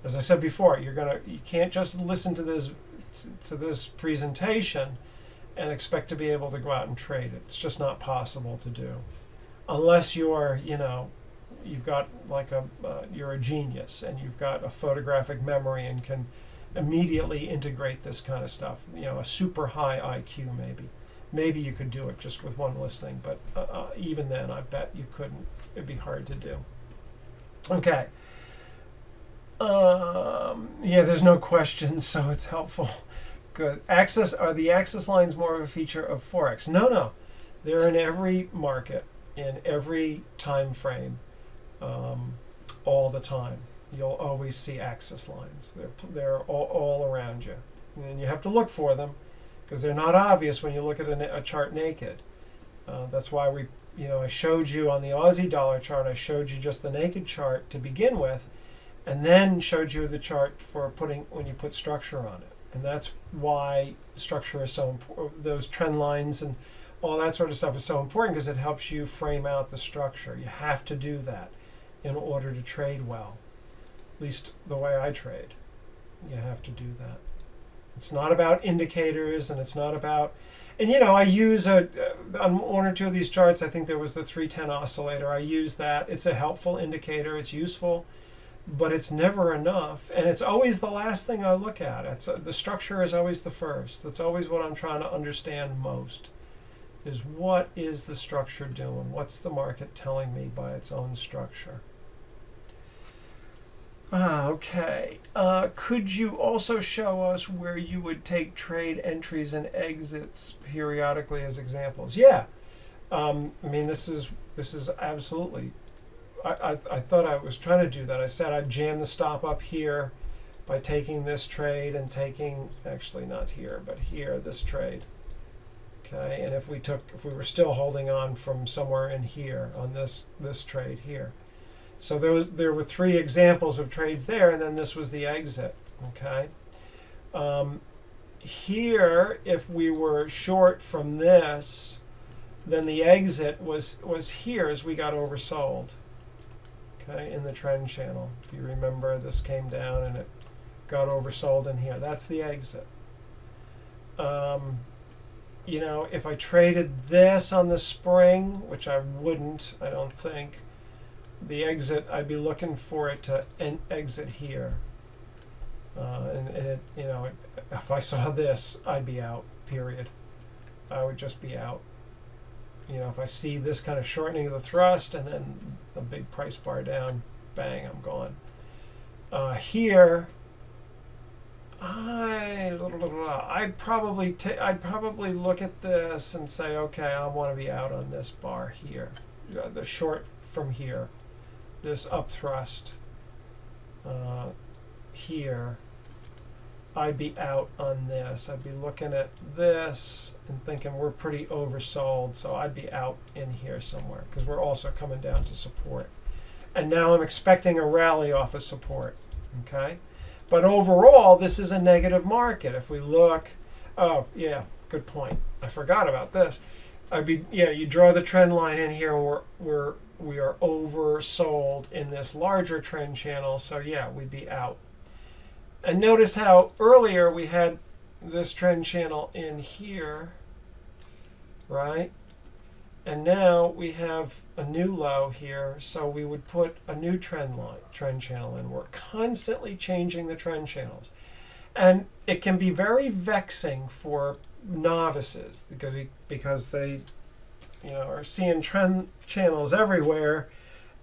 As I said before, you can't just listen to this presentation and expect to be able to go out and trade it. It's just not possible to do, unless you're you've got you're a genius and you've got a photographic memory and can immediately integrate this kind of stuff. A super high IQ maybe you could do it just with one listening, but even then I bet you couldn't. It'd be hard to do. Okay. Yeah, there's no questions, so it's helpful. Good. Are the axis lines more of a feature of Forex? No. They're in every market, in every time frame, all the time. You'll always see axis lines. They're all around you. And you have to look for them because they're not obvious when you look at a chart naked. That's why I showed you on the Aussie dollar chart, I showed you just the naked chart to begin with, and then showed you the chart for when you put structure on it. And that's why structure is so important. Those trend lines and all that sort of stuff is so important because it helps you frame out the structure. You have to do that in order to trade well. At least the way I trade. You have to do that. It's not about indicators, and it's not about... And I use on one or two of these charts, I think there was the 310 oscillator. I use that. It's a helpful indicator. It's useful, but it's never enough. And it's always the last thing I look at. The structure is always the first. That's always what I'm trying to understand most, is what is the structure doing? What's the market telling me by its own structure? Okay. Could you also show us where you would take trade entries and exits periodically as examples? Yeah. This is absolutely. I thought I was trying to do that. I said I'd jam the stop up here by taking this trade and taking, actually not here, but here, this trade. Okay. And if we were still holding on from somewhere in here on this trade here. So there were three examples of trades there, and then this was the exit. Okay. Here, if we were short from this, then the exit was here as we got oversold. Okay, in the trend channel. If you remember, this came down and it got oversold in here. That's the exit. You know, if I traded this on the spring, which I wouldn't, I don't think, the exit, I'd be looking for it to exit here. And it, you know, if I saw this, I'd be out, period. I would just be out. You know, if I see this kind of shortening of the thrust and then a big price bar down, bang, I'm gone. Here, I'd probably look at this and say, okay, I want to be out on this bar here, the short from here, this up thrust here. I'd be out on this. I'd be looking at this and thinking we're pretty oversold, so I'd be out in here somewhere because we're also coming down to support. And now I'm expecting a rally off of support, okay? But overall, this is a negative market. If we look, oh yeah, good point. I forgot about this. You draw the trend line in here, and we are oversold in this larger trend channel. So yeah, we'd be out. And notice how earlier we had this trend channel in here, right? And now we have a new low here, so we would put a new trend channel in. We're constantly changing the trend channels. And it can be very vexing for novices because they, you know, are seeing trend channels everywhere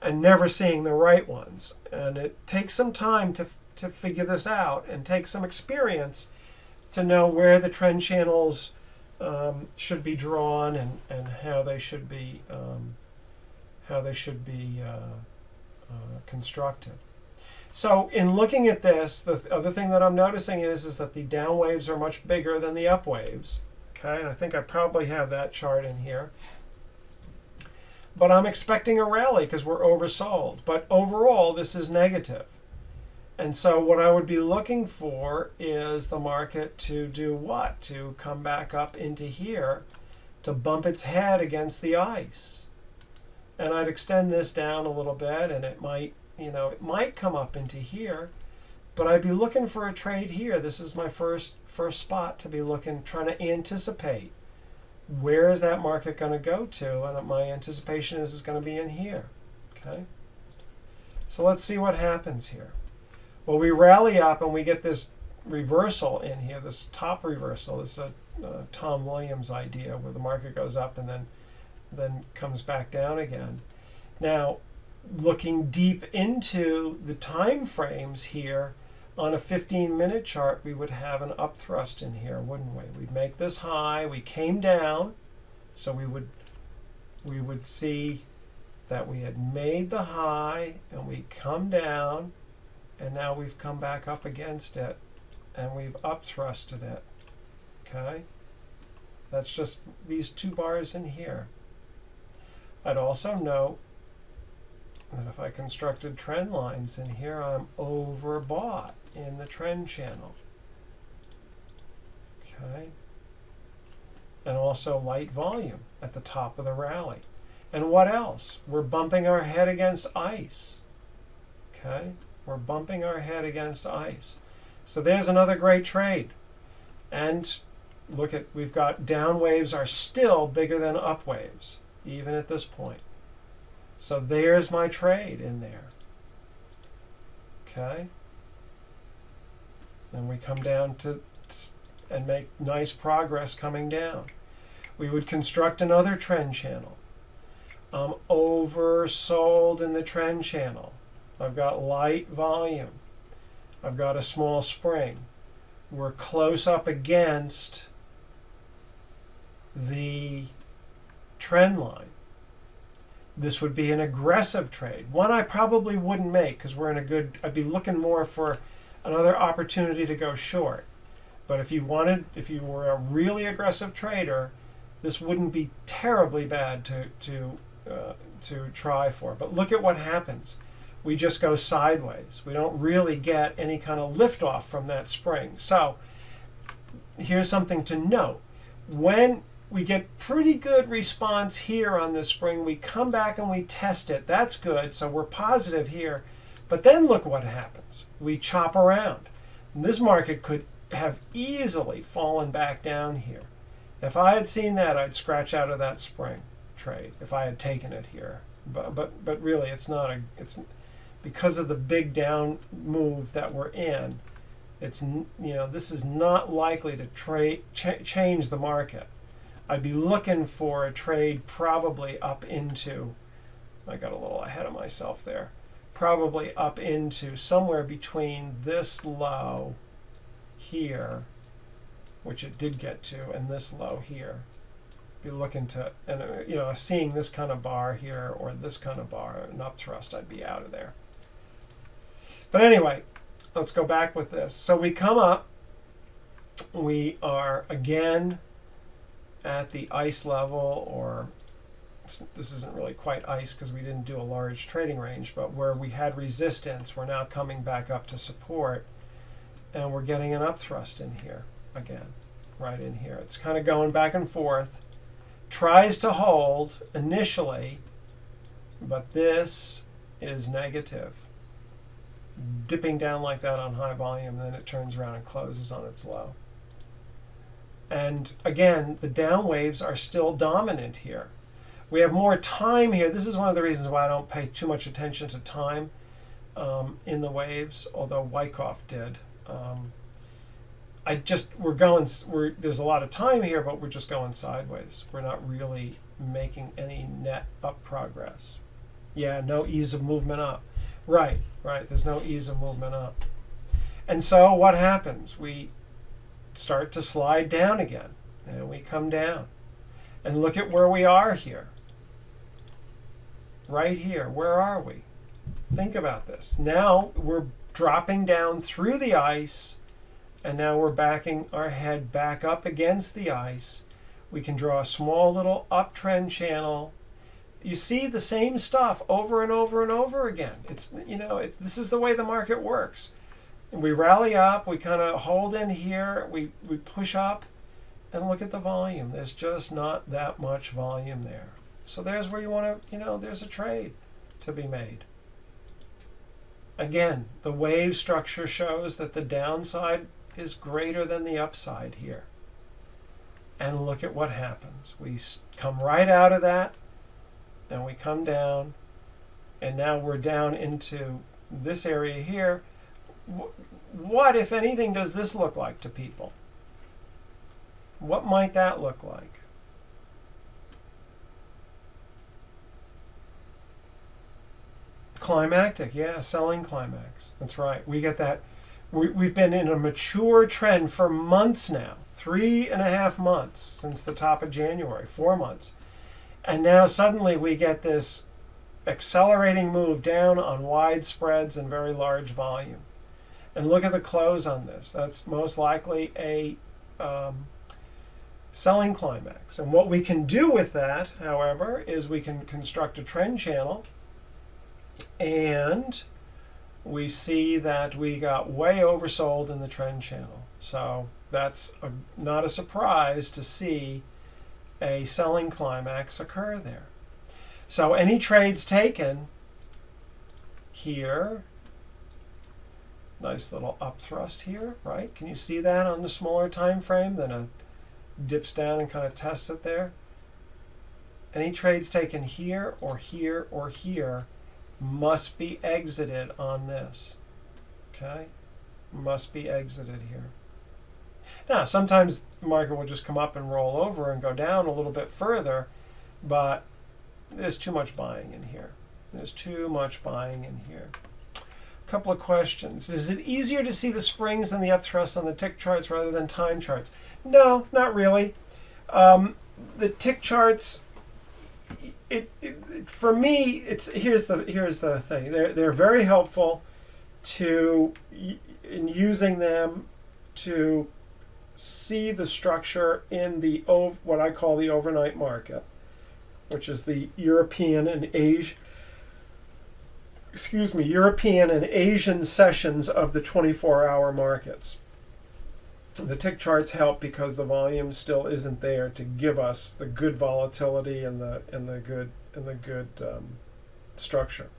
and never seeing the right ones. And it takes some time to figure this out and take some experience to know where the trend channels should be drawn and how they should be constructed. So in looking at this, the other thing that I'm noticing is that the down waves are much bigger than the up waves. Okay, and I think I probably have that chart in here. But I'm expecting a rally because we're oversold. But overall, this is negative. And so what I would be looking for is the market to do what? To come back up into here, to bump its head against the ice. And I'd extend this down a little bit, and it might, you know, it might come up into here, but I'd be looking for a trade here. This is my first spot to be looking, trying to anticipate where is that market going to go to, and my anticipation is it's going to be in here. Okay, so let's see what happens here. Well, we rally up and we get this reversal in here, this top reversal. This is a Tom Williams idea where the market goes up and then comes back down again. Now, looking deep into the time frames here, on a 15-minute chart, we would have an up thrust in here, wouldn't we? We'd make this high. We came down, so we would see that we had made the high and we come down. And now we've come back up against it, and we've up thrusted it. Okay? That's just these two bars in here. I'd also note that if I constructed trend lines in here, I'm overbought in the trend channel. Okay? And also light volume at the top of the rally. And what else? We're bumping our head against ice. Okay? We're bumping our head against ice. So there's another great trade. And look at, we've got down waves are still bigger than up waves, even at this point. So there's my trade in there. Okay? Then we come down to and make nice progress coming down. We would construct another trend channel. I'm oversold in the trend channel. I've got light volume. I've got a small spring. We're close up against the trend line. This would be an aggressive trade. One I probably wouldn't make because we're in a good, I'd be looking more for another opportunity to go short. But if you were a really aggressive trader, this wouldn't be terribly bad to try for. But look at what happens. We just go sideways. We don't really get any kind of liftoff from that spring. So here's something to note. When we get pretty good response here on this spring. We come back and we test it. That's good. So we're positive here. But then look what happens. We chop around. And this market could have easily fallen back down here. If I had seen that, I'd scratch out of that spring trade if I had taken it here. But really, it's not a. It's because of the big down move that we're in. It's this is not likely to change the market. I'd be looking for a trade probably up into. I got a little ahead of myself there. Probably up into somewhere between this low here, which it did get to, and this low here. Be looking to, and seeing this kind of bar here or this kind of bar, an up thrust, I'd be out of there. But anyway, let's go back with this. So we come up, we are again at the ice level, or this isn't really quite ice because we didn't do a large trading range, but where we had resistance, we're now coming back up to support, and we're getting an up thrust in here again, right in here. It's kind of going back and forth. Tries to hold initially, but this is negative. Dipping down like that on high volume, then it turns around and closes on its low. And again, the down waves are still dominant here. We have more time here. This is one of the reasons why I don't pay too much attention to time in the waves, although Wyckoff did. There's a lot of time here, but we're just going sideways. We're not really making any net up progress. Yeah, no ease of movement up. Right, there's no ease of movement up. And so what happens? We start to slide down again, and we come down. And look at where we are here. Right here, where are we? Think about this. Now we're dropping down through the ice, and now we're backing our head back up against the ice. We can draw a small little uptrend channel. You see the same stuff over and over and over again. This is the way the market works. We rally up, we kind of hold in here, we push up, and look at the volume. There's just not that much volume there. So there's where you want to, there's a trade to be made. Again, the wave structure shows that the downside is greater than the upside here. And look at what happens. We come right out of that, and we come down, and now we're down into this area here. What, if anything, does this look like to people? What might that look like? Climactic, yeah, selling climax. That's right. We get that. We've been in a mature trend for months now, 3.5 months since the top of January, 4 months. And now suddenly we get this accelerating move down on wide spreads and very large volume. And look at the close on this. That's most likely a selling climax. And what we can do with that, however, is we can construct a trend channel, and we see that we got way oversold in the trend channel. So that's not a surprise to see a selling climax occur there. So any trades taken here, nice little up thrust here, right? Can you see that on the smaller time frame? Then it dips down and kind of tests it there. Any trades taken here or here or here must be exited on this. Okay? Must be exited here. Now, sometimes the market will just come up and roll over and go down a little bit further, but there's too much buying in here. There's too much buying in here. A couple of questions. Is it easier to see the springs and the up thrusts on the tick charts rather than time charts? No, not really. The tick charts, for me, here's the thing. They're very helpful in using them to see the structure in the what I call the overnight market, which is the European and Asian sessions of the 24-hour markets. The tick charts help because the volume still isn't there to give us the good volatility and the good structure.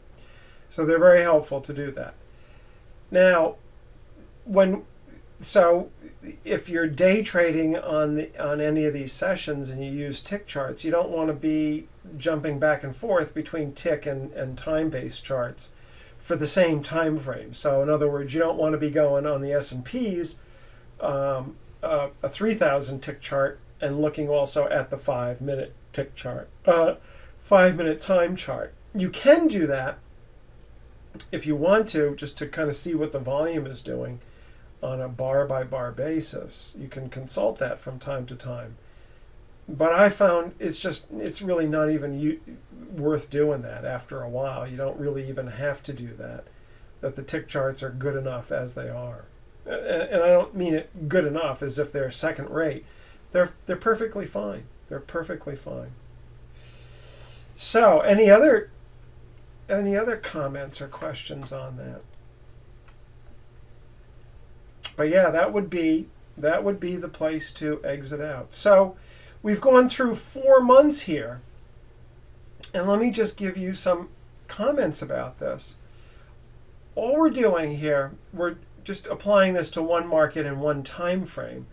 So they're very helpful to do that. Now, if you're day trading on any of these sessions and you use tick charts, you don't want to be jumping back and forth between tick and time-based charts for the same time frame. So in other words, you don't want to be going on the S&Ps a 3,000 tick chart and looking also at the 5-minute tick chart, 5-minute time chart. You can do that if you want to, just to kind of see what the volume is doing on a bar by bar basis. You can consult that from time to time. But I found it's really not even worth doing that after a while. You don't really even have to do that the tick charts are good enough as they are. And I don't mean it good enough as if they're second rate. They're perfectly fine. They're perfectly fine. So, any other comments or questions on that? But yeah, that would be the place to exit out. So, we've gone through 4 months here. And let me just give you some comments about this. All we're doing here, we're just applying this to one market and one time frame,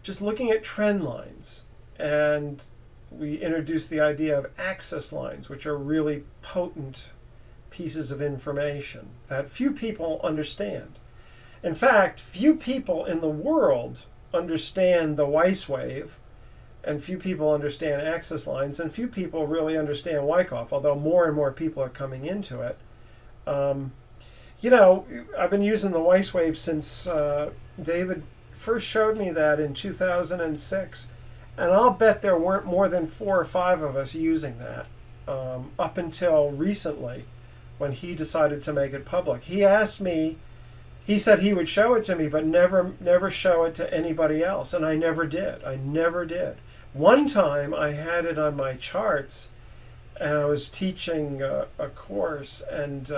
just looking at trend lines. And we introduced the idea of axis lines, which are really potent pieces of information that few people understand. In fact, few people in the world understand the Weiss wave, and few people understand axis lines, and few people really understand Wyckoff, although more and more people are coming into it. I've been using the Weiss wave since David first showed me that in 2006, and I'll bet there weren't more than 4 or 5 of us using that up until recently when he decided to make it public. He asked me, he said he would show it to me, but never show it to anybody else, and I never did. One time I had it on my charts, and I was teaching a course, and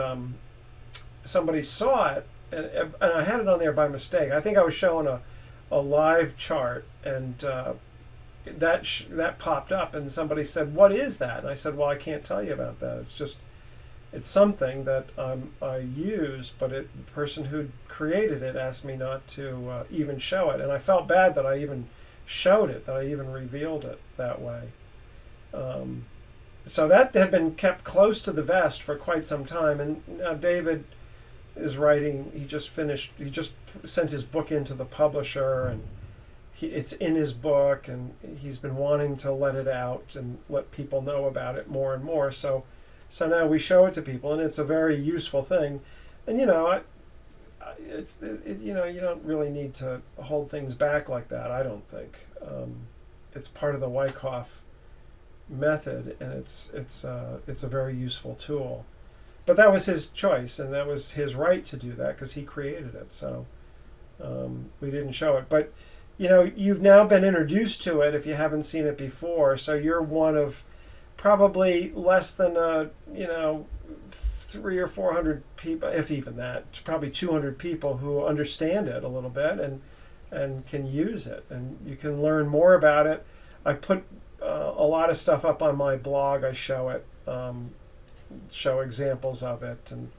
somebody saw it, and I had it on there by mistake. I think I was showing a live chart, and that popped up, and somebody said, "What is that?" And I said, "Well, I can't tell you about that. It's something that I use, but the person who created it asked me not to even show it." And I felt bad that I even showed it, that I even revealed it that way. So that had been kept close to the vest for quite some time. And now David is writing, he just sent his book into the publisher, and it's in his book, and he's been wanting to let it out and let people know about it more and more. So now we show it to people, and it's a very useful thing. And you don't really need to hold things back like that, I don't think. It's part of the Wyckoff method, and it's a very useful tool. But that was his choice, and that was his right to do that because he created it. So we didn't show it. But you've now been introduced to it if you haven't seen it before. So you're one of probably less than 300 or 400 people, if even that. It's probably 200 people who understand it a little bit and can use it, and you can learn more about it. I put a lot of stuff up on my blog. I show it, show examples of it, and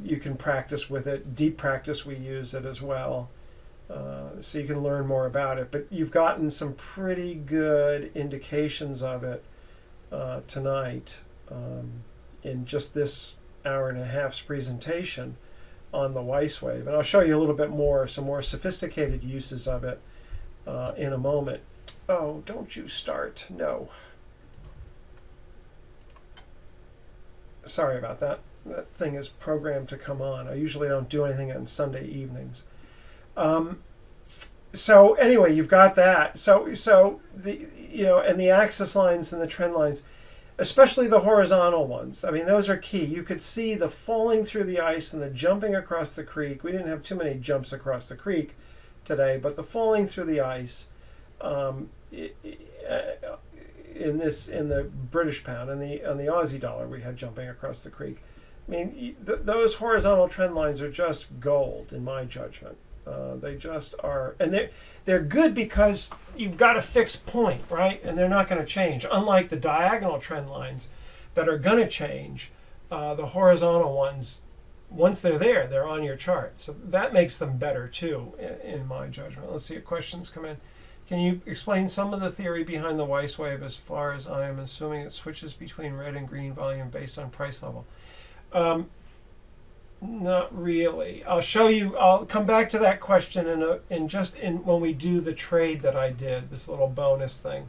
you can practice with it. Deep practice, we use it as well, so you can learn more about it. But you've gotten some pretty good indications of it tonight in just this hour and a half's presentation on the Weiss wave. And I'll show you a little bit more, some more sophisticated uses of it in a moment. Oh, don't you start. No. Sorry about that. That thing is programmed to come on. I usually don't do anything on Sunday evenings. So anyway, you've got that. So the and the axis lines and the trend lines, especially the horizontal ones. I mean, those are key. You could see the falling through the ice and the jumping across the creek. We didn't have too many jumps across the creek today, but the falling through the ice in the British pound and on the Aussie dollar, we had jumping across the creek. I mean, those horizontal trend lines are just gold in my judgment. They just are, and they're good because you've got a fixed point, right? And they're not going to change. Unlike the diagonal trend lines that are going to change, the horizontal ones, once they're there, they're on your chart. So that makes them better too, in my judgment. Let's see if questions come in. Can you explain some of the theory behind the Weiss wave as far as I am assuming it switches between red and green volume based on price level? Not really. I'll show you. I'll come back to that question when we do the trade that I did, this little bonus thing.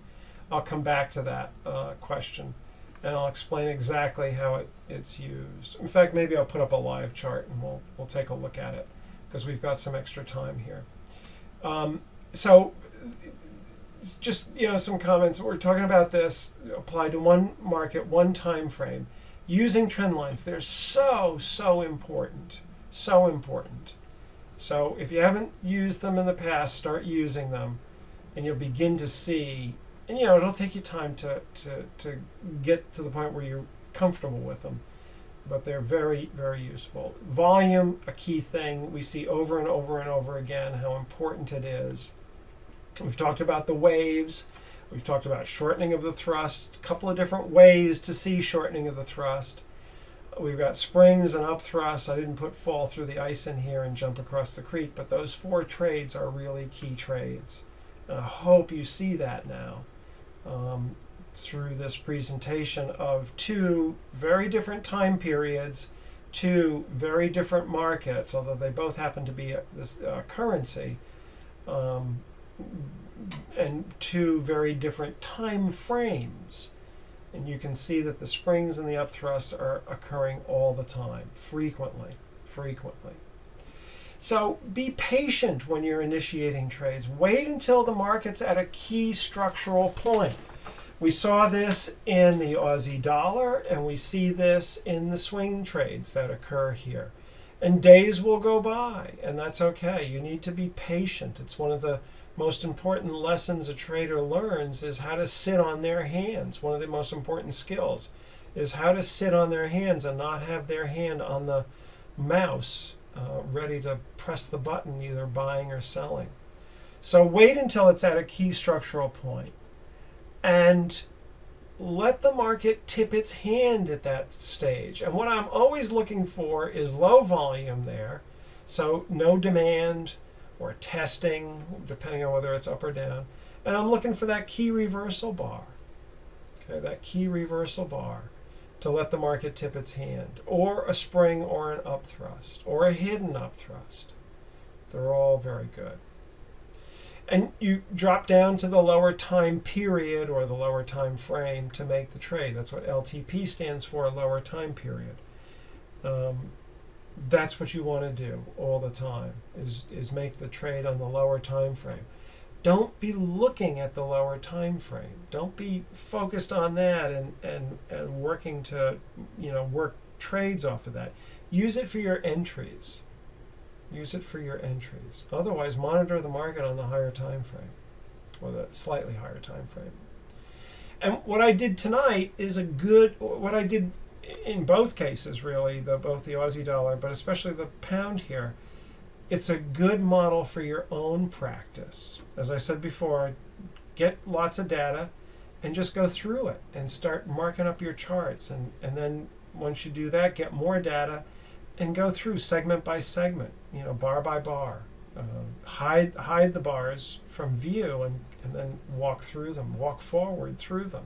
I'll come back to that question, and I'll explain exactly how it's used. In fact, maybe I'll put up a live chart and we'll take a look at it because we've got some extra time here. So just some comments. We're talking about this applied to one market, one time frame. Using trend lines, they're so important, so important. So if you haven't used them in the past, start using them, and you'll begin to see. And it'll take you time to get to the point where you're comfortable with them, but they're very, very useful. Volume, a key thing we see over and over and over again, how important it is. We've talked about the waves. We've talked about shortening of the thrust, a couple of different ways to see shortening of the thrust. We've got springs and up thrusts. I didn't put fall through the ice in here and jump across the creek, but those 4 trades are really key trades. And I hope you see that now through this presentation of 2 very different time periods, 2 very different markets, although they both happen to be this currency. And 2 very different time frames. And you can see that the springs and the up thrusts are occurring all the time, frequently. So be patient when you're initiating trades. Wait until the market's at a key structural point. We saw this in the Aussie dollar, and we see this in the swing trades that occur here. And days will go by, and that's okay. You need to be patient. It's one of the most important lessons a trader learns is how to sit on their hands. One of the most important skills is how to sit on their hands and not have their hand on the mouse ready to press the button, either buying or selling. So wait until it's at a key structural point and let the market tip its hand at that stage. And what I'm always looking for is low volume there, so no demand or testing, depending on whether it's up or down. And I'm looking for that key reversal bar, okay, that key reversal bar to let the market tip its hand, or a spring or an up thrust, or a hidden up thrust. They're all very good. And you drop down to the lower time period or the lower time frame to make the trade. That's what LTP stands for, lower time period. That's what you want to do all the time, is make the trade on the lower time frame. Don't be looking at the lower time frame. Don't be focused on that and working to work trades off of that. Use it for your entries. Use it for your entries. Otherwise, monitor the market on the higher time frame, or the slightly higher time frame. And what I did tonight is what I did in both cases, really, both the Aussie dollar, but especially the pound here. It's a good model for your own practice. As I said before, get lots of data and just go through it and start marking up your charts. And then once you do that, get more data and go through segment by segment, bar by bar. Hide the bars from view and then walk through them, walk forward through them,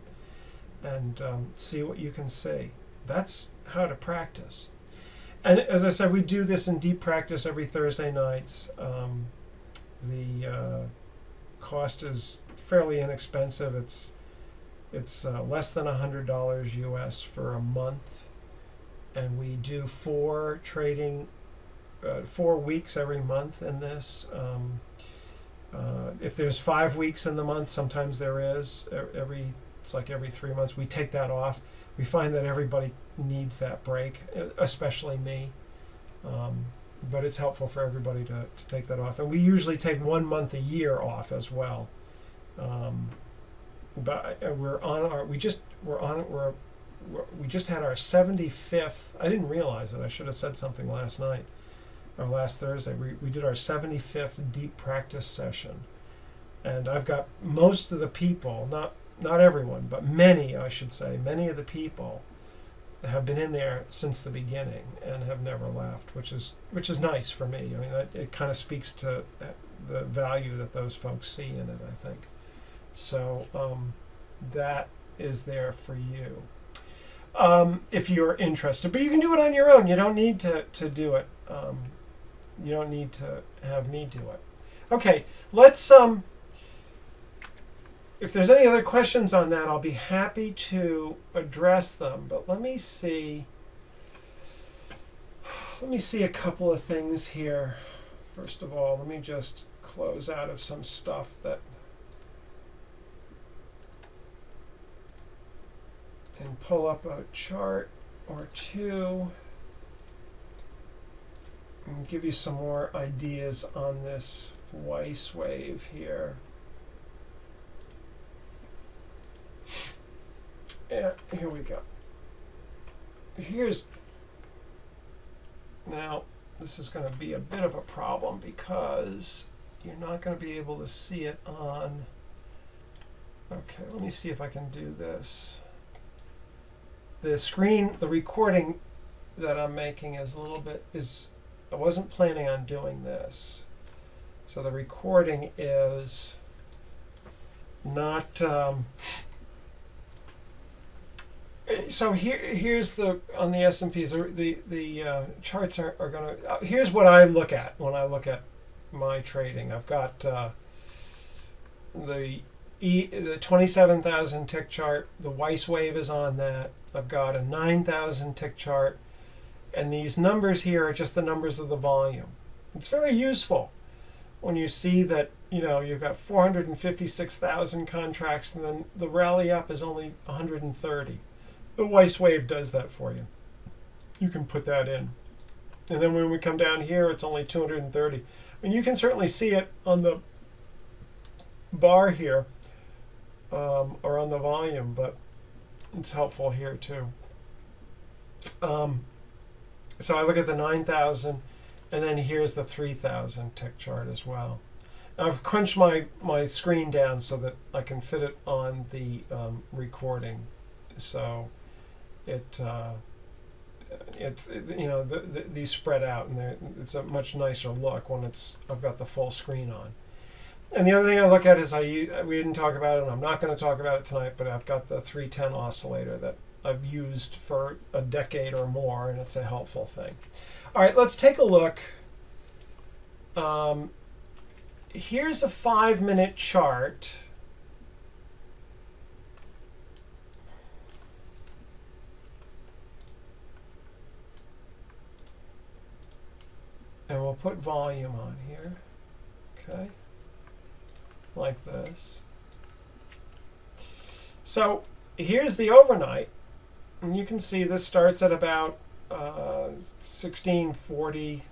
and see what you can see. That's how to practice. And as I said, we do this in deep practice every Thursday nights. The cost is fairly inexpensive. It's less than $100 US for a month, and we do 4 weeks every month in this. If there's 5 weeks in the month, sometimes there is. It's like every 3 months. We take that off. We find that everybody needs that break, especially me. But it's helpful for everybody to take that off. And we usually take 1 month a year off as well. But we just had our 75th. I didn't realize it. I should have said something last night. or last Thursday, we did our 75th deep practice session. And I've got most of the people, not everyone, but many, I should say, many of the people have been in there since the beginning and have never left, which is nice for me. I mean, it kind of speaks to the value that those folks see in it, I think. So that is there for you if you're interested. But you can do it on your own. You don't need to do it. You don't need to have me do it. Okay, let's if there's any other questions on that, I'll be happy to address them. But let me see a couple of things here. First of all, let me just close out of some stuff and pull up a chart or two and give you some more ideas on this Weis wave here. Yeah, here we go. Now, this is going to be a bit of a problem because you're not going to be able to see it on. Okay, let me see if I can do this. The screen, the recording that I'm making is a little bit, I wasn't planning on doing this. So the recording is not, so here's on the S&Ps, the charts are going to, here's what I look at when I look at my trading. I've got the 27,000 tick chart, the Weis wave is on that. I've got a 9,000 tick chart, and these numbers here are just the numbers of the volume. It's very useful when you see that, you've got 456,000 contracts, and then the rally up is only 130. The Weis wave does that for you. You can put that in. And then when we come down here, it's only 230. I mean, you can certainly see it on the bar here, or on the volume, but it's helpful here too. So I look at the 9,000, and then here's the 3,000 tick chart as well. I've crunched my screen down so that I can fit it on the recording. So these spread out, and it's a much nicer look when I've got the full screen on. And the other thing I look at is we didn't talk about it, and I'm not going to talk about it tonight, but I've got the 310 oscillator that I've used for a decade or more, and it's a helpful thing. All right, let's take a look. Here's a 5-minute chart. And we'll put volume on here, okay, like this. So here's the overnight, and you can see this starts at about 1640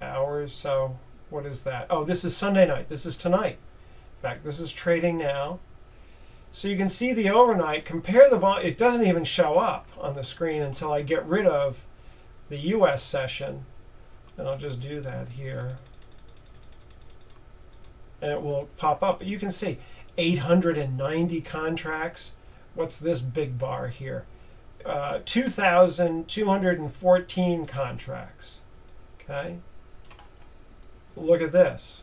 hours. So what is that? Oh, this is Sunday night. This is tonight. In fact, this is trading now. So you can see the overnight. Compare the volume. It doesn't even show up on the screen until I get rid of the US session. And I'll just do that here. And it will pop up. But you can see 890 contracts. What's this big bar here? 2,214 contracts. Okay. Look at this.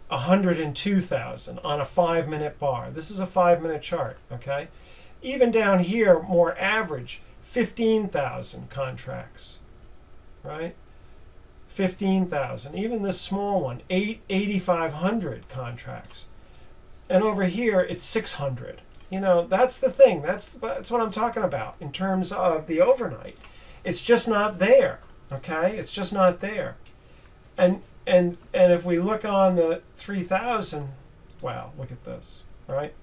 102,000 on a 5-minute bar. This is a 5-minute chart. Okay. Even down here, more average, 15,000 contracts. Right. 15,000. Even this small one, 8,500 contracts. And over here, it's 600. That's the thing. That's what I'm talking about in terms of the overnight. It's just not there. Okay, it's just not there. And if we look on the 3,000, wow, look at this. Right,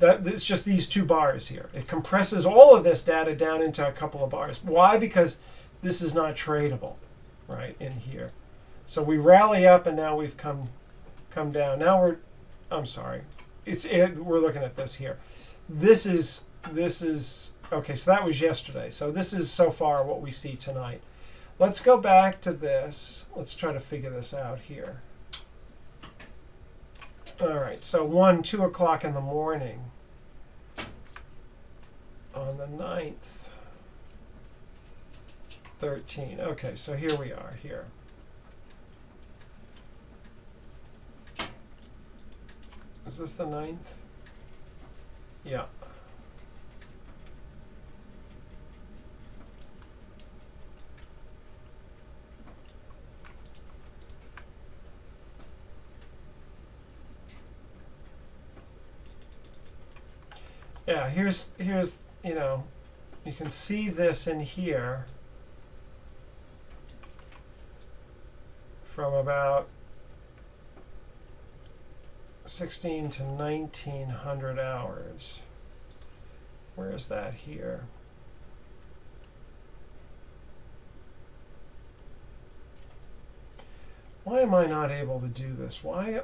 it's just these two bars here. It compresses all of this data down into a couple of bars. Why? Because this is not tradable. Right in here. So we rally up, and now we've come down. Now I'm sorry. We're looking at this here. This is okay, so that was yesterday. So this is so far what we see tonight. let's go back to this. Let's try to figure this out here. All right, so 2 o'clock in the morning on the 9th, 13. Okay, so here we are here. Is this the 9th? Yeah. Yeah, here's you know, you can see this in here from about 16 to 1900 hours. Where is that here? Why am I not able to do this? Why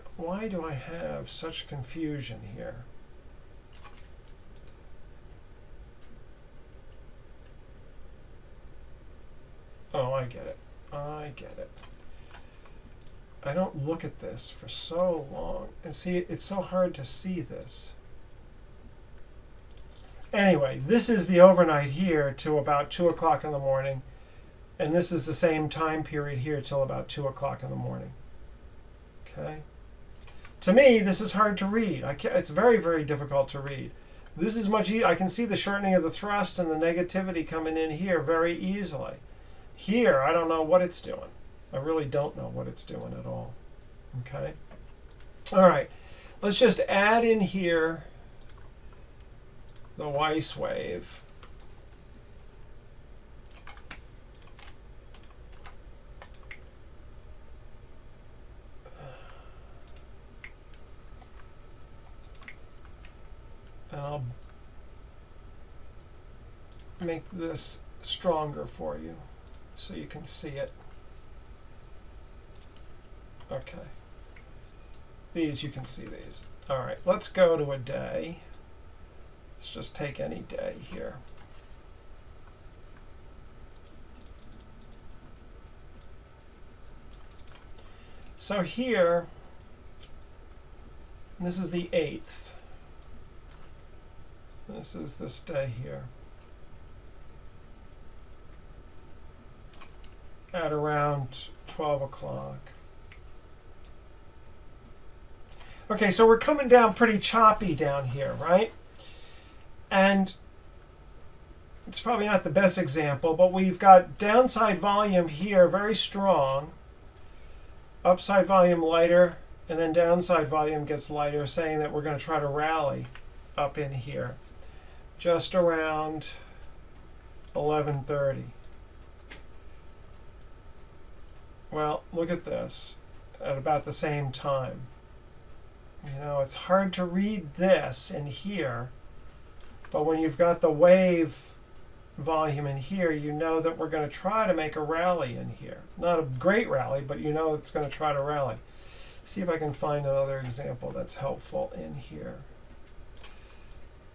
do I have such confusion here? Oh, I get it. I get it. I don't look at this for so long. And see, it's so hard to see this. Anyway, this is the overnight here to about 2 o'clock in the morning. And this is the same time period here till about 2 o'clock in the morning. Okay? To me, this is hard to read. It's very, very difficult to read. This is much easier. I can see the shortening of the thrust and the negativity coming in here very easily. Here, I don't know what it's doing. I really don't know what it's doing at all. Okay? All right. Let's just add in here the Weiss wave. And I'll make this stronger for you so you can see it. Okay. These, you can see these. All right, let's go to a day. Let's just take any day here. So here, this is the 8th. This is this day here. At around 12 o'clock. Okay, so we're coming down pretty choppy down here, right? And it's probably not the best example, but we've got downside volume here very strong, upside volume lighter, and then downside volume gets lighter, saying that we're going to try to rally up in here just around 11:30. Well, look at this at about the same time. You know, it's hard to read this in here, but when you've got the wave volume in here, you know that we're going to try to make a rally in here. Not a great rally, but you know it's going to try to rally. See if I can find another example that's helpful in here.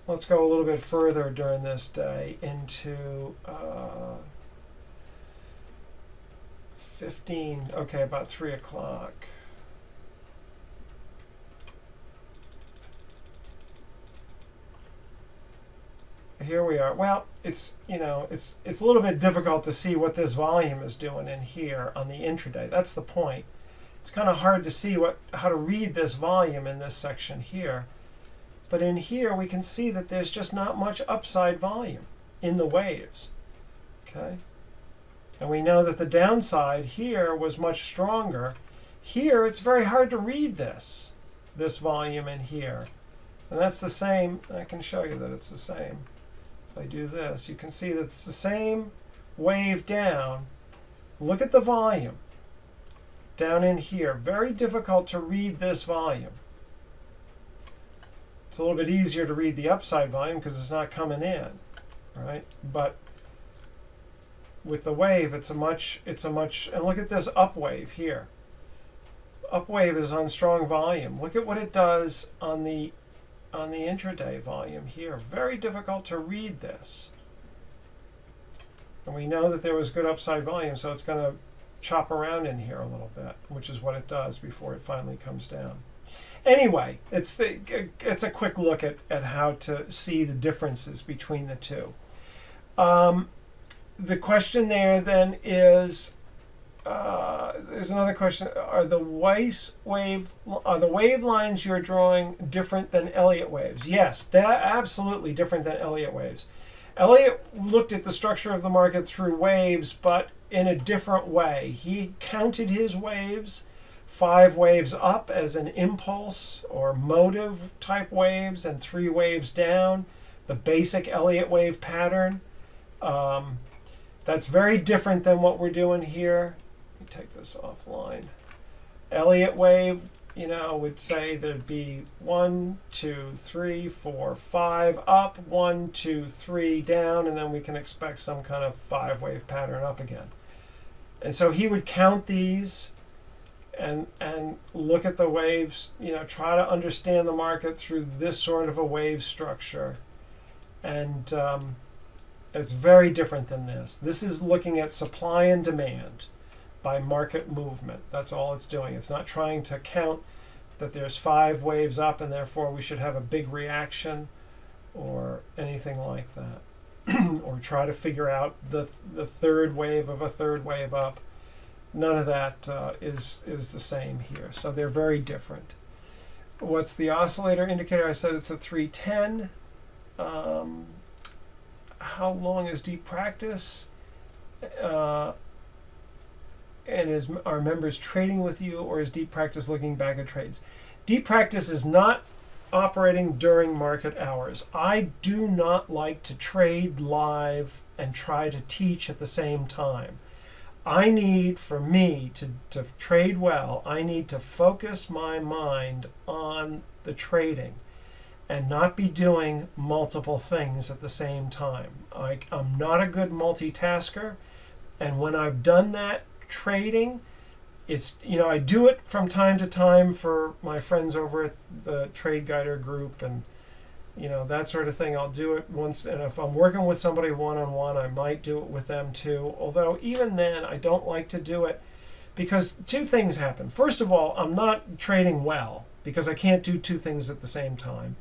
Let's go a little bit further during this day into 15, okay, about 3 o'clock. Here we are. Well, it's, you know, it's a little bit difficult to see what this volume is doing in here on the intraday. That's the point. It's kind of hard to see how to read this volume in this section here. But in here we can see that there's just not much upside volume in the waves. Okay? And we know that the downside here was much stronger. Here it's very hard to read this volume in here. And that's the same. I can show you that it's the same. If I do this, you can see that it's the same wave down. Look at the volume down in here. Very difficult to read this volume. It's a little bit easier to read the upside volume because it's not coming in, right? But with the wave, it's a much, and look at this up wave here. Up wave is on strong volume. Look at what it does on the intraday volume here. Very difficult to read this. And we know that there was good upside volume, so it's going to chop around in here a little bit, which is what it does before it finally comes down. Anyway, it's a quick look at how to see the differences between the two. The question there then is, there's another question: are the wave lines you're drawing different than Elliott waves? Yes, absolutely different than Elliott waves. Elliott looked at the structure of the market through waves, but in a different way. He counted his waves, 5 waves up as an impulse or motive type waves, and 3 waves down, the basic Elliott wave pattern. That's very different than what we're doing here. Let me take this offline. Elliott wave, would say there'd be 1, 2, 3, 4, 5 up, 1, 2, 3 down, and then we can expect some kind of 5-wave pattern up again. And so he would count these and look at the waves, try to understand the market through this sort of a wave structure. And it's very different than this. This is looking at supply and demand by market movement. That's all it's doing. It's not trying to count that there's 5 waves up and therefore we should have a big reaction or anything like that. Or try to figure out the third wave of a third wave up. None of that is the same here. So they're very different. What's the oscillator indicator? I said it's a 310. How long is deep practice? And are members trading with you, or is deep practice looking back at trades? Deep practice is not operating during market hours. I do not like to trade live and try to teach at the same time. I need, for me to trade well, I need to focus my mind on the trading and not be doing multiple things at the same time. I'm not a good multitasker, and when I've done that trading, it's, I do it from time to time for my friends over at the Trade Guider group and that sort of thing. I'll do it once, and if I'm working with somebody one-on-one, I might do it with them too. Although even then, I don't like to do it because 2 things happen. First of all, I'm not trading well because I can't do 2 things at the same time.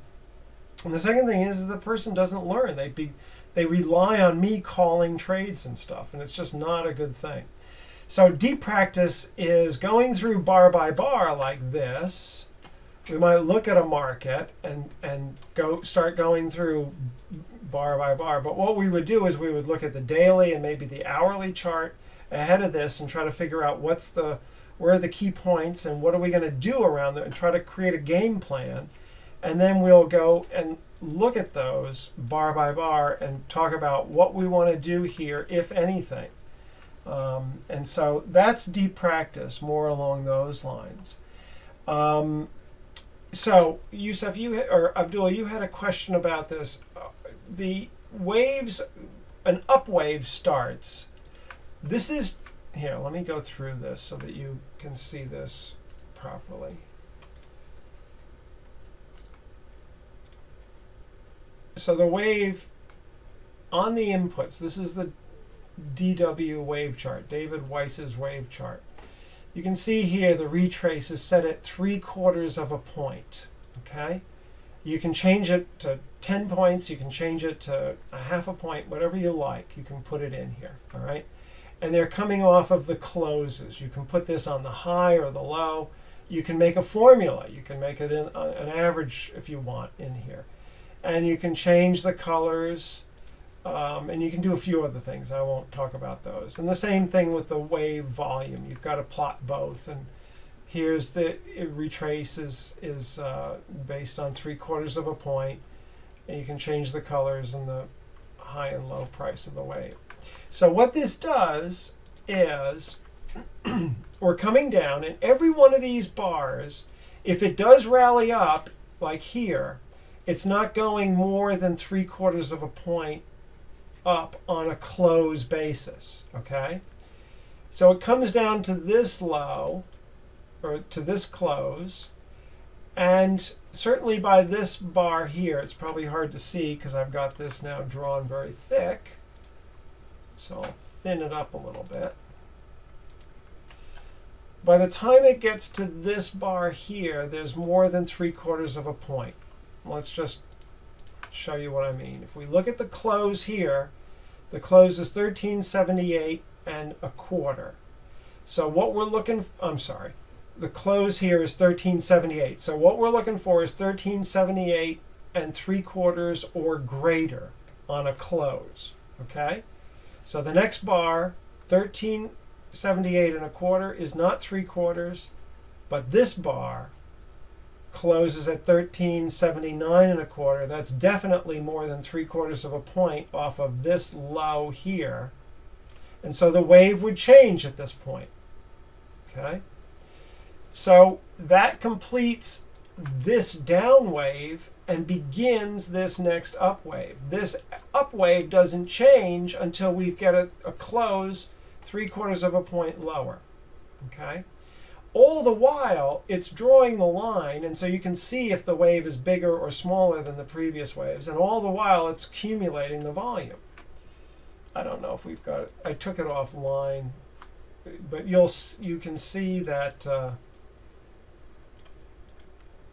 And the second thing is the person doesn't learn. They rely on me calling trades and stuff, and it's just not a good thing. So deep practice is going through bar by bar like this. We might look at a market and start going through bar by bar. But what we would do is we would look at the daily and maybe the hourly chart ahead of this and try to figure out where are the key points and what are we going to do around them and try to create a game plan. And then we'll go and look at those bar by bar and talk about what we want to do here, if anything. And so that's deep practice, more along those lines. So Yusuf, or Abdullah, you had a question about this. The waves, an up wave starts. This is, here, let me go through this so that you can see this properly. So the wave on the inputs, this is the DW wave chart, David Weiss's wave chart. You can see here the retrace is set at 3/4 of a point, okay? You can change it to 10 points, you can change it to a 1/2 point, whatever you like, you can put it in here, all right? And they're coming off of the closes. You can put this on the high or the low. You can make a formula. You can make it an average if you want in here. And you can change the colors, and you can do a few other things. I won't talk about those. And the same thing with the wave volume. You've got to plot both. And here's the retrace is based on 3/4 of a point. And you can change the colors and the high and low price of the wave. So what this does is we're coming down, and every one of these bars, if it does rally up, like here, it's not going more than 3/4 of a point up on a close basis, okay? So it comes down to this low, or to this close, and certainly by this bar here, it's probably hard to see because I've got this now drawn very thick. So I'll thin it up a little bit. By the time it gets to this bar here, there's more than 3/4 of a point. Let's just show you what I mean. If we look at the close here, the close is 1378 1/4. So what we're looking, I'm sorry, the close here is 1378. So what we're looking for is 1378 3/4 or greater on a close. Okay? So the next bar, 1378 1/4, is not 3/4, but this bar closes at 1379 1/4. That's definitely more than 3/4 of a point off of this low here. And so the wave would change at this point. Okay? So that completes this down wave and begins this next up wave. This up wave doesn't change until we get a close 3/4 of a point lower. Okay? All the while, it's drawing the line, and so you can see if the wave is bigger or smaller than the previous waves, and all the while it's accumulating the volume. I don't know if we've got it. I took it offline, but you can see that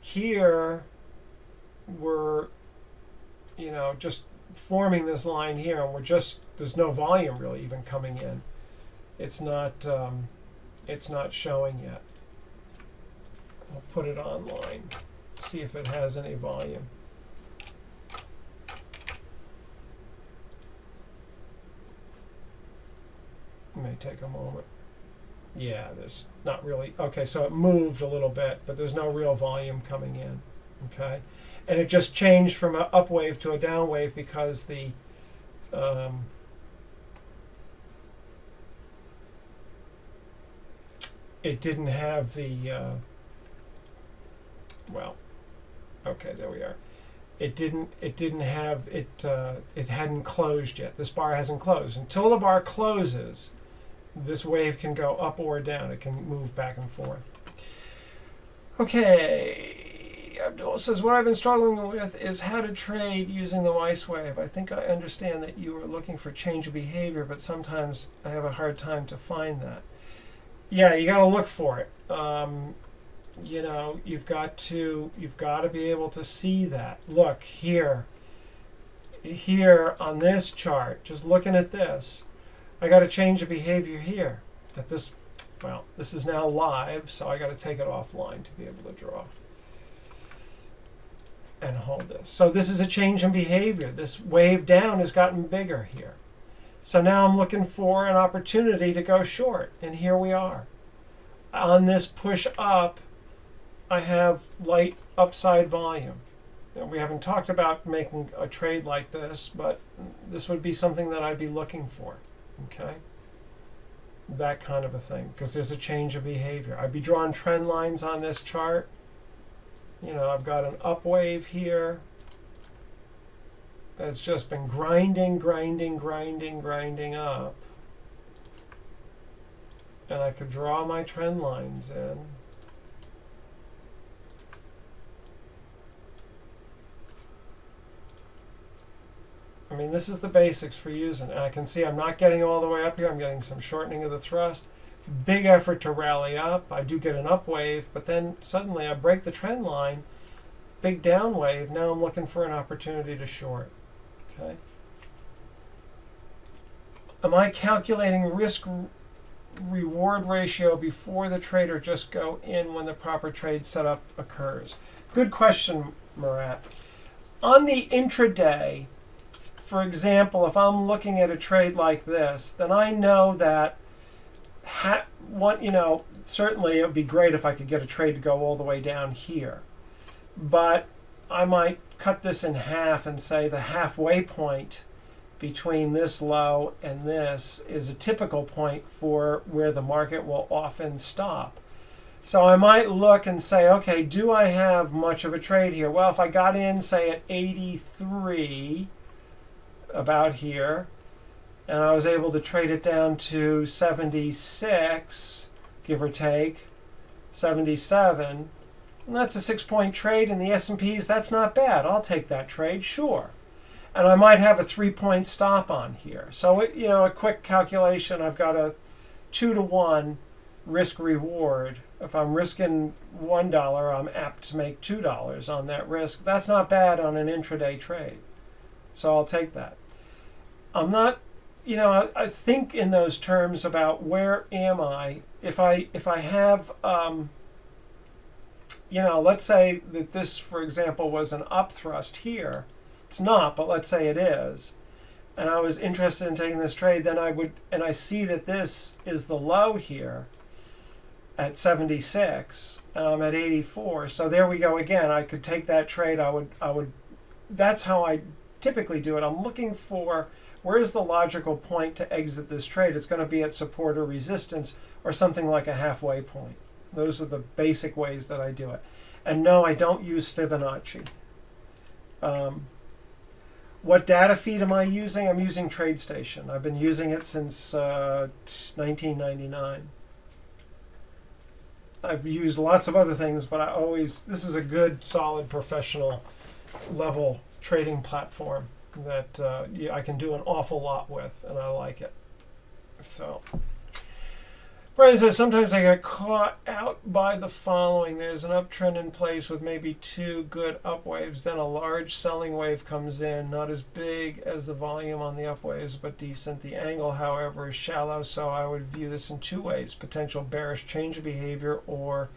here we're just forming this line here, and there's no volume really even coming in. It's not showing yet. I'll put it online, see if it has any volume. It may take a moment. Yeah, there's not really. Okay, so it moved a little bit, but there's no real volume coming in. Okay, and it just changed from an up wave to a down wave because the it didn't have the well, okay, there we are. It didn't have it. It hadn't closed yet. This bar hasn't closed. Until the bar closes, this wave can go up or down. It can move back and forth. Okay, Abdul says, what I've been struggling with is how to trade using the Weis wave. I think I understand that you are looking for change of behavior, but sometimes I have a hard time to find that. Yeah, you got to look for it. You've got to be able to see that. Look here on this chart, just looking at this, I got to change the behavior here. At this, well, this is now live, so I got to take it offline to be able to draw and hold this. So this is a change in behavior. This wave down has gotten bigger here. So now I'm looking for an opportunity to go short, and here we are. On this push up, I have light upside volume. We haven't talked about making a trade like this, but this would be something that I'd be looking for. Okay? That kind of a thing, because there's a change of behavior. I'd be drawing trend lines on this chart. I've got an up wave here that's just been grinding up. And I could draw my trend lines in. I mean, this is the basics for using. And I can see I'm not getting all the way up here. I'm getting some shortening of the thrust. Big effort to rally up. I do get an up wave, but then suddenly I break the trend line. Big down wave. Now I'm looking for an opportunity to short. Okay. Am I calculating risk reward ratio before the trade, or just go in when the proper trade setup occurs? Good question, Murat. On the intraday, for example, if I'm looking at a trade like this, then I know that certainly it would be great if I could get a trade to go all the way down here. But I might cut this in half and say the halfway point between this low and this is a typical point for where the market will often stop. So I might look and say, okay, do I have much of a trade here? Well, if I got in, say, at 83, about here, and I was able to trade it down to 76, give or take, 77, and that's a 6-point trade in the S&Ps. That's not bad. I'll take that trade, sure. and I might have a 3-point stop on here. So a quick calculation, I've got a 2-to-1 risk reward. If I'm risking $1, I'm apt to make $2 on that risk. That's not bad on an intraday trade, so I'll take that. I'm not, I think in those terms about where am I. If I have, let's say that this, for example, was an up thrust here. It's not, but let's say it is. And I was interested in taking this trade, then and I see that this is the low here at 76, and I'm at 84. So there we go again. I could take that trade. I would. That's how I typically do it. I'm looking for where's the logical point to exit this trade. It's going to be at support or resistance or something like a halfway point. Those are the basic ways that I do it. And no, I don't use Fibonacci. What data feed am I using? I'm using TradeStation. I've been using it since 1999. I've used lots of other things, but this is a good, solid, professional level trading platform that I can do an awful lot with, and I like it. So, Brian says, sometimes I get caught out by the following. There's an uptrend in place with maybe 2 good up waves. Then a large selling wave comes in, not as big as the volume on the up waves, but decent. The angle, however, is shallow, so I would view this in 2 ways. Potential bearish change of behavior or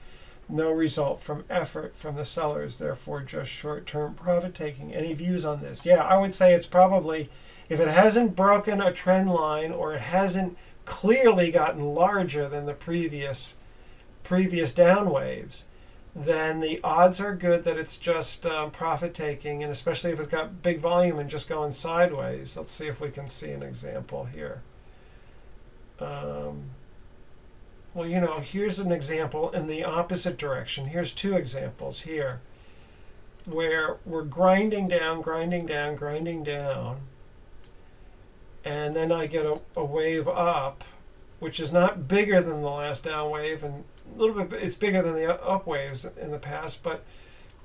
no result from effort from the sellers, therefore just short-term profit taking. Any views on this? Yeah, I would say it's probably, if it hasn't broken a trend line or it hasn't clearly gotten larger than the previous down waves, then the odds are good that it's just profit taking, and especially if it's got big volume and just going sideways. Let's see if we can see an example here. Well, here's an example in the opposite direction. Here's 2 examples here where we're grinding down, grinding down, grinding down, and then I get a wave up, which is not bigger than the last down wave, and a little bit, it's bigger than the up waves in the past, but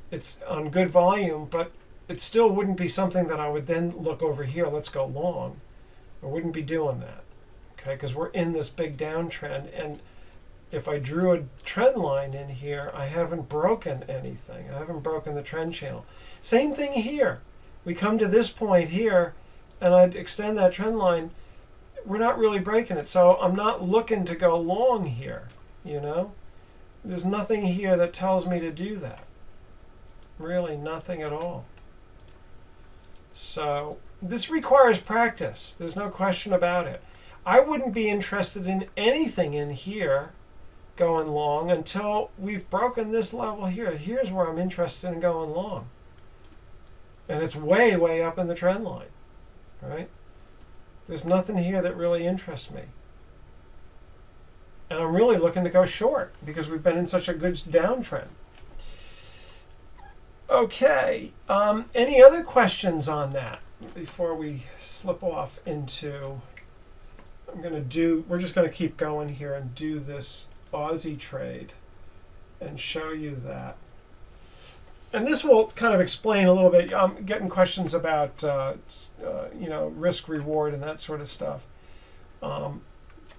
it's on good volume, but it still wouldn't be something that I would then look over here, let's go long. I wouldn't be doing that, okay, because we're in this big downtrend, and if I drew a trend line in here, I haven't broken anything. I haven't broken the trend channel. Same thing here. We come to this point here, and I'd extend that trend line. We're not really breaking it, so I'm not looking to go long here, There's nothing here that tells me to do that. Really nothing at all. So this requires practice. There's no question about it. I wouldn't be interested in anything in here going long until we've broken this level here. Here's where I'm interested in going long. And it's way, way up in the trend line, right? There's nothing here that really interests me. And I'm really looking to go short because we've been in such a good downtrend. Okay, any other questions on that before we slip off into, we're just going to keep going here and do this Aussie trade and show you that. And this will kind of explain a little bit. I'm getting questions about, risk reward and that sort of stuff.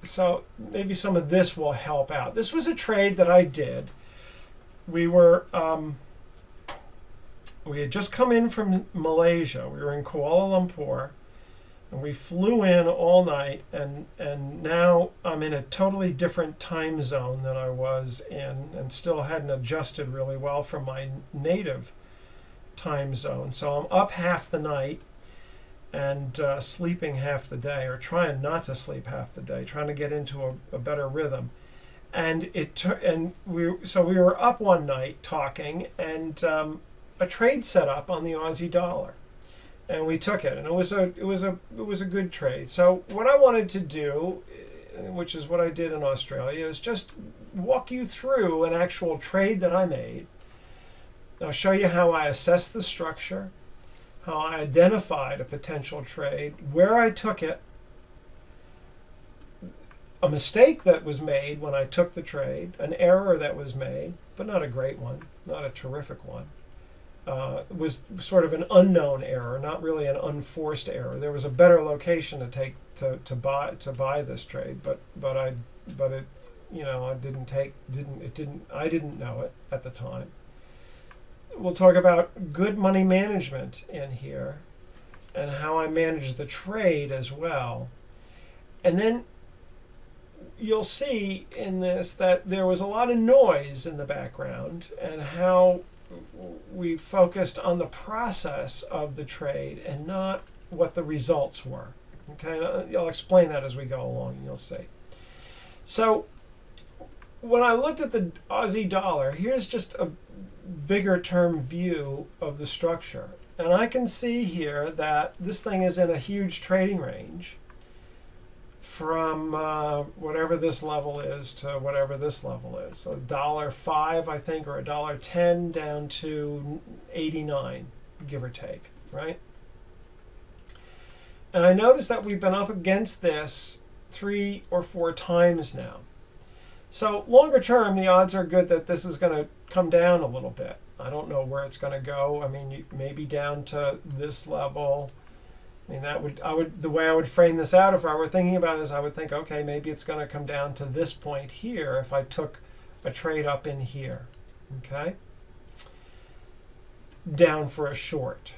So maybe some of this will help out. This was a trade that I did. We had just come in from Malaysia. We were in Kuala Lumpur, and we flew in all night, and now I'm in a totally different time zone than I was in, and still hadn't adjusted really well from my native time zone. So I'm up half the night and sleeping half the day, or trying not to sleep half the day, trying to get into a better rhythm. And we were up one night talking, and a trade set up on the Aussie dollar, and we took it, and it was a good trade. So what I wanted to do, which is what I did in Australia, is just walk you through an actual trade that I made. I'll show you how I assessed the structure, how I identified a potential trade, where I took it, a mistake that was made when I took the trade, an error that was made, but not a great one, not a terrific one. was sort of an unknown error, not really an unforced error. There was a better location to take to buy this trade, but I didn't know it at the time. We'll talk about good money management in here and how I manage the trade as well. And then you'll see in this that there was a lot of noise in the background and how we focused on the process of the trade and not what the results were. Okay, I'll explain that as we go along, and you'll see. So when I looked at the Aussie dollar, here's just a bigger term view of the structure. And I can see here that this thing is in a huge trading range from whatever this level is to whatever this level is. So $1.05, I think, or $1.10 down to 89, give or take, right? And I noticed that we've been up against this 3 or 4 times now. So longer term, the odds are good that this is going to come down a little bit. I don't know where it's going to go. I mean, maybe down to this level. I mean, the way I would frame this out if I were thinking about it is I would think, okay, maybe it's going to come down to this point here if I took a trade up in here, okay? Down for a short.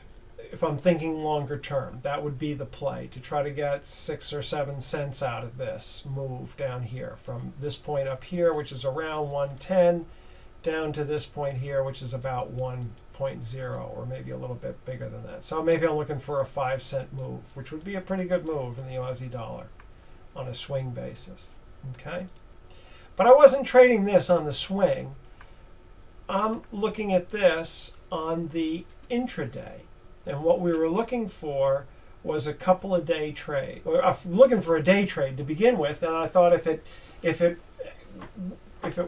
If I'm thinking longer term, that would be the play, to try to get 6 or 7 cents out of this move down here from this point up here, which is around 110, down to this point here, which is about 1.0, or maybe a little bit bigger than that. So maybe I'm looking for a 5-cent move, which would be a pretty good move in the Aussie dollar on a swing basis, okay? But I wasn't trading this on the swing. I'm looking at this on the intraday. And what we were looking for was a couple of day trade. Or looking for a day trade to begin with, and I thought if it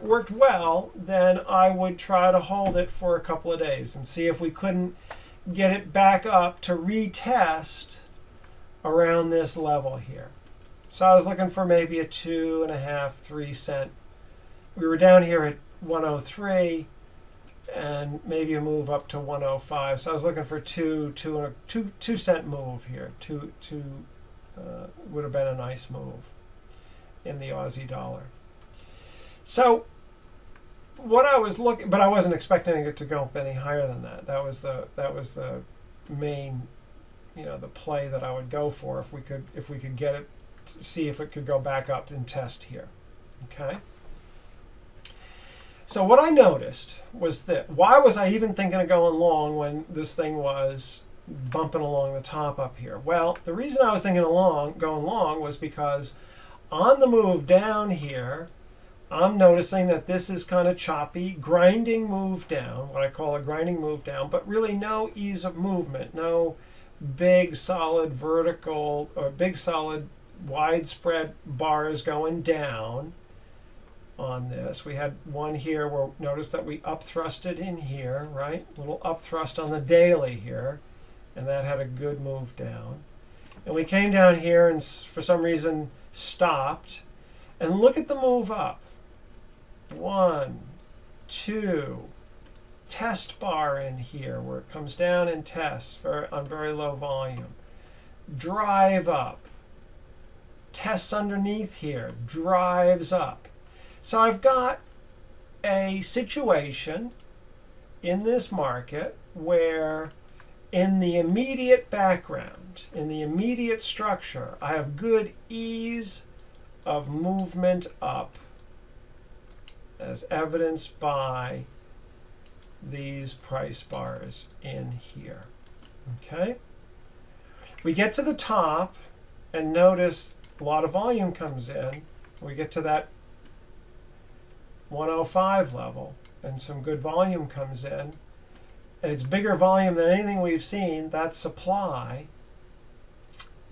worked well, then I would try to hold it for a couple of days and see if we couldn't get it back up to retest around this level here. So I was looking for maybe a 2.5, 3 cent. We were down here at 103. And maybe a move up to 105. So I was looking for 2 cent move here. Would have been a nice move in the Aussie dollar. So what I was looking, but I wasn't expecting it to go up any higher than that. That was the main, the play that I would go for if we could get it, see if it could go back up and test here. Okay. So what I noticed was that, why was I even thinking of going long when this thing was bumping along the top up here? Well, the reason I was thinking going long was because on the move down here, I'm noticing that this is kind of choppy, grinding move down, what I call a grinding move down, but really no ease of movement, no big solid vertical or big solid widespread bars going down on this. We had one here where notice that we up thrusted in here, right? A little up thrust on the daily here, and that had a good move down. And we came down here and for some reason stopped. And look at the move up. 1, 2, test bar in here where it comes down and tests on very low volume. Drive up. Tests underneath here. Drives up. So I've got a situation in this market where in the immediate background, in the immediate structure, I have good ease of movement up as evidenced by these price bars in here. Okay? We get to the top and notice a lot of volume comes in. We get to that 105 level and some good volume comes in, and it's bigger volume than anything we've seen. That's supply.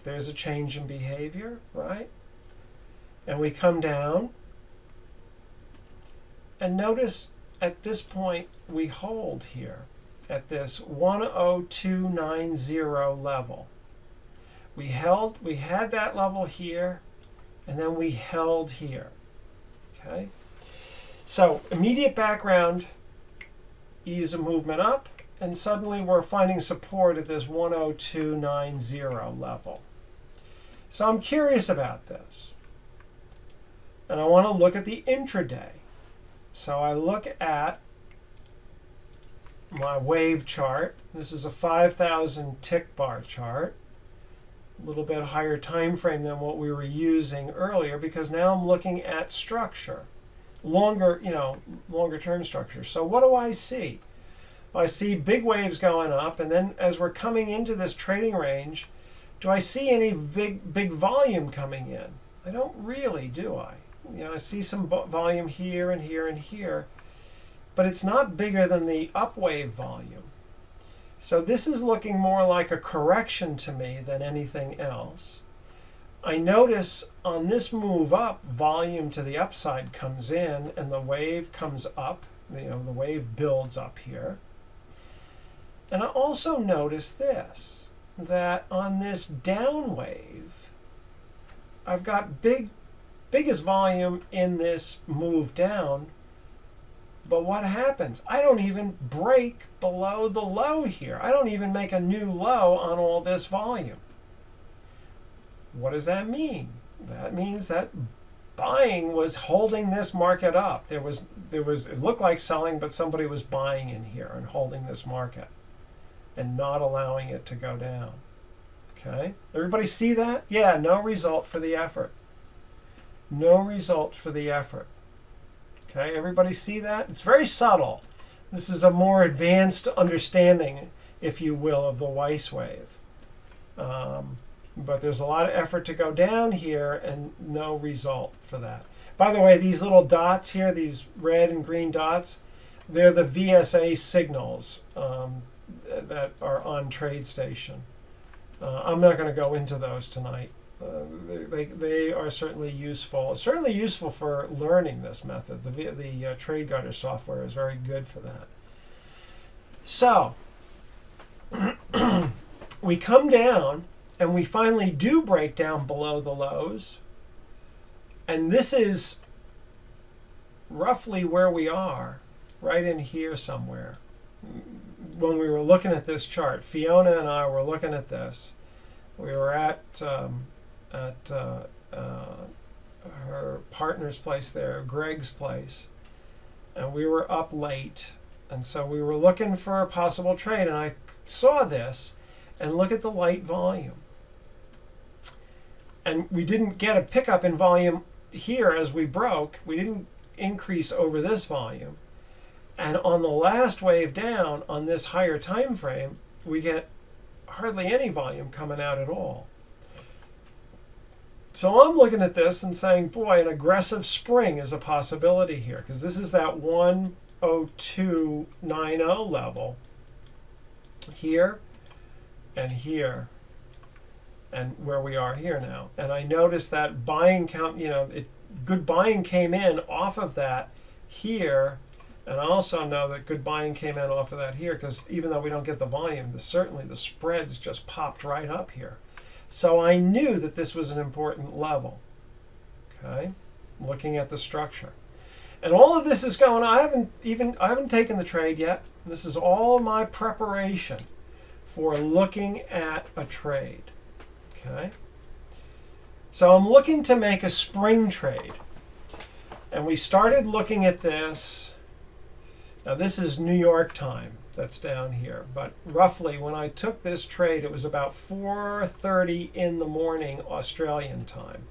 There's a change in behavior, right? And we come down and notice at this point we hold here at this 10290 level. We had that level here, and then we held here. Okay? So immediate background, ease of movement up, and suddenly we're finding support at this 10290 level. So I'm curious about this. And I want to look at the intraday. So I look at my wave chart. This is a 5,000 tick bar chart. A little bit higher time frame than what we were using earlier, because now I'm looking at structure. Longer term structure. So what do I see? I see big waves going up, and then as we're coming into this trading range, do I see any big volume coming in? I don't really, do I? I see some volume here and here and here, but it's not bigger than the upwave volume. So this is looking more like a correction to me than anything else. I notice on this move up, volume to the upside comes in and the wave comes up. The wave builds up here. And I also notice this, that on this down wave, I've got biggest volume in this move down. But what happens? I don't even break below the low here. I don't even make a new low on all this volume. What does that mean? That means that buying was holding this market up. It looked like selling, but somebody was buying in here and holding this market and not allowing it to go down. Okay? Everybody see that? Yeah, no result for the effort. No result for the effort. Okay, everybody see that? It's very subtle. This is a more advanced understanding, if you will, of the Weis wave. But there's a lot of effort to go down here and no result for that. By the way, these little dots here, these red and green dots, they're the VSA signals that are on TradeStation. I'm not going to go into those tonight. They are certainly useful. Certainly useful for learning this method. The Trade Guider software is very good for that. So we come down and we finally do break down below the lows. And this is roughly where we are, right in here somewhere. When we were looking at this chart, Fiona and I were looking at this. We were at her partner's place there, Greg's place, and we were up late, and so we were looking for a possible trade, and I saw this, and look at the light volume. And we didn't get a pickup in volume here as we broke. We didn't increase over this volume. And on the last wave down on this higher time frame, we get hardly any volume coming out at all. So I'm looking at this and saying, boy, an aggressive spring is a possibility here, because this is that 10290 level here and here and where we are here now. And I noticed that buying count, good buying came in off of that here. And I also know that good buying came in off of that here, because even though we don't get the volume, certainly the spreads just popped right up here. So I knew that this was an important level. Okay, looking at the structure. And all of this is going on. I haven't taken the trade yet. This is all my preparation for looking at a trade. Okay. So I'm looking to make a spring trade. And we started looking at this. Now this is New York time, that's down here, but roughly when I took this trade, it was about 4:30 in the morning Australian time.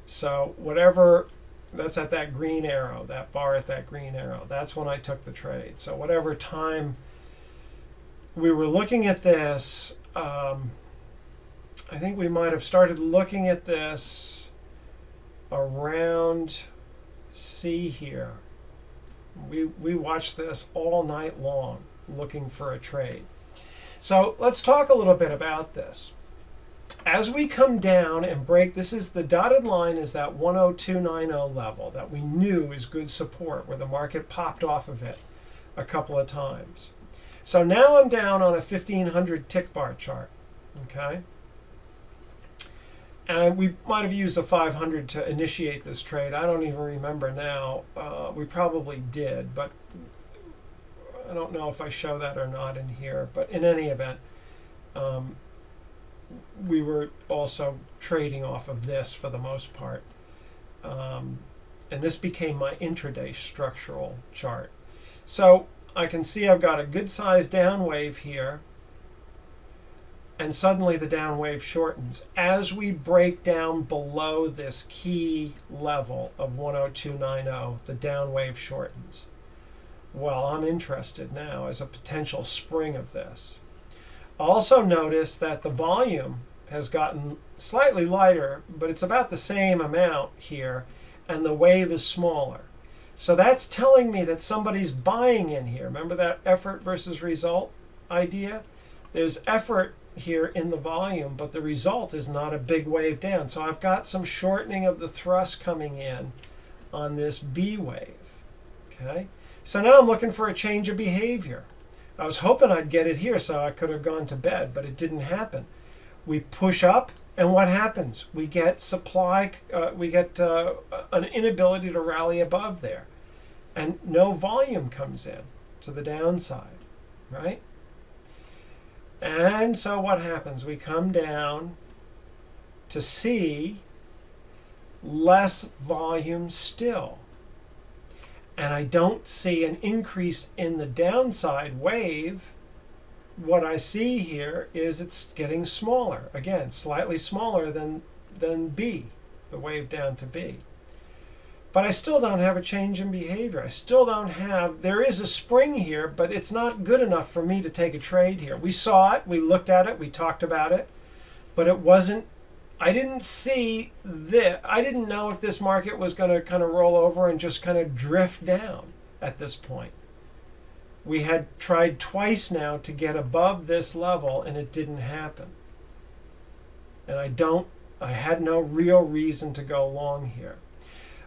So whatever, that's at that green arrow, that bar at that green arrow, that's when I took the trade. So whatever time we were looking at this, I think we might have started looking at this around C here. We watched this all night long looking for a trade. So let's talk a little bit about this. As we come down and break, this is the dotted line, is that 10290 level that we knew is good support, where the market popped off of it a couple of times. So now I'm down on a 1500 tick bar chart. Okay. And we might have used a 500 to initiate this trade. I don't even remember now. We probably did, but I don't know if I show that or not in here, but in any event, we were also trading off of this for the most part. And this became my intraday structural chart. So I can see I've got a good sized down wave here, and suddenly the down wave shortens. As we break down below this key level of 102.90, the down wave shortens. Well, I'm interested now as a potential spring of this. Also notice that the volume has gotten slightly lighter, but it's about the same amount here, and the wave is smaller. So that's telling me that somebody's buying in here. Remember that effort versus result idea? There's effort here in the volume, but the result is not a big wave down. So I've got some shortening of the thrust coming in on this B wave. Okay, so now I'm looking for a change of behavior. I was hoping I'd get it here so I could have gone to bed, but it didn't happen. We push up, and what happens? We get supply, we get an inability to rally above there, and no volume comes in to the downside, right? And so what happens? We come down to see less volume still. And I don't see an increase in the downside wave. What I see here is it's getting smaller. Again, slightly smaller than B, the wave down to B. But I still don't have a change in behavior. I still don't have, there is a spring here, but it's not good enough for me to take a trade here. We saw it, we looked at it, we talked about it, but it wasn't, I didn't see this. I didn't know if this market was going to kind of roll over and just kind of drift down at this point. We had tried twice now to get above this level, and it didn't happen. And I had no real reason to go long here.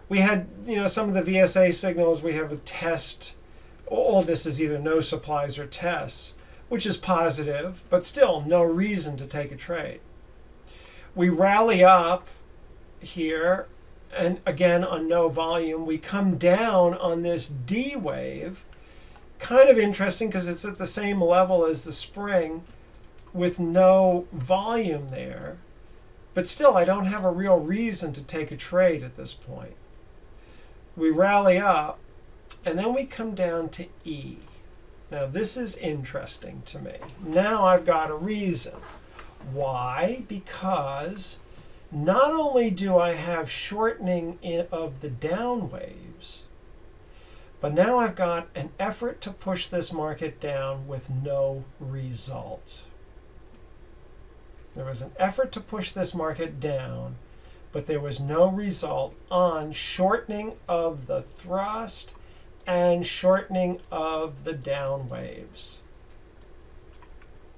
We had, some of the VSA signals. We have a test. All this is either no supplies or tests, which is positive, but still no reason to take a trade. We rally up here, and again on no volume. We come down on this D wave. Kind of interesting because it's at the same level as the spring with no volume there. But still, I don't have a real reason to take a trade at this point. We rally up, and then we come down to E. Now, this is interesting to me. Now I've got a reason. Why? Because not only do I have shortening of the down waves, but now I've got an effort to push this market down with no result. There was an effort to push this market down, but there was no result on shortening of the thrust and shortening of the down waves.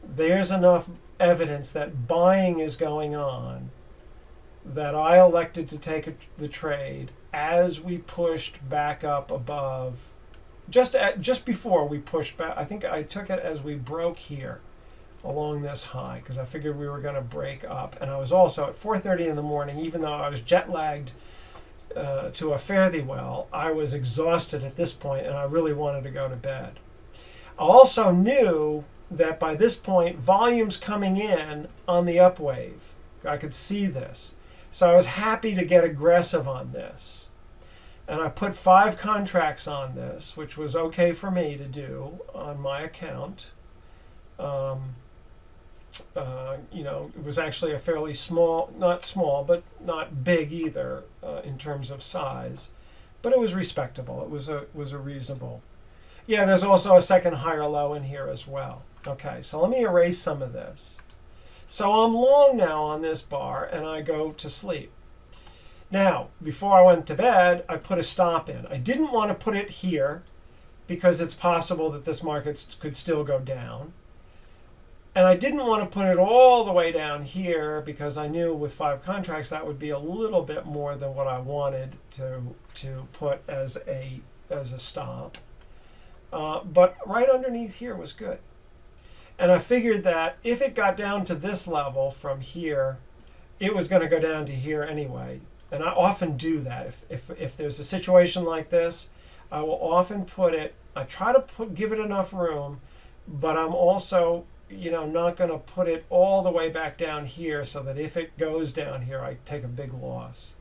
There's enough evidence that buying is going on that I elected to take the trade as we pushed back up above, just before we pushed back. I think I took it as we broke here along this high because I figured we were going to break up. And I was also at 4:30 in the morning, even though I was jet lagged to a fare thee well, I was exhausted at this point and I really wanted to go to bed. I also knew that by this point, volume's coming in on the up wave. I could see this. So I was happy to get aggressive on this. And I put 5 contracts on this, which was okay for me to do on my account. It was actually a fairly small, not small, but not big either in terms of size. But it was respectable. It was a reasonable. Yeah, there's also a second higher low in here as well. Okay, so let me erase some of this. So I'm long now on this bar, and I go to sleep. Now, before I went to bed, I put a stop in. I didn't want to put it here because it's possible that this market could still go down. And I didn't want to put it all the way down here because I knew with 5 contracts that would be a little bit more than what I wanted to put as a stop. But right underneath here was good. And I figured that if it got down to this level from here, it was going to go down to here anyway. And I often do that. If there's a situation like this, I will often put it, I try to give it enough room, but I'm also, not going to put it all the way back down here so that if it goes down here, I take a big loss.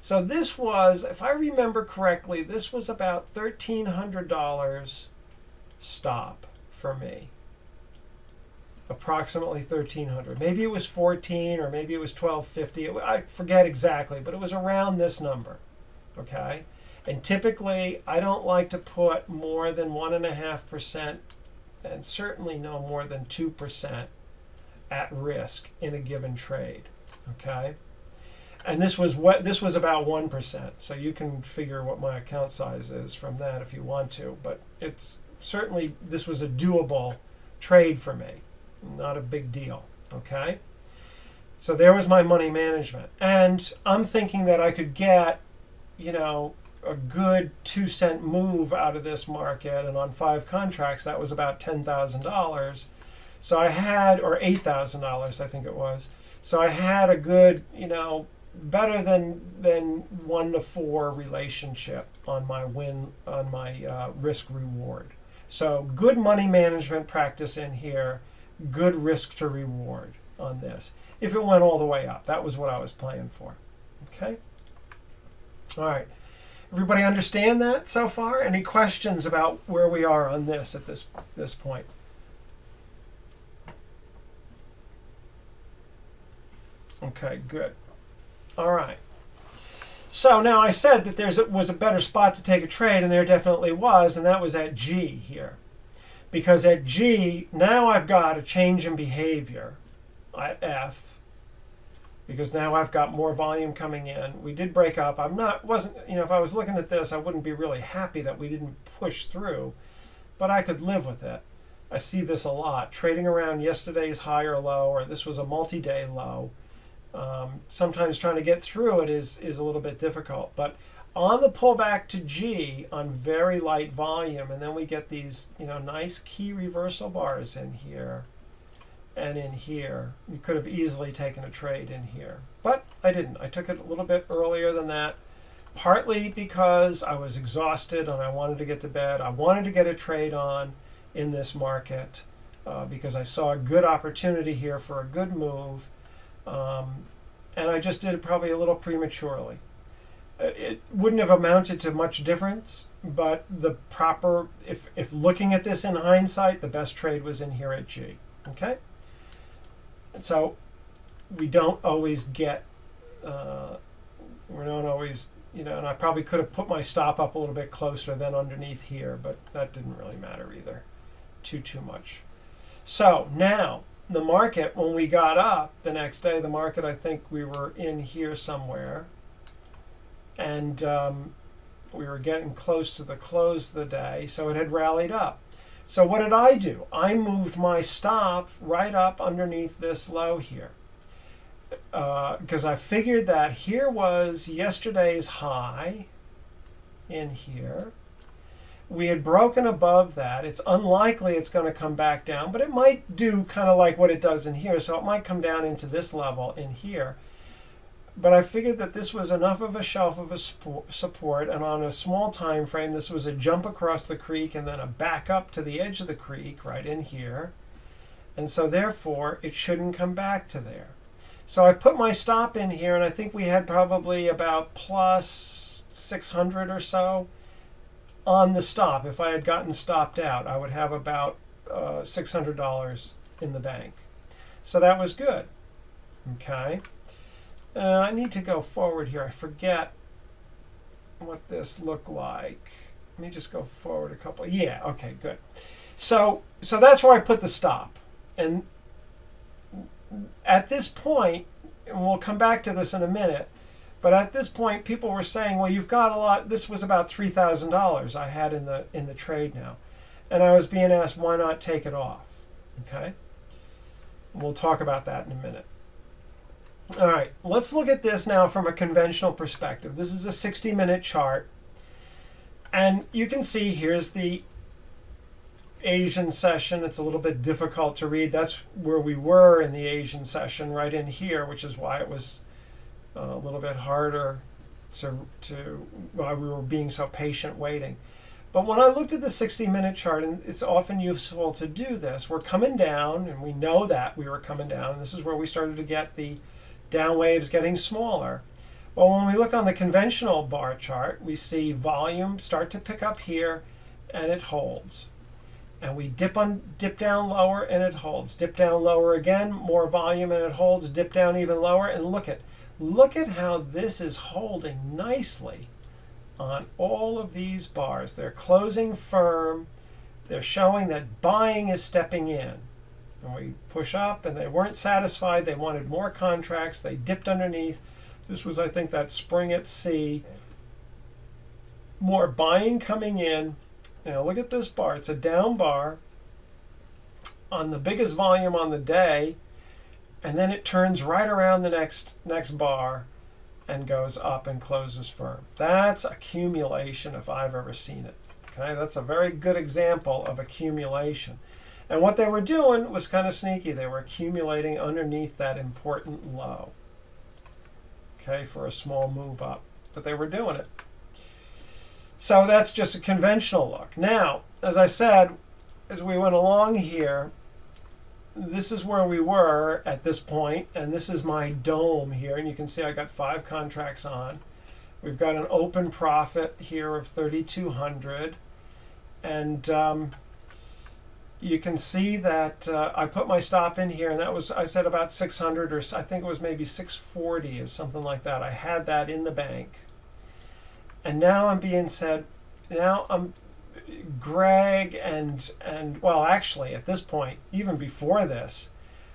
So this was, if I remember correctly, this was about $1,300 stop for me. Approximately 1,300. Maybe it was 14 or maybe it was 1250. I forget exactly, but it was around this number. Okay? And typically, I don't like to put more than 1.5% and certainly no more than 2% at risk in a given trade. Okay? And this was about 1%. So you can figure what my account size is from that if you want to. But it's certainly, this was a doable trade for me. Not a big deal. Okay? So there was my money management. And I'm thinking that I could get, a good 2-cent move out of this market. And on 5 contracts, that was about $10,000. So I had, or $8,000, I think it was. So I had a good, better than 1 to 4 relationship on my risk reward. So good money management practice in here, good risk to reward on this. If it went all the way up, that was what I was playing for. Okay? All right. Everybody understand that so far? Any questions about where we are on this at this point? Okay, good. All right. So now I said that there was a better spot to take a trade, and there definitely was, and that was at G here. Because at G, now I've got a change in behavior at F, because now I've got more volume coming in. We did break up. If I was looking at this, I wouldn't be really happy that we didn't push through, but I could live with it. I see this a lot. Trading around yesterday's high or low, or this was a multi-day low. Sometimes trying to get through it is a little bit difficult. But on the pullback to G on very light volume, and then we get these nice key reversal bars in here and in here. You could have easily taken a trade in here, but I didn't. I took it a little bit earlier than that, partly because I was exhausted and I wanted to get to bed. I wanted to get a trade on in this market because I saw a good opportunity here for a good move. And I just did it probably a little prematurely. It wouldn't have amounted to much difference, but if looking at this in hindsight, the best trade was in here at G. Okay? And so we don't always get, and I probably could have put my stop up a little bit closer than underneath here, but that didn't really matter either too much. So now, the market, when we got up the next day, the market, I think we were in here somewhere, and we were getting close to the close of the day, so it had rallied up. So what did I do? I moved my stop right up underneath this low here, because I figured that here was yesterday's high in here. We had broken above that. It's unlikely it's going to come back down, but it might do kind of like what it does in here. So it might come down into this level in here. But I figured that this was enough of a shelf of a support, and on a small time frame, this was a jump across the creek and then a back up to the edge of the creek right in here. And so therefore, it shouldn't come back to there. So I put my stop in here, and I think we had probably about plus 600 or so on the stop. If I had gotten stopped out, I would have about $600 in the bank. So that was good. Okay. I need to go forward here. I forget what this looked like. Let me just go forward a couple. Yeah, okay, good. So that's where I put the stop. And at this point, and we'll come back to this in a minute, but at this point, people were saying, well, you've got a lot. This was about $3,000 I had in the trade now. And I was being asked, why not take it off? Okay? We'll talk about that in a minute. All right, let's look at this now from a conventional perspective. This is a 60-minute chart. And you can see here's the Asian session. It's a little bit difficult to read. That's where we were in the Asian session, right in here, which is why it was a little bit harder why we were being so patient waiting. But when I looked at the 60-minute chart, and it's often useful to do this, we're coming down, and we know that we were coming down, and this is where we started to get the down waves getting smaller. Well, when we look on the conventional bar chart, we see volume start to pick up here, and it holds. And we dip down lower, and it holds. Dip down lower again, more volume, and it holds. Dip down even lower, and look at how this is holding nicely on all of these bars. They're closing firm. They're showing that buying is stepping in. And we push up, and they weren't satisfied. They wanted more contracts. They dipped underneath. This was, I think, that spring at sea. More buying coming in. Now look at this bar. It's a down bar on the biggest volume on the day, and then it turns right around the next bar and goes up and closes firm. That's accumulation if I've ever seen it. Okay, that's a very good example of accumulation. And what they were doing was kind of sneaky. They were accumulating underneath that important low. Okay, for a small move up, but they were doing it. So that's just a conventional look. Now, as I said, as we went along here, this is where we were at this point, and this is my dome here, and you can see I got 5 contracts on. We've got an open profit here of 3,200, and you can see that I put my stop in here, and that was, I said, about 600, or I think it was maybe 640 or something like that. I had that in the bank. And now I'm being said, now Greg and well, actually at this point, even before this,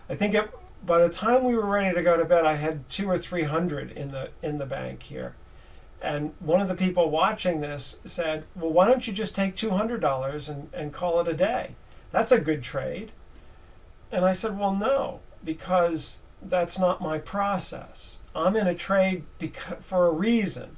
I think by the time we were ready to go to bed, I had 200 or 300 in the bank here. And one of the people watching this said, well, why don't you just take $200 and call it a day? That's a good trade. And I said, well, no, because that's not my process. I'm in a trade for a reason.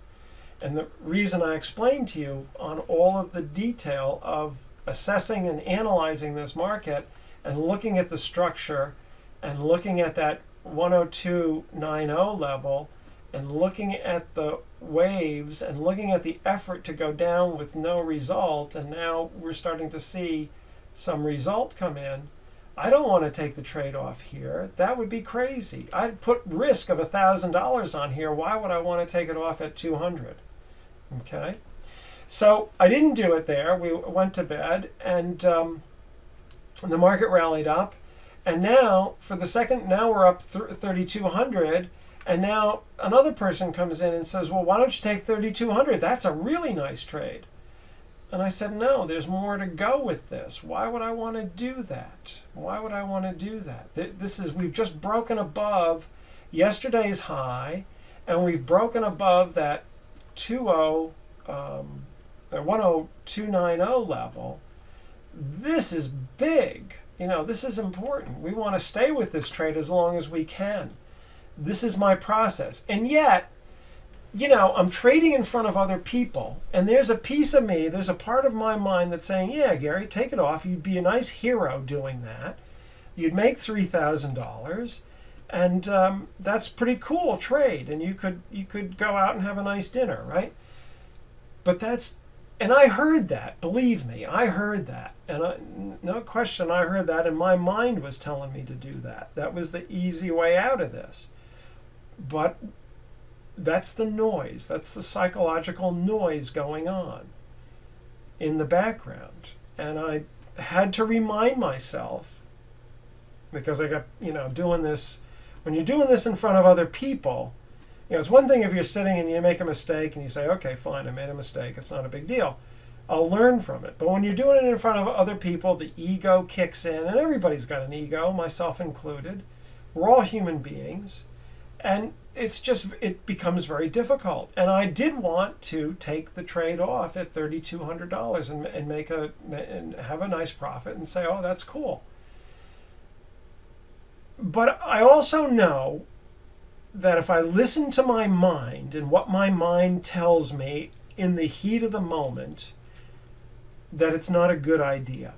And the reason I explained to you on all of the detail of assessing and analyzing this market and looking at the structure and looking at that 102.90 level and looking at the waves and looking at the effort to go down with no result, and now we're starting to see some result come in. I don't want to take the trade off here. That would be crazy. I'd put risk of $1,000 on here. Why would I want to take it off at 200? Okay, so I didn't do it there. We went to bed, and the market rallied up, and now for the second, now we're up 3,200, and now another person comes in and says, well, why don't you take 3,200? That's a really nice trade. And I said, no, there's more to go with this. Why would I want to do that? Why would I want to do that? We've just broken above yesterday's high, and we've broken above that 102.90 level. This is big. This is important. We want to stay with this trade as long as we can. This is my process. And yet, I'm trading in front of other people, and there's a piece of me, there's a part of my mind that's saying, yeah, Gary, take it off. You'd be a nice hero doing that. You'd make $3,000. And that's pretty cool trade, and you could go out and have a nice dinner, right? But and I heard that. Believe me, I heard that, and no question, I heard that, and my mind was telling me to do that. That was the easy way out of this. But that's the noise. That's the psychological noise going on in the background, and I had to remind myself, because I got doing this. When you're doing this in front of other people, it's one thing if you're sitting and you make a mistake and you say, okay, fine, I made a mistake. It's not a big deal. I'll learn from it. But when you're doing it in front of other people, the ego kicks in, and everybody's got an ego, myself included. We're all human beings. And it becomes very difficult. And I did want to take the trade off at $3,200 and have a nice profit and say, oh, that's cool. But I also know that if I listen to my mind and what my mind tells me in the heat of the moment, that it's not a good idea.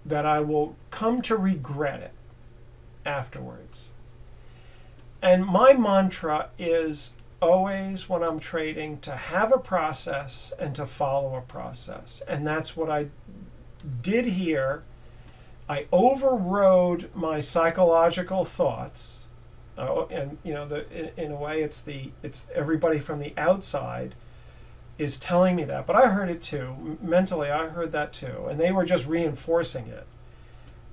That I will come to regret it afterwards. And my mantra is, always, when I'm trading, to have a process and to follow a process. And that's what I did here. I overrode my psychological thoughts. And in a way, it's everybody from the outside is telling me that. But I heard it too. Mentally, I heard that too. And they were just reinforcing it.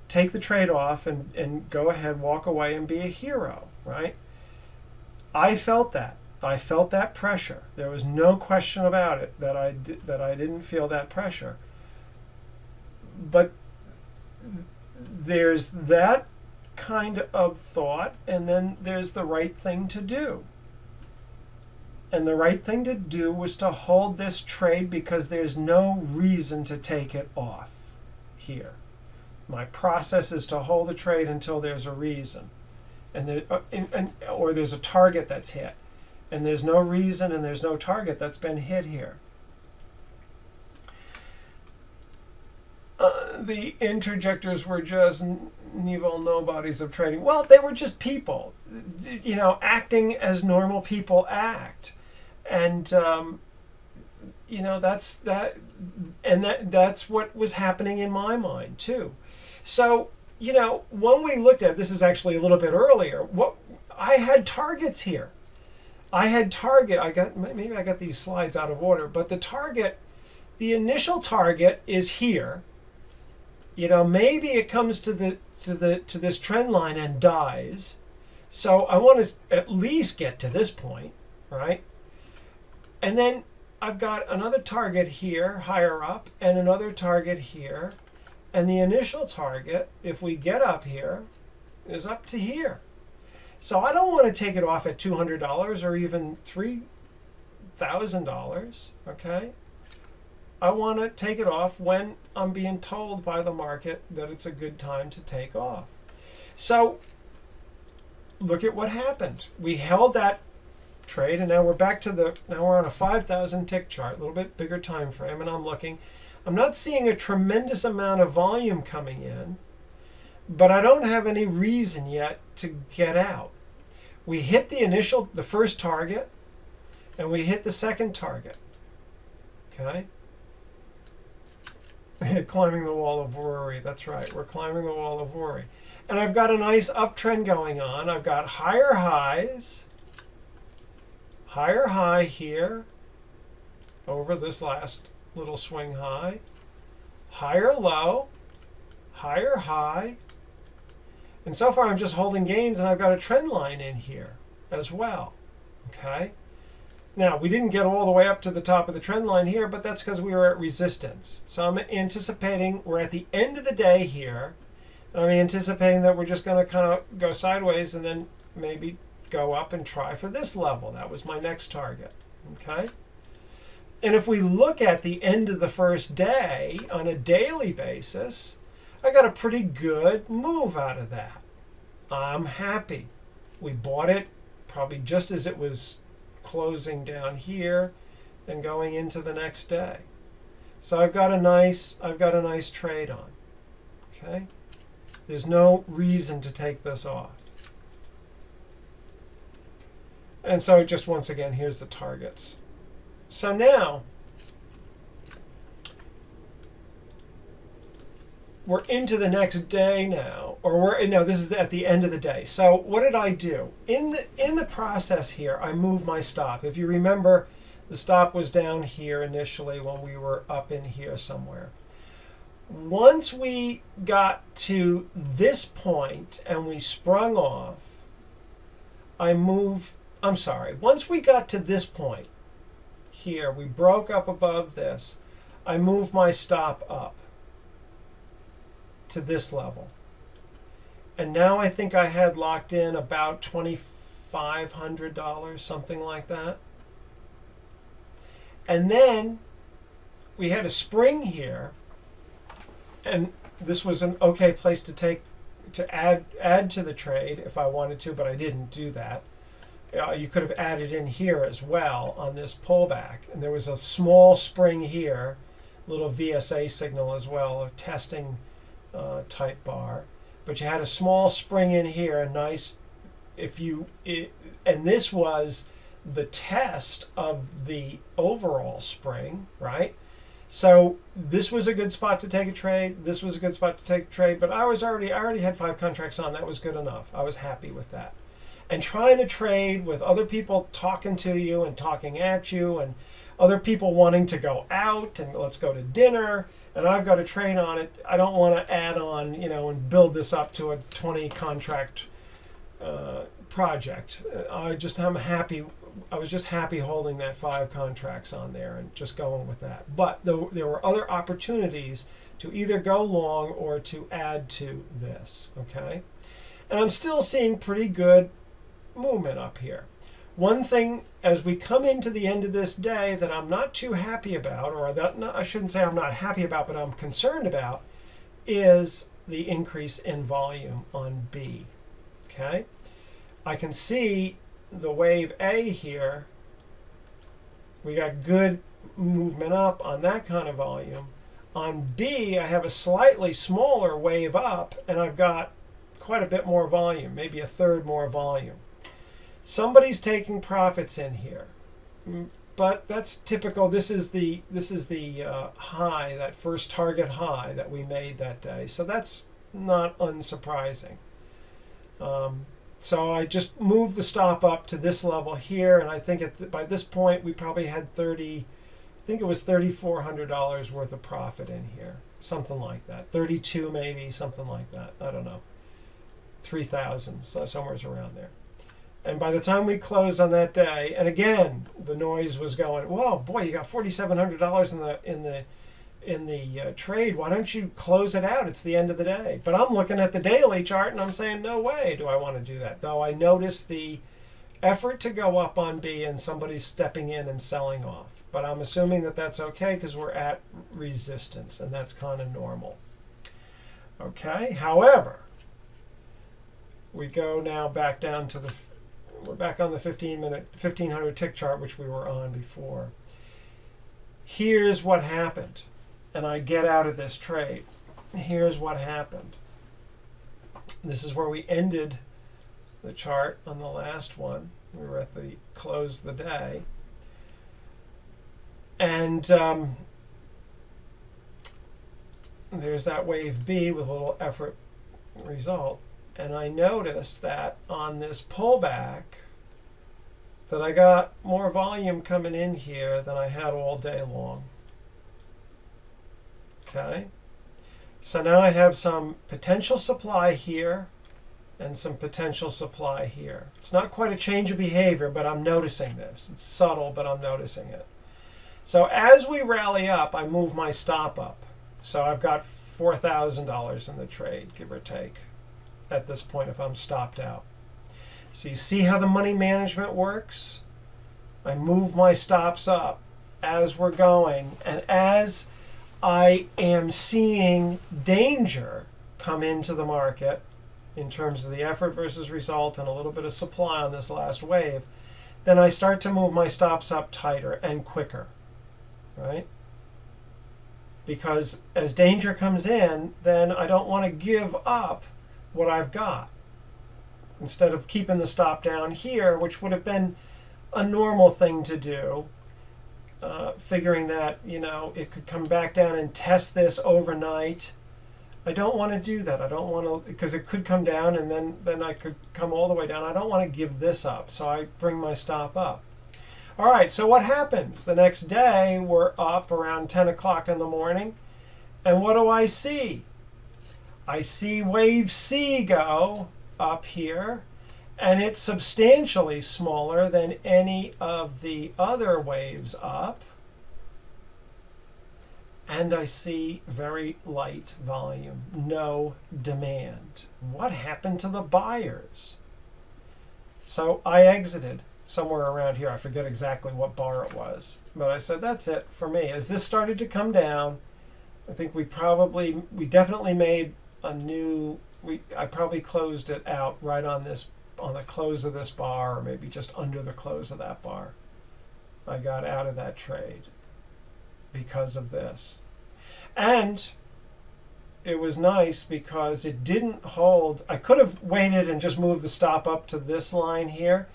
Take the trade off and go ahead, walk away and be a hero, right? I felt that. I felt that pressure. There was no question about it that I didn't feel that pressure. But there's that kind of thought, and then there's the right thing to do. And the right thing to do was to hold this trade because there's no reason to take it off here. My process is to hold the trade until there's a reason, or there's a target that's hit. And there's no reason and there's no target that's been hit here. The interjectors were just evil nobodies of trading. Well, they were just people, acting as normal people act. And, that's what was happening in my mind, too. So, when we looked at this, is actually a little bit earlier, I had targets here. Maybe I got these slides out of order, but the initial target is here. Maybe it comes to this trend line and dies. So I want to at least get to this point, right? And then I've got another target here, higher up, and another target here. And the initial target, if we get up here, is up to here. So I don't want to take it off at $200 or even $3,000, okay? I want to take it off when I'm being told by the market that it's a good time to take off. So look at what happened. We held that trade, and now we're back to now we're on a 5,000 tick chart, a little bit bigger time frame, and I'm not seeing a tremendous amount of volume coming in, but I don't have any reason yet to get out. We hit the first target, and we hit the second target. Okay? Climbing the wall of worry. That's right. We're climbing the wall of worry. And I've got a nice uptrend going on. I've got higher highs. Higher high here over this last little swing high. Higher low. Higher high. And so far I'm just holding gains, and I've got a trend line in here as well. Okay? Now, we didn't get all the way up to the top of the trend line here, but that's because we were at resistance. So I'm anticipating we're at the end of the day here, and I'm anticipating that we're just going to kind of go sideways and then maybe go up and try for this level. That was my next target. Okay? And if we look at the end of the first day on a daily basis, I got a pretty good move out of that. I'm happy. We bought it probably just as it was closing down here and going into the next day. So I've got a nice trade on. Okay? There's no reason to take this off. And so just once again, here's the targets. So now we're into the next day now, or this is at the end of the day. So what did I do? In the process here, I moved my stop. If you remember, the stop was down here initially when we were up in here somewhere. Once we got to this point and we sprung off, once we got to this point here, we broke up above this, I moved my stop up to this level. And now I think I had locked in about $2,500, something like that. And then we had a spring here, and this was an okay place to add to the trade if I wanted to, but I didn't do that. You could have added in here as well on this pullback. And there was a small spring here, little VSA signal as well, a testing type bar. But you had a small spring in here, a nice, and this was the test of the overall spring, right? So this was a good spot to take a trade. This was a good spot to take a trade, but I already had 5 contracts on. That was good enough. I was happy with that. And trying to trade with other people talking to you and talking at you, and other people wanting to go out and let's go to dinner, and I've got a trade on it. I don't want to add on, and build this up to a 20 contract project. I'm happy. I was just happy holding that 5 contracts on there and just going with that. But there were other opportunities to either go long or to add to this. Okay, and I'm still seeing pretty good movement up here. One thing as we come into the end of this day that I'm not too happy about, or that I shouldn't say I'm not happy about, but I'm concerned about, is the increase in volume on B. Okay, I can see the wave A here. We got good movement up on that kind of volume. On B, I have a slightly smaller wave up, and I've got quite a bit more volume, maybe a third more volume. Somebody's taking profits in here, but that's typical. This is the high, that first target high that we made that day. So that's not unsurprising. So I just moved the stop up to this level here, and I think by this point we probably had I think it was $3,400 worth of profit in here, something like that. 32 maybe, something like that. I don't know. 3,000, so somewhere around there. And by the time we closed on that day, and again, the noise was going, whoa, boy, you got $4,700 in the trade. Why don't you close it out? It's the end of the day. But I'm looking at the daily chart, and I'm saying, no way do I want to do that. Though I noticed the effort to go up on B, and somebody's stepping in and selling off. But I'm assuming that that's okay because we're at resistance, and that's kind of normal. Okay, however, we go now back down to we're back on the 1500 tick chart, which we were on before. Here's what happened, and I get out of this trade. Here's what happened. This is where we ended the chart on the last one. We were at the close of the day. And there's that wave B with a little effort result. And I noticed that on this pullback that I got more volume coming in here than I had all day long. Okay, so now I have some potential supply here and some potential supply here. It's not quite a change of behavior, but I'm noticing this. It's subtle, but I'm noticing it. So as we rally up, I move my stop up. So I've got $4,000 in the trade, give or take, at this point if I'm stopped out. So you see how the money management works? I move my stops up as we're going, and as I am seeing danger come into the market in terms of the effort versus result and a little bit of supply on this last wave, then I start to move my stops up tighter and quicker, right? Because as danger comes in, then I don't want to give up what I've got. Instead of keeping the stop down here, which would have been a normal thing to do, figuring that, it could come back down and test this overnight. I don't want to do that. I don't want to, because it could come down and then I could come all the way down. I don't want to give this up, so I bring my stop up. All right, so what happens? The next day, we're up around 10 o'clock in the morning, and what do I see? I see wave C go up here, and it's substantially smaller than any of the other waves up. And I see very light volume, no demand. What happened to the buyers? So I exited somewhere around here. I forget exactly what bar it was, but I said, that's it for me. As this started to come down, I think we definitely made a new, I probably closed it out right on the close of this bar, or maybe just under the close of that bar. I got out of that trade because of this. And it was nice because it didn't hold. I could have waited and just moved the stop up to this line here,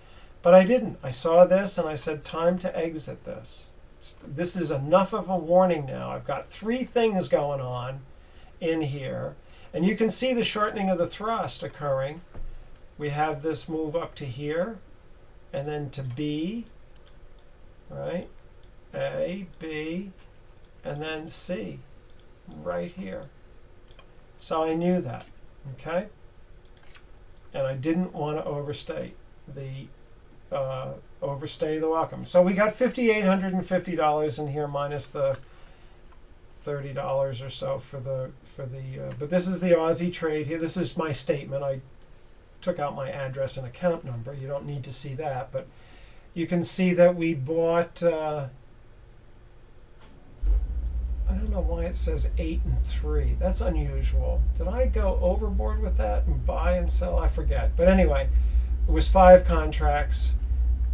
But I didn't. I saw this and I said, time to exit this. This is enough of a warning now. I've got 3 things going on in here. And you can see the shortening of the thrust occurring. We have this move up to here, and then to B, right? A, B, and then C, right here. So I knew that, okay? And I didn't want to overstay the welcome. So we got $5,850 in here minus the $30 or so for the but this is the Aussie trade here. This is my statement. I took out my address and account number. You don't need to see that, but you can see that we bought I don't know why it says 8 and 3. That's unusual. Did I go overboard with that and buy and sell? I forget. But anyway, it was 5 contracts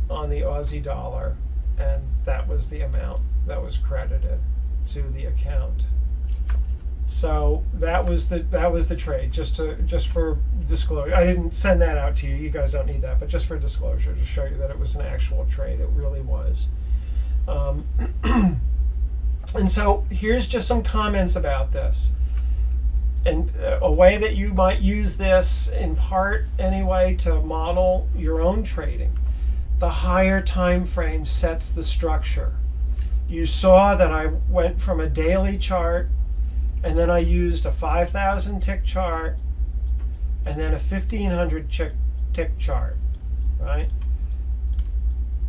on the Aussie dollar, and that was the amount that was credited to the account. So that was the trade. Just for disclosure, I didn't send that out to you. You guys don't need that, but just for disclosure, to show you that it was an actual trade. It really was. And so here's just some comments about this, and a way that you might use this in part anyway to model your own trading. The higher time frame sets the structure. You saw that I went from a daily chart, and then I used a 5,000 tick chart, and then a 1,500 tick chart, right?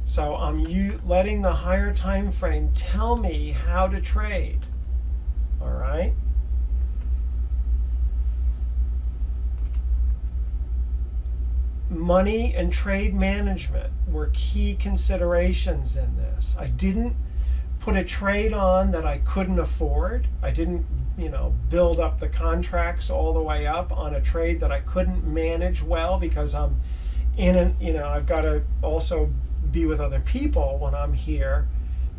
So I'm letting the higher time frame tell me how to trade, all right? Money and trade management were key considerations in this. I didn't put a trade on that I couldn't afford. I didn't, build up the contracts all the way up on a trade that I couldn't manage well, because I'm in I've got to also be with other people when I'm here,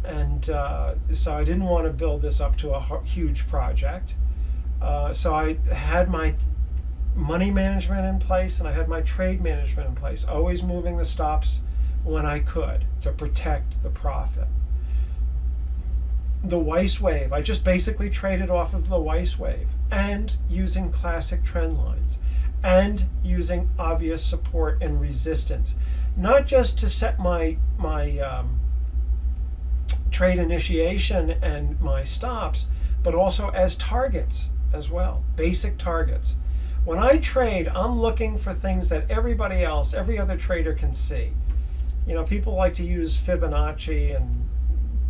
and so I didn't want to build this up to a huge project. So I had my money management in place, and I had my trade management in place, always moving the stops when I could to protect the profit. The Weis wave, I just basically traded off of the Weis wave, and using classic trend lines, and using obvious support and resistance, not just to set my trade initiation and my stops, but also as targets as well, basic targets. When I trade, I'm looking for things that everybody else, every other trader can see. People like to use Fibonacci and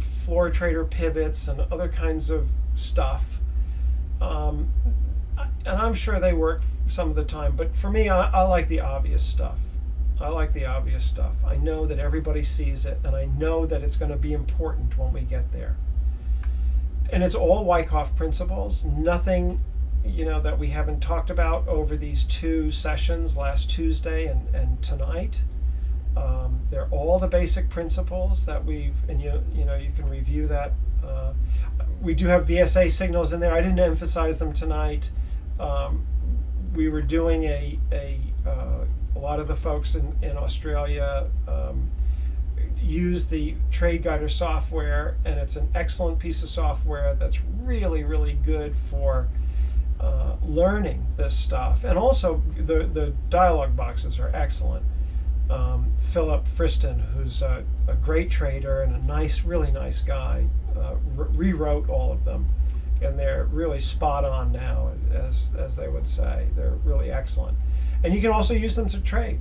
floor trader pivots and other kinds of stuff. And I'm sure they work some of the time, but for me, I like the obvious stuff. I like the obvious stuff. I know that everybody sees it, and I know that it's going to be important when we get there. And it's all Wyckoff principles, nothing that we haven't talked about over these 2 sessions, last Tuesday and tonight. They're all the basic principles that you can review that. We do have VSA signals in there. I didn't emphasize them tonight. We were doing a lot of the folks in Australia use the Trade Guider software, and it's an excellent piece of software that's really, really good for learning this stuff. And also the dialog boxes are excellent. Philip Friston, who's a great trader and a really nice guy, rewrote all of them, and they're really spot on now, as they would say. They're really excellent, and you can also use them to trade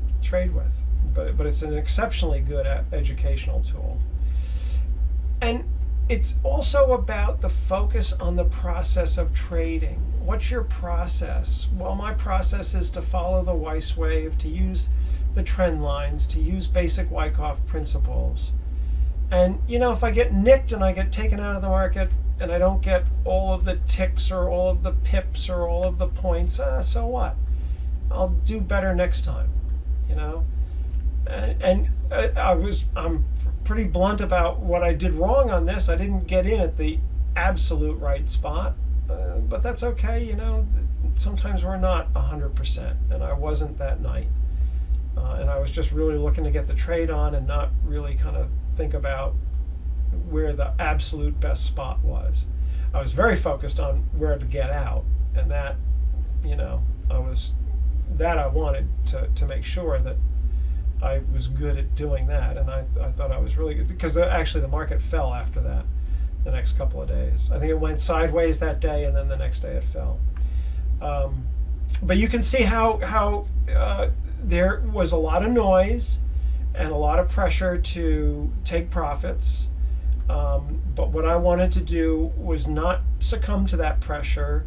with. But it's an exceptionally good educational tool. And it's also about the focus on the process of trading. What's your process? Well, my process is to follow the Weis wave, to use the trend lines, to use basic Wyckoff principles. And if I get nicked and I get taken out of the market and I don't get all of the ticks or all of the pips or all of the points, so what? I'll do better next time, And I'm pretty blunt about what I did wrong on this. I didn't get in at the absolute right spot, but that's okay. Sometimes we're not 100%, and I wasn't that night. And I I was just really looking to get the trade on and not really kind of think about where the absolute best spot was. I was very focused on where to get out, and that, I wanted to make sure that I was good at doing that, and I thought I was really good, because actually the market fell after that the next couple of days. I think it went sideways that day, and then the next day it fell. But you can see how there was a lot of noise and a lot of pressure to take profits. But what I wanted to do was not succumb to that pressure,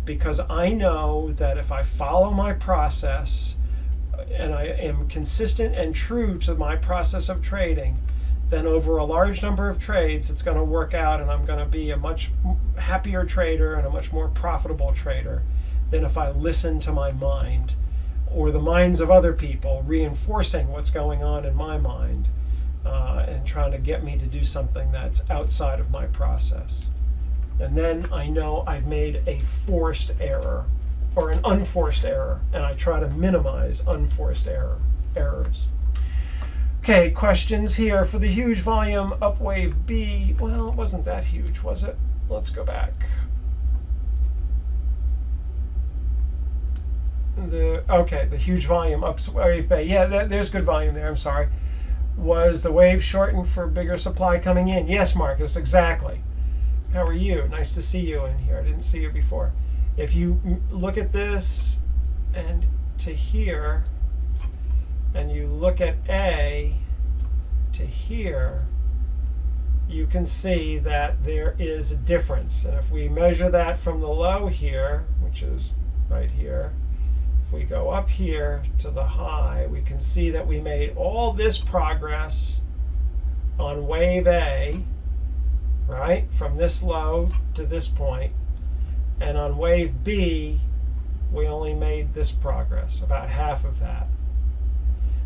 because I know that if I follow my process and I am consistent and true to my process of trading, then over a large number of trades it's going to work out, and I'm going to be a much happier trader and a much more profitable trader than if I listen to my mind or the minds of other people reinforcing what's going on in my mind and trying to get me to do something that's outside of my process. And then I know I've made a forced error or an unforced error, and I try to minimize unforced errors. Okay, questions here for the huge volume upwave B. Well, it wasn't that huge, was it? Let's go back. The huge volume upwave B. Yeah, there's good volume there. I'm sorry. Was the wave shortened for bigger supply coming in? Yes, Marcus, exactly. How are you? Nice to see you in here. I didn't see you before. If you look at this and to here, and you look at A to here, you can see that there is a difference. And if we measure that from the low here, which is right here, if we go up here to the high, we can see that we made all this progress on wave A, right, from this low to this point, and on wave B we only made this progress, about half of that.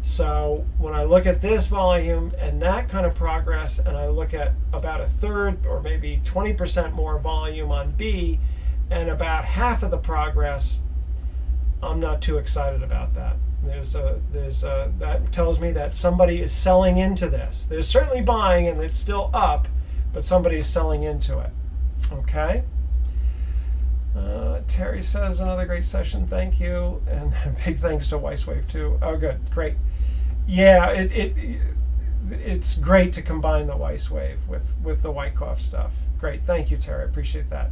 So when I look at this volume and that kind of progress, and I look at about a third or maybe 20% more volume on B and about half of the progress, I'm not too excited about that. That tells me that somebody is selling into this. There's certainly buying, and it's still up, but somebody is selling into it. Okay. Terry says, another great session, thank you, and big thanks to Weiss Wave too. Oh, good, great. Yeah, it's great to combine the Weiss Wave with the Wyckoff stuff. Great, thank you, Terry, I appreciate that.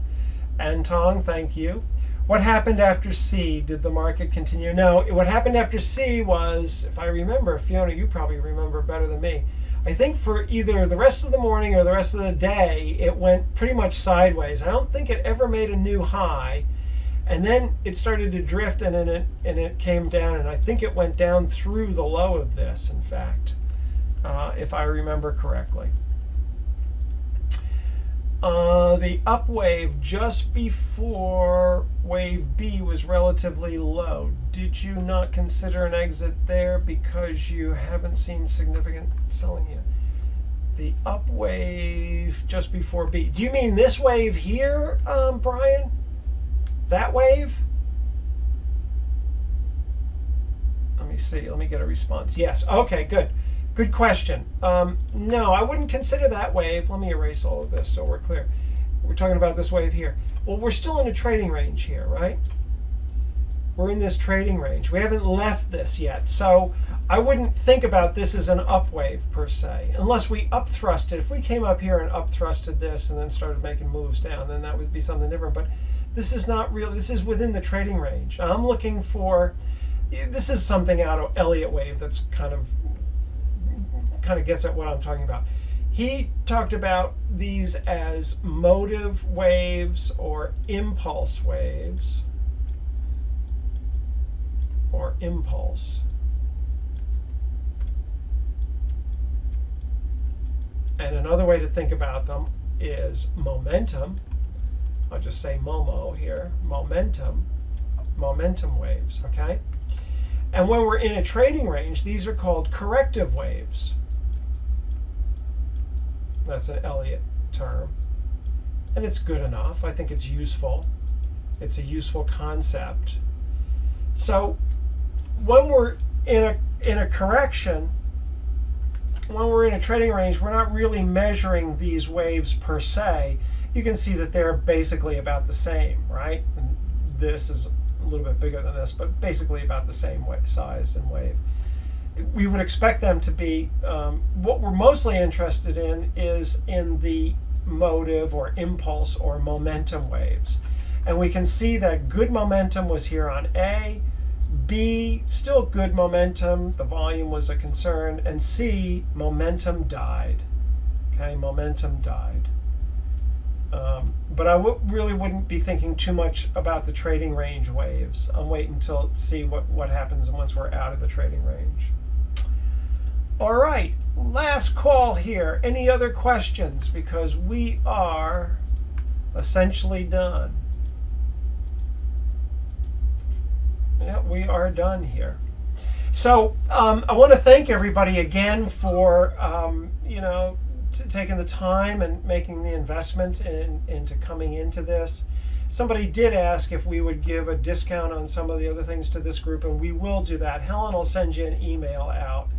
And Tong, thank you. What happened after C? Did the market continue? No, what happened after C was, if I remember, Fiona, you probably remember better than me, I think for either the rest of the morning or the rest of the day, it went pretty much sideways. I don't think it ever made a new high. And then it started to drift, and it came down, and I think it went down through the low of this, in fact, if I remember correctly. The up wave just before wave B was relatively low. Did you not consider an exit there because you haven't seen significant selling yet? The up wave just before B. Do you mean this wave here, Brian? That wave? Let me see. Let me get a response. Yes. Okay, good. Good question. No, I wouldn't consider that wave. Let me erase all of this so we're clear. We're talking about this wave here. Well, we're still in a trading range here, right? We're in this trading range. We haven't left this yet. So I wouldn't think about this as an up wave per se, unless we up thrusted. If we came up here and up thrusted this and then started making moves down, then that would be something different. But this is not real. This is within the trading range. I'm looking for, this is something out of Elliott wave that's kind of gets at what I'm talking about. He talked about these as motive waves or impulse waves or impulse. And another way to think about them is momentum. I'll just say Momo here, momentum waves, okay? And when we're in a trading range, these are called corrective waves. That's an Elliott term. And it's good enough. I think it's useful. It's a useful concept. So when we're in a correction, when we're in a trading range, we're not really measuring these waves per se. You can see that they're basically about the same, right? And this is a little bit bigger than this, but basically about the same size and wave. We would expect them to be, what we're mostly interested in is in the motive or impulse or momentum waves. And we can see that good momentum was here on A, B, still good momentum, the volume was a concern, and C, momentum died. Okay, momentum died. But I really wouldn't be thinking too much about the trading range waves. I'm waiting until see what happens once we're out of the trading range. All right, last call here. Any other questions? Because we are essentially done. Yeah, we are done here. So I want to thank everybody again for taking the time and making the investment into coming into this. Somebody did ask if we would give a discount on some of the other things to this group, and we will do that. Helen will send you an email out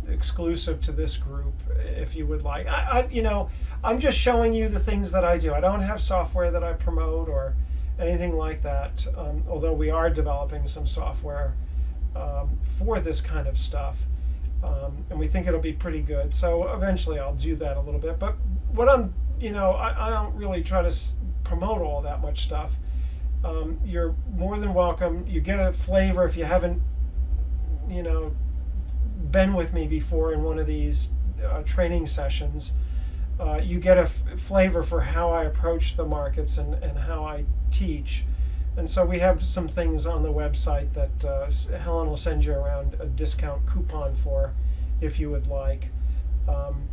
exclusive to this group if you would like. I'm just showing you the things that I do. I don't have software that I promote or anything like that, although we are developing some software for this kind of stuff, and we think it'll be pretty good. So eventually I'll do that a little bit. But what I don't really try to promote all that much stuff. You're more than welcome. You get a flavor if you haven't, been with me before in one of these training sessions. You get a flavor for how I approach the markets and how I teach. And so we have some things on the website that Helen will send you around a discount coupon for if you would like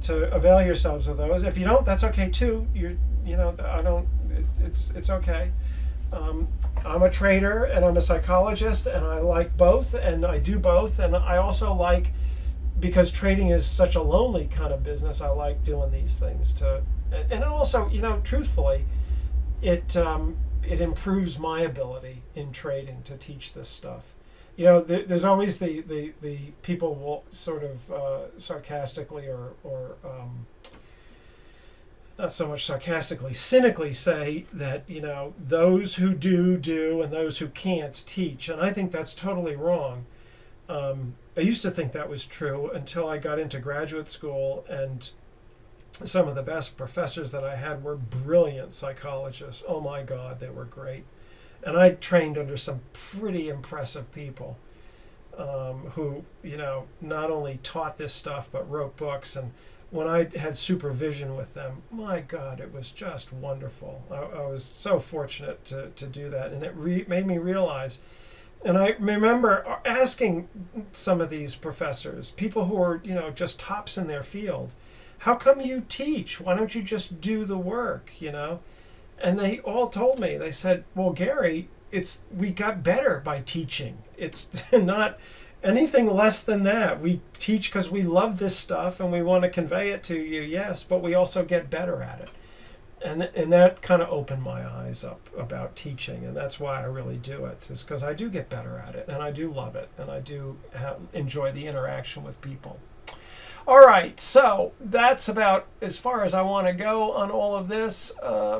to avail yourselves of those. If you don't, that's okay too. It's okay. I'm a trader and I'm a psychologist and I like both and I do both, and I also like, because trading is such a lonely kind of business, I like doing these things and also, truthfully, it improves my ability in trading to teach this stuff. There's always the people will sort of sarcastically or not so much sarcastically, cynically say that, those who do and those who can't teach. And I think that's totally wrong. I used to think that was true until I got into graduate school, and some of the best professors that I had were brilliant psychologists. Oh my God, they were great. And I trained under some pretty impressive people who, not only taught this stuff, but wrote books. And when I had supervision with them, my God, it was just wonderful. I was so fortunate to do that. And it made me realize, and I remember asking some of these professors, people who are, just tops in their field, how come you teach? Why don't you just do the work, And they all told me, they said, well, Gary, we got better by teaching. It's not anything less than that. We teach because we love this stuff and we want to convey it to you, yes, but we also get better at it. And that kind of opened my eyes up about teaching, and that's why I really do it, is because I do get better at it, and I do love it, and I do enjoy the interaction with people. All right, so that's about as far as I want to go on all of this.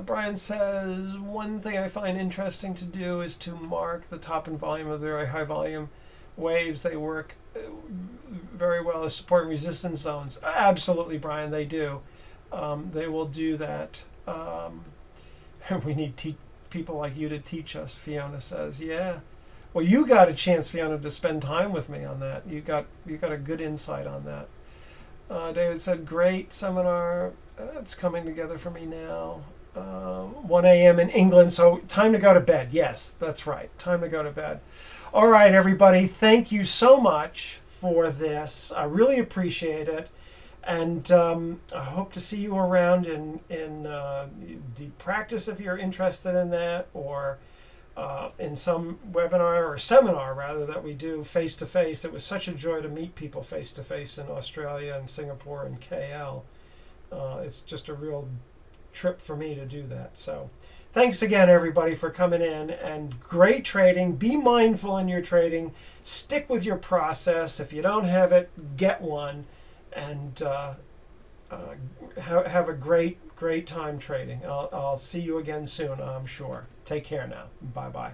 Brian says, one thing I find interesting to do is to mark the top and volume of the very high volume waves. They work very well as support and resistance zones. Absolutely, Brian, they do. They will do that. We need people like you to teach us, Fiona says. Yeah. Well, you got a chance, Fiona, to spend time with me on that. You got a good insight on that. David said, great seminar. It's coming together for me now. 1 a.m. in England, so time to go to bed. Yes, that's right. Time to go to bed. All right, everybody. Thank you so much for this. I really appreciate it. And I hope to see you around in the practice if you're interested in that, or in some webinar or seminar rather that we do face-to-face. It was such a joy to meet people face-to-face in Australia and Singapore and KL. It's just a real trip for me to do that. So Thanks again, everybody, for coming in, and great trading. Be mindful in your trading. Stick with your process. If you don't have it, get one, and have a great time trading. I'll see you again soon, I'm sure. Take care now. Bye-bye.